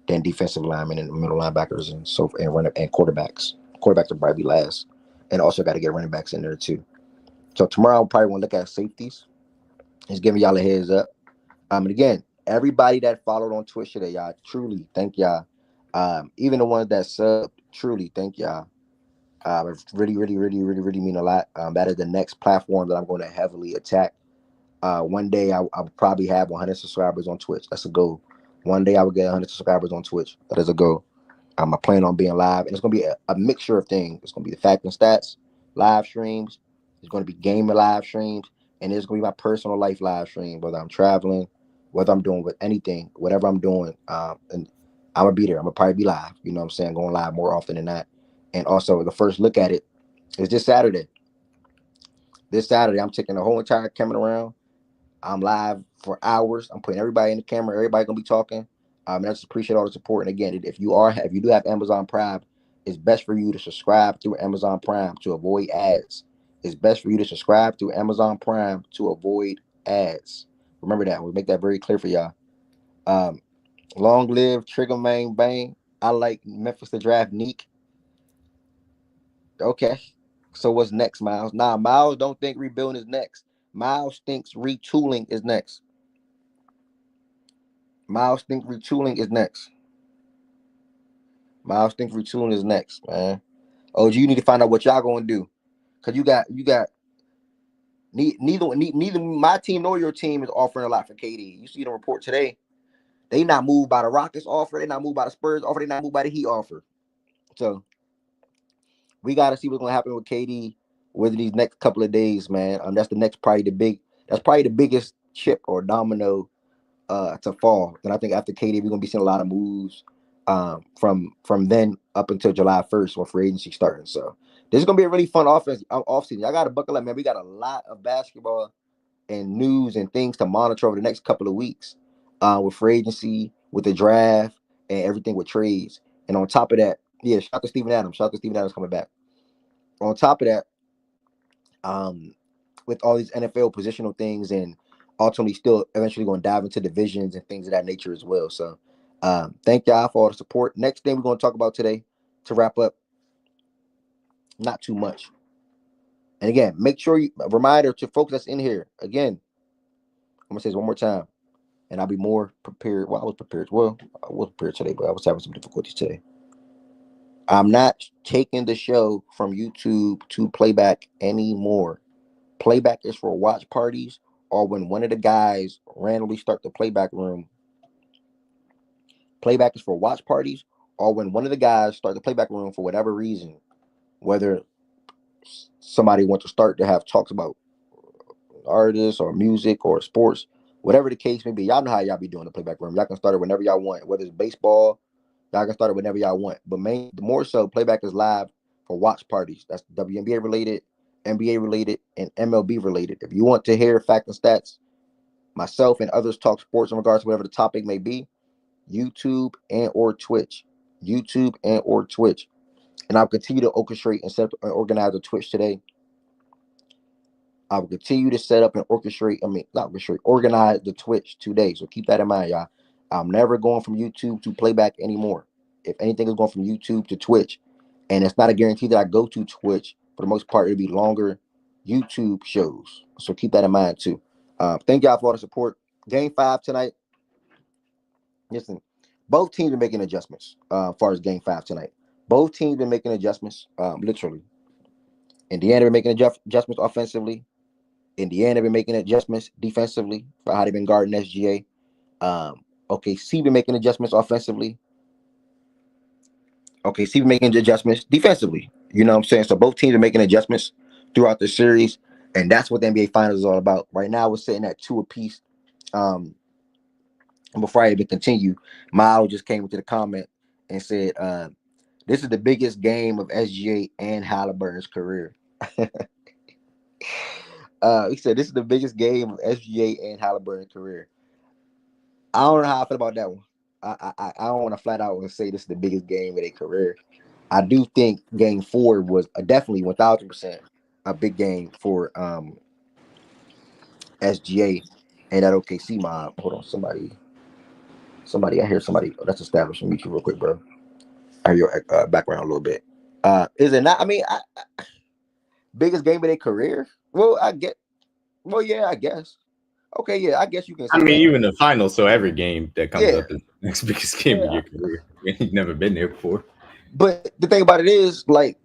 Speaker 1: then defensive linemen and middle linebackers and quarterbacks. Quarterbacks will probably be last. And also got to get running backs in there too. So tomorrow I'll probably want to look at safeties. Just giving y'all a heads up. And again, everybody that followed on Twitch today, y'all, truly thank y'all. Even the ones that subbed, truly thank y'all. It really, really, really, really, really mean a lot. That is the next platform that I'm going to heavily attack. One day I will probably have 100 subscribers on Twitch. That's a goal. One day I will get 100 subscribers on Twitch. That is a goal. I plan on being live, and it's gonna be a mixture of things. It's gonna be the fact and stats live streams. It's gonna be gaming live streams, and it's gonna be my personal life live stream. Whether I'm traveling, whether I'm doing with anything, whatever I'm doing, and I'm gonna be there. I'm gonna probably be live. You know what I'm saying? Going live more often than that. And also the first look at it is this Saturday. This Saturday, I'm taking the whole entire camera around. I'm live for hours. I'm putting everybody in the camera. Everybody gonna be talking. And I just appreciate all the support. And again, if you do have Amazon Prime, it's best for you to subscribe through Amazon Prime to avoid ads. It's best for you to subscribe through Amazon Prime to avoid ads. Remember that. We'll make that very clear for y'all. Long live Trigger Man Bane. I like Memphis to draft Neek. Okay. So what's next, Miles? Nah, Miles don't think rebuilding is next. Miles thinks retooling is next. Miles thinks retooling is next. Miles thinks retooling is next, man. Oh, you need to find out what y'all gonna do, cause you got neither my team nor your team is offering a lot for KD. You see the report today. They not moved by the Rockets offer. They not moved by the Spurs offer. They not moved by the Heat offer. So we got to see what's gonna happen with KD within these next couple of days, man. That's probably the biggest chip or domino to fall. And I think after KD, we're gonna be seeing a lot of moves from then up until July 1st when free agency starting. So this is gonna be a really fun offseason. I gotta buckle up, man. We got a lot of basketball and news and things to monitor over the next couple of weeks with free agency, with the draft, and everything with trades. And on top of that, yeah, shout out to Steven Adams. Shout out to Steven Adams coming back. On top of that, with all these NFL positional things and ultimately still eventually going to dive into divisions and things of that nature as well. So thank y'all for all the support. Next thing we're going to talk about today to wrap up, not too much. And again, make sure a reminder to folks that's in here. Again, I'm going to say this one more time, and I'll be more prepared. Well, I was prepared. Well, I was prepared today, but I was having some difficulties today. I'm not taking the show from YouTube to playback anymore. Playback is for watch parties or when one of the guys randomly start the playback room. Playback is for watch parties or when one of the guys start the playback room for whatever reason, whether somebody wants to start to have talks about artists or music or sports, whatever the case may be. Y'all know how y'all be doing the playback room. Y'all can start it whenever y'all want, whether it's baseball. Y'all can start it whenever y'all want. But more so, playback is live for watch parties. That's WNBA related, NBA related, and MLB related. If you want to hear facts and stats, myself and others talk sports in regards to whatever the topic may be, YouTube and or Twitch. YouTube and or Twitch. And I'll continue to orchestrate and set up and organize a Twitch today. I will continue to set up and organize the Twitch today. So keep that in mind, y'all. I'm never going from YouTube to playback anymore. If anything is going from YouTube to Twitch, and it's not a guarantee that I go to Twitch, for the most part, it'll be longer YouTube shows. So keep that in mind too. Thank y'all for all the support. Game 5 tonight. Listen, both teams are making adjustments as far as Game 5 tonight. Both teams been making adjustments, literally. Indiana been making adjustments offensively. Indiana been making adjustments defensively for how they've been guarding SGA. OKC been making adjustments offensively. OKC been making adjustments defensively. You know what I'm saying? So both teams are making adjustments throughout the series, and that's what the NBA Finals is all about. Right now, we're sitting at 2 apiece. And before I even continue, Miles just came into the comment and said, "This is the biggest game of SGA and Halliburton's career." He said, "This is the biggest game of SGA and Halliburton's career." I don't know how I feel about that one. I don't want to flat out and say this is the biggest game of their career. I do think Game 4 was definitely 1,000% a big game for SGA and that OKC mob. Hold on, somebody. I hear somebody. Oh, that's established. Meet you real quick, bro. I hear your background a little bit. Is it not? I mean, biggest game of their career? Well, yeah, I guess. Okay, yeah, I guess you can say
Speaker 4: I mean,
Speaker 1: that.
Speaker 4: you in the finals, so every game that comes up is the next biggest game of your career. You've never been there before.
Speaker 1: But the thing about it is, like,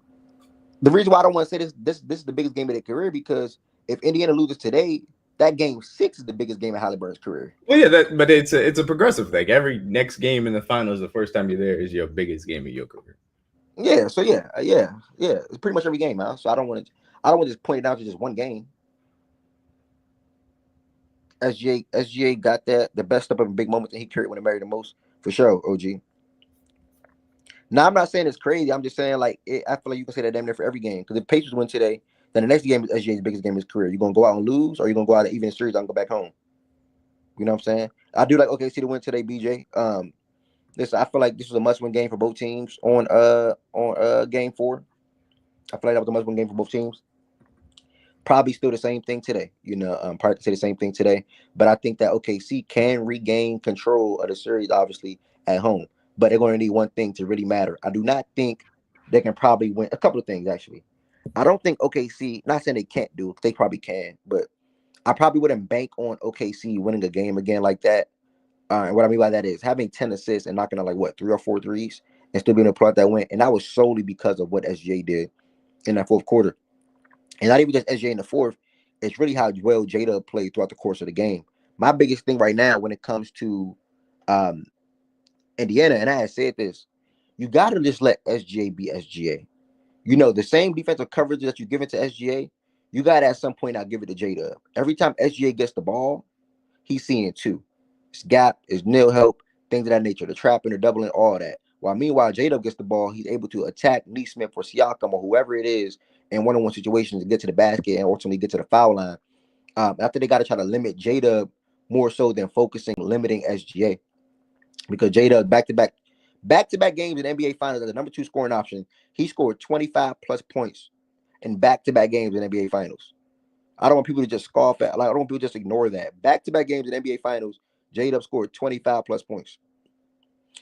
Speaker 1: the reason why I don't want to say this is the biggest game of their career, because if Indiana loses today, that game 6 is the biggest game of Halliburton's career.
Speaker 4: Well, yeah, but it's a progressive thing. Every next game in the finals, the first time you're there, is your biggest game of your career.
Speaker 1: Yeah, so yeah. It's pretty much every game, man. So I don't want to just point it down to just one game. SGA got the best step up in big moments, and he carried when it mattered the most, for sure. OG. Now I'm not saying it's crazy. I'm just saying I feel like you can say that damn near for every game. Because if Pacers win today, then the next game is SGA's biggest game of his career. You gonna go out and lose, or you gonna go out and even series and go back home? You know what I'm saying? I do like OKC to win today, BJ. Listen, I feel like this was a must-win game for both teams on game 4. I feel like that was a must-win game for both teams. Probably still the same thing today. Probably say the same thing today. But I think that OKC can regain control of the series, obviously, at home. But they're going to need one thing to really matter. I do not think they can probably win a couple of things, actually. I don't think OKC, not saying they can't do it, they probably can, but I probably wouldn't bank on OKC winning a game again like that. And what I mean by that is having 10 assists and knocking out 3 or 4 threes and still being able to pull out that win. And that was solely because of what SGA did in that fourth quarter. And not even just SGA in the fourth, it's really how well Jada played throughout the course of the game. My biggest thing right now when it comes to Indiana, and I had said this, you got to just let SGA be SGA. The same defensive coverage that you give it to SGA, you got to at some point not give it to Jada. Every time SGA gets the ball, he's seeing it too. It's gap, it's nil help, things of that nature, the trapping, the doubling, all that. Meanwhile, Jada gets the ball, he's able to attack Neesmith or Siakam or whoever it is in one-on-one situations to get to the basket and ultimately get to the foul line. After they got to try to limit Jada more so than limiting SGA. Because Jada, back-to-back games in NBA Finals as the number 2 scoring option, he scored 25-plus points in back-to-back games in NBA Finals. I don't want people to just scoff at. I don't want people to just ignore that. Back-to-back games in NBA Finals, J-Dub scored 25-plus points.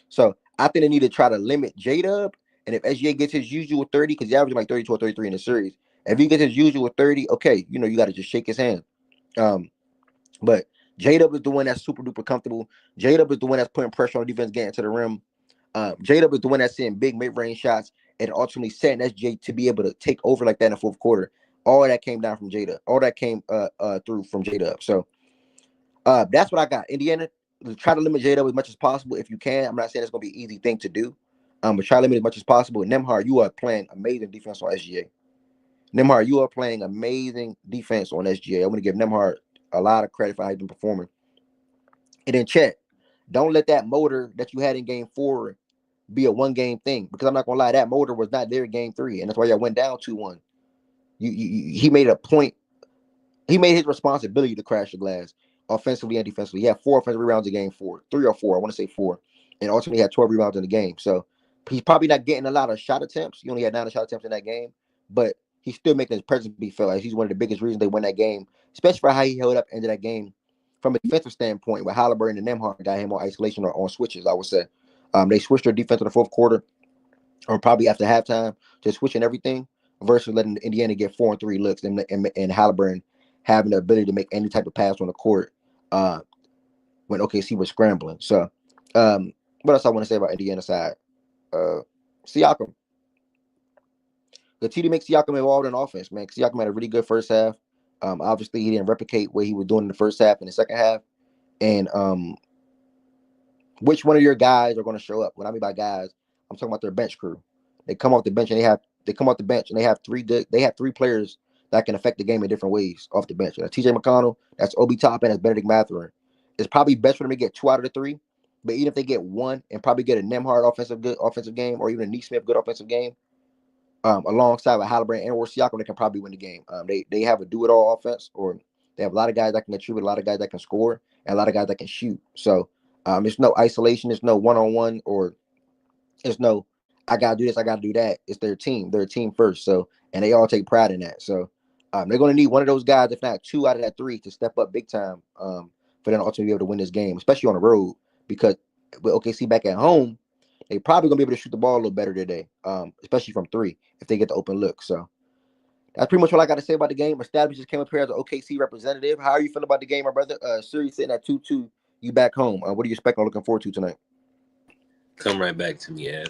Speaker 1: So I think they need to try to limit J-Dub. And if SGA gets his usual 30, because he averaged 32 or 33 in the series, if he gets his usual 30, okay, you got to just shake his hand. But J-Dub is the one that's super-duper comfortable. J-Dub is the one that's putting pressure on the defense, getting to the rim. J-Dub is the one that's seeing big mid-range shots and ultimately setting SGA to be able to take over like that in the fourth quarter. All that came down from J-Dub. All that came through from J-Dub. So that's what I got. Indiana, try to limit J-Dub as much as possible if you can. I'm not saying it's going to be an easy thing to do, but try to limit as much as possible. Nembhard, you are playing amazing defense on SGA. Nembhard, you are playing amazing defense on SGA. I want to give Nembhard a lot of credit for how he's been performing. And then Chet, don't let that motor that you had in game 4 be a one-game thing, because I'm not going to lie, that motor was not there in game 3, and that's why y'all went down 2-1. He made a point. He made his responsibility to crash the glass offensively and defensively. He had 4 offensive rebounds in game 4, 3 or 4. I want to say 4, and ultimately had 12 rebounds in the game. So he's probably not getting a lot of shot attempts. He only had 9 shot attempts in that game, but he's still making his presence be felt. Like he's one of the biggest reasons they won that game, especially for how he held up into that game from a defensive standpoint. With Halliburton and Nembhard got him on isolation or on switches, I would say. They switched their defense in the fourth quarter, or probably after halftime, just switching everything versus letting Indiana get 4 and 3 looks and Halliburton having the ability to make any type of pass on the court when OKC was scrambling. So what else I want to say about Indiana side? Siakam. Continue to make Siakam involved in offense, man. Siakam had a really good first half. Obviously, he didn't replicate what he was doing in the first half and the second half. And which one of your guys are going to show up? What I mean by guys, I'm talking about their bench crew. They come off the bench and they have 3 players that can affect the game in different ways off the bench. TJ McConnell, that's Obi Toppin, that's Benedict Mathurin. It's probably best for them to get 2 out of the 3, but even if they get 1 and probably get a Nembhard good offensive game, or even a Neesmith good offensive game, alongside with Halliburton and or Siakam, they can probably win the game. They have a do-it-all offense, or they have a lot of guys that can contribute, a lot of guys that can score, and a lot of guys that can shoot. So it's no isolation, it's no one-on-one, or it's no I gotta do this, I gotta do that. It's their team. They're a team first. So, and they all take pride in that. So they're gonna need one of those guys, if not 2 out of that 3, to step up big time for them to ultimately be able to win this game, especially on the road. Because with OKC back at home, they probably gonna be able to shoot the ball a little better today, especially from 3 if they get the open look. So that's pretty much what I got to say about the game. Established just came up here as an OKC representative. How are you feeling about the game, my brother? Series sitting at 2-2. You back home. What are you expecting or looking forward to tonight?
Speaker 8: Come right back to me, Ed.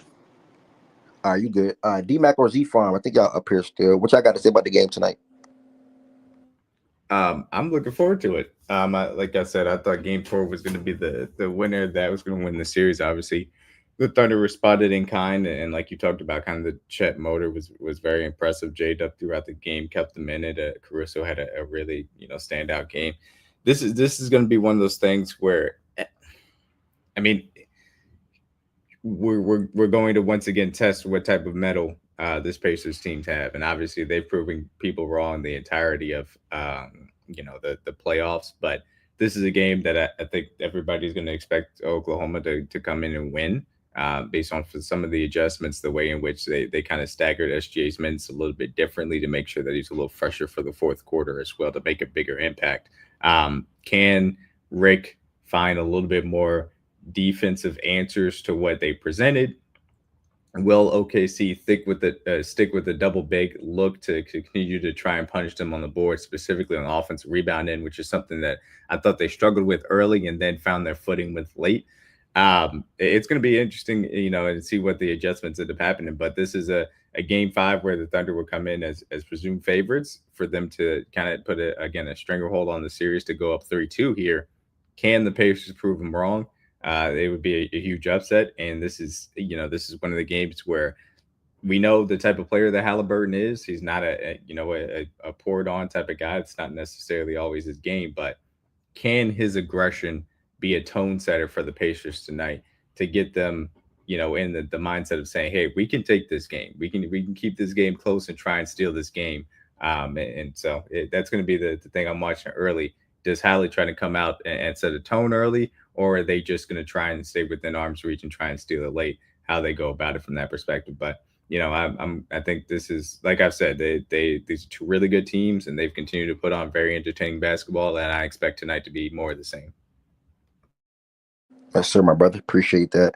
Speaker 1: All right, you good. D-Mac or Z-Farm, I think y'all up here still. What y'all got to say about the game tonight?
Speaker 4: I'm looking forward to it. Like I said, I thought Game 4 was going to be the winner that was going to win the series. Obviously, the Thunder responded in kind, and like you talked about, kind of the Chet motor was very impressive. J-Dub throughout the game kept them in it. Caruso had a really standout game. This is going to be one of those things where, I mean, we're going to once again test what type of metal this Pacers teams have, and obviously they've proven people wrong the entirety of the playoffs. But this is a game that I think everybody's going to expect Oklahoma to come in and win, based on some of the adjustments, the way in which they kind of staggered SGA's minutes a little bit differently to make sure that he's a little fresher for the fourth quarter as well to make a bigger impact. Can Rick find a little bit more defensive answers to what they presented? Will OKC stick with the double big, look to continue to try and punish them on the board, specifically on the offensive rebound end, which is something that I thought they struggled with early and then found their footing with late. It's going to be interesting, and see what the adjustments end up happening. But this is a game 5 where the Thunder will come in as presumed favorites, for them to kind of put a stranglehold on the series to go up 3-2 here. Can the Pacers prove them wrong? It would be a huge upset, and this is one of the games where we know the type of player that Halliburton is. He's not a poured on type of guy. It's not necessarily always his game, but can his aggression be a tone setter for the Pacers tonight to get them, in the mindset of saying, hey, we can take this game. We can keep this game close and try and steal this game. So that's going to be the thing I'm watching early. Does Hallie try to come out and set a tone early, or are they just going to try and stay within arm's reach and try and steal it late? How they go about it from that perspective. But I think this is, like I've said, these are two really good teams, and they've continued to put on very entertaining basketball, and I expect tonight to be more of the same.
Speaker 1: Yes, sir, my brother. Appreciate that.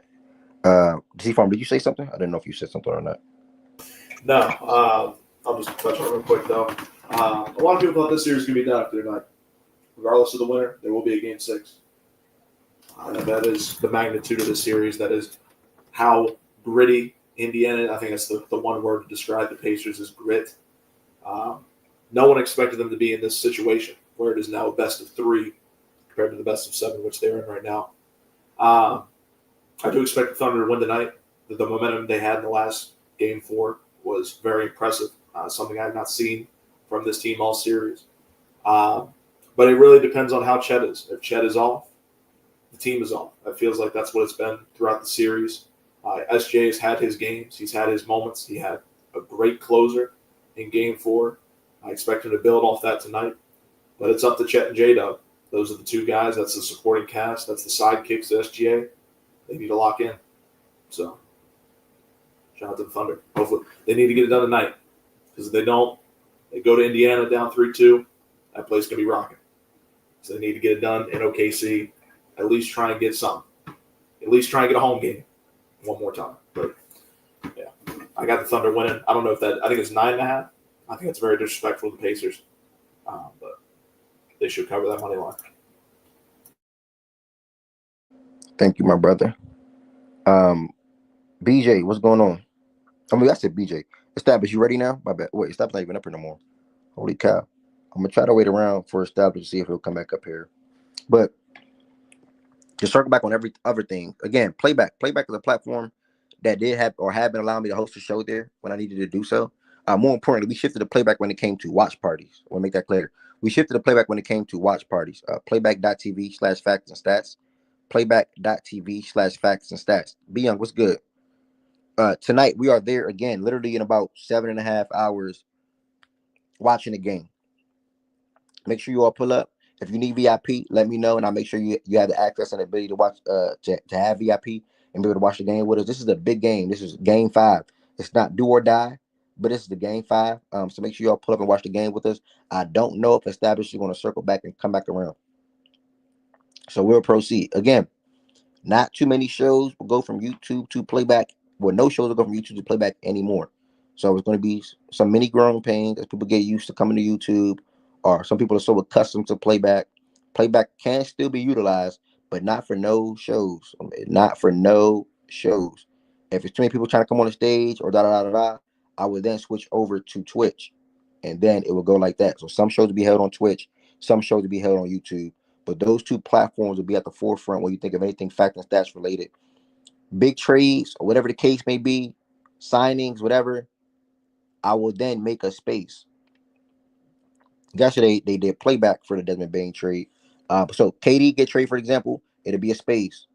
Speaker 1: Z-Farm, did you say something? I didn't know if you said something or not.
Speaker 6: No, I'll just touch on it real quick though. A lot of people thought this series was going to be done after tonight. Regardless of the winner, there will be a game 6. That is the magnitude of the series. That is how gritty Indiana. I think that's the one word to describe the Pacers is grit. No one expected them to be in this situation where it is now a best of 3 compared to the best of 7, which they're in right now. I do expect the Thunder to win tonight. The momentum they had in the last game 4 was very impressive. Something I have not seen from this team all series. But it really depends on how Chet is. If Chet is off, the team is off. It feels like that's what it's been throughout the series. SJ has had his games. He's had his moments. He had a great closer in game 4. I expect him to build off that tonight. But it's up to Chet and J-Dub. Those are the 2 guys. That's the supporting cast. That's the sidekicks to SGA. They need to lock in. So, shout out to the Thunder. Hopefully, they need to get it done tonight. Because if they don't, they go to Indiana down 3-2. That place can be rocking. So they need to get it done in OKC. At least try and get something. At least try and get a home game one more time. But, yeah, I got the Thunder winning. I don't know if that – I think it's 9.5. I think it's very disrespectful to the Pacers. But they should cover that money line.
Speaker 1: Thank you, my brother. BJ, what's going on? I said BJ. Establish, you ready now? My bad. Wait, Establish not even up here no more. Holy cow. I'm going to try to wait around for Establish to see if he'll come back up here. But to circle back on every other thing, again, Playback. Playback is a platform that did have or have been allowing me to host a show there when I needed to do so. More importantly, we shifted to Playback when it came to watch parties. I want to make that clear. We shifted to Playback when it came to watch parties. Playback.tv/facts and stats. Playback.tv/facts and stats. Be Young, what's good? Tonight, we are there again, literally in about 7.5 hours watching the game. Make sure you all pull up. If you need VIP, let me know, and I'll make sure you have the access and ability to watch, to have VIP and be able to watch the game with us. This is a big game. This is game 5. It's not do or die, but this is the game 5. So make sure you all pull up and watch the game with us. I don't know if Established is going to circle back and come back around. So we'll proceed. Again, not too many shows will go from YouTube to Playback. Well, no shows will go from YouTube to Playback anymore. So it's going to be some mini growing pains as people get used to coming to YouTube, or some people are so accustomed to Playback. Playback can still be utilized, but not for no shows. Not for no shows. If it's too many people trying to come on the stage or I would then switch over to Twitch, and then it will go like that. So some shows will be held on Twitch, some shows will be held on YouTube. But those two platforms will be at the forefront when you think of anything fact and stats related. Big trades or whatever the case may be, signings, whatever, I will then make a space. Yesterday, they did playback for the Desmond Bane trade. So KD get trade, for example, it'll be a space.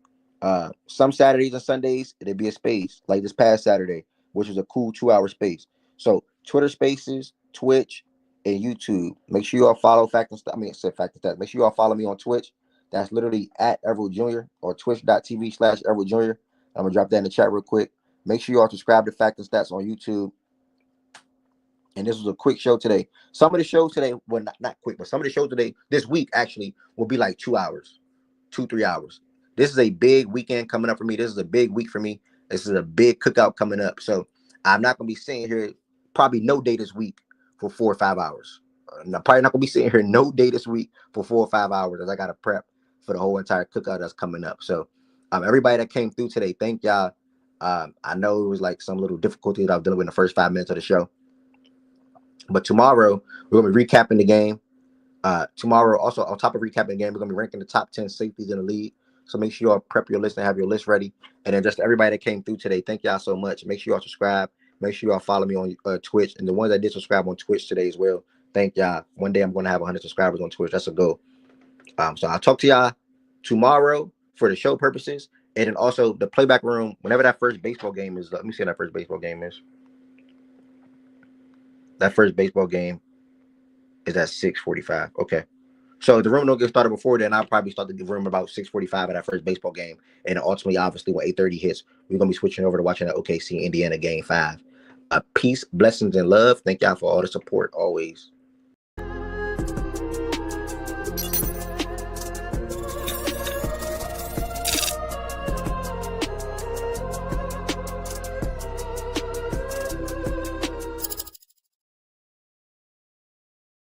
Speaker 1: Some Saturdays and Sundays, it'll be a space, like this past Saturday, which was a cool 2-hour space. So Twitter Spaces, Twitch, and YouTube. Make sure you all follow Fact and Stats. I said Fact and Stats. Make sure you all follow me on Twitch. That's literally at Everett Jr. or twitch.tv/Everett Jr. I'm gonna drop that in the chat real quick. Make sure you all subscribe to Fact and Stats on YouTube. And this was a quick show today. Some of the shows today, well, not quick, but some of the shows today, this week actually, will be like 2 hours, 2-3 hours. This is a big weekend coming up for me. This is a big week for me. This is a big cookout coming up. So I'm not going to be sitting here, probably no day this week for 4 or 5 hours. I'm probably not going to be sitting here no day this week for 4 or 5 hours as I got to prep for the whole entire cookout that's coming up. So everybody that came through today, thank y'all. I know it was like some little difficulties that I was dealing with in the first 5 minutes of the show. But tomorrow, we're going to be recapping the game. Tomorrow, also, on top of recapping the game, we're going to be ranking the top 10 safeties in the league. So make sure you all prep your list and have your list ready. And then just everybody that came through today, thank y'all so much. Make sure you all subscribe. Make sure you all follow me on Twitch. And the ones that did subscribe on Twitch today as well, thank y'all. One day I'm going to have 100 subscribers on Twitch. That's a goal. So I'll talk to y'all tomorrow for the show purposes. And then also the playback room, whenever that first baseball game is, let me see what that first baseball game is. That first baseball game is at 6:45. Okay. So the room don't get started before then. I'll probably start the room about 6:45 at that first baseball game. And ultimately, obviously, when 8:30 hits, we're going to be switching over to watching the OKC Indiana Game 5. Peace, blessings, and love. Thank y'all for all the support always.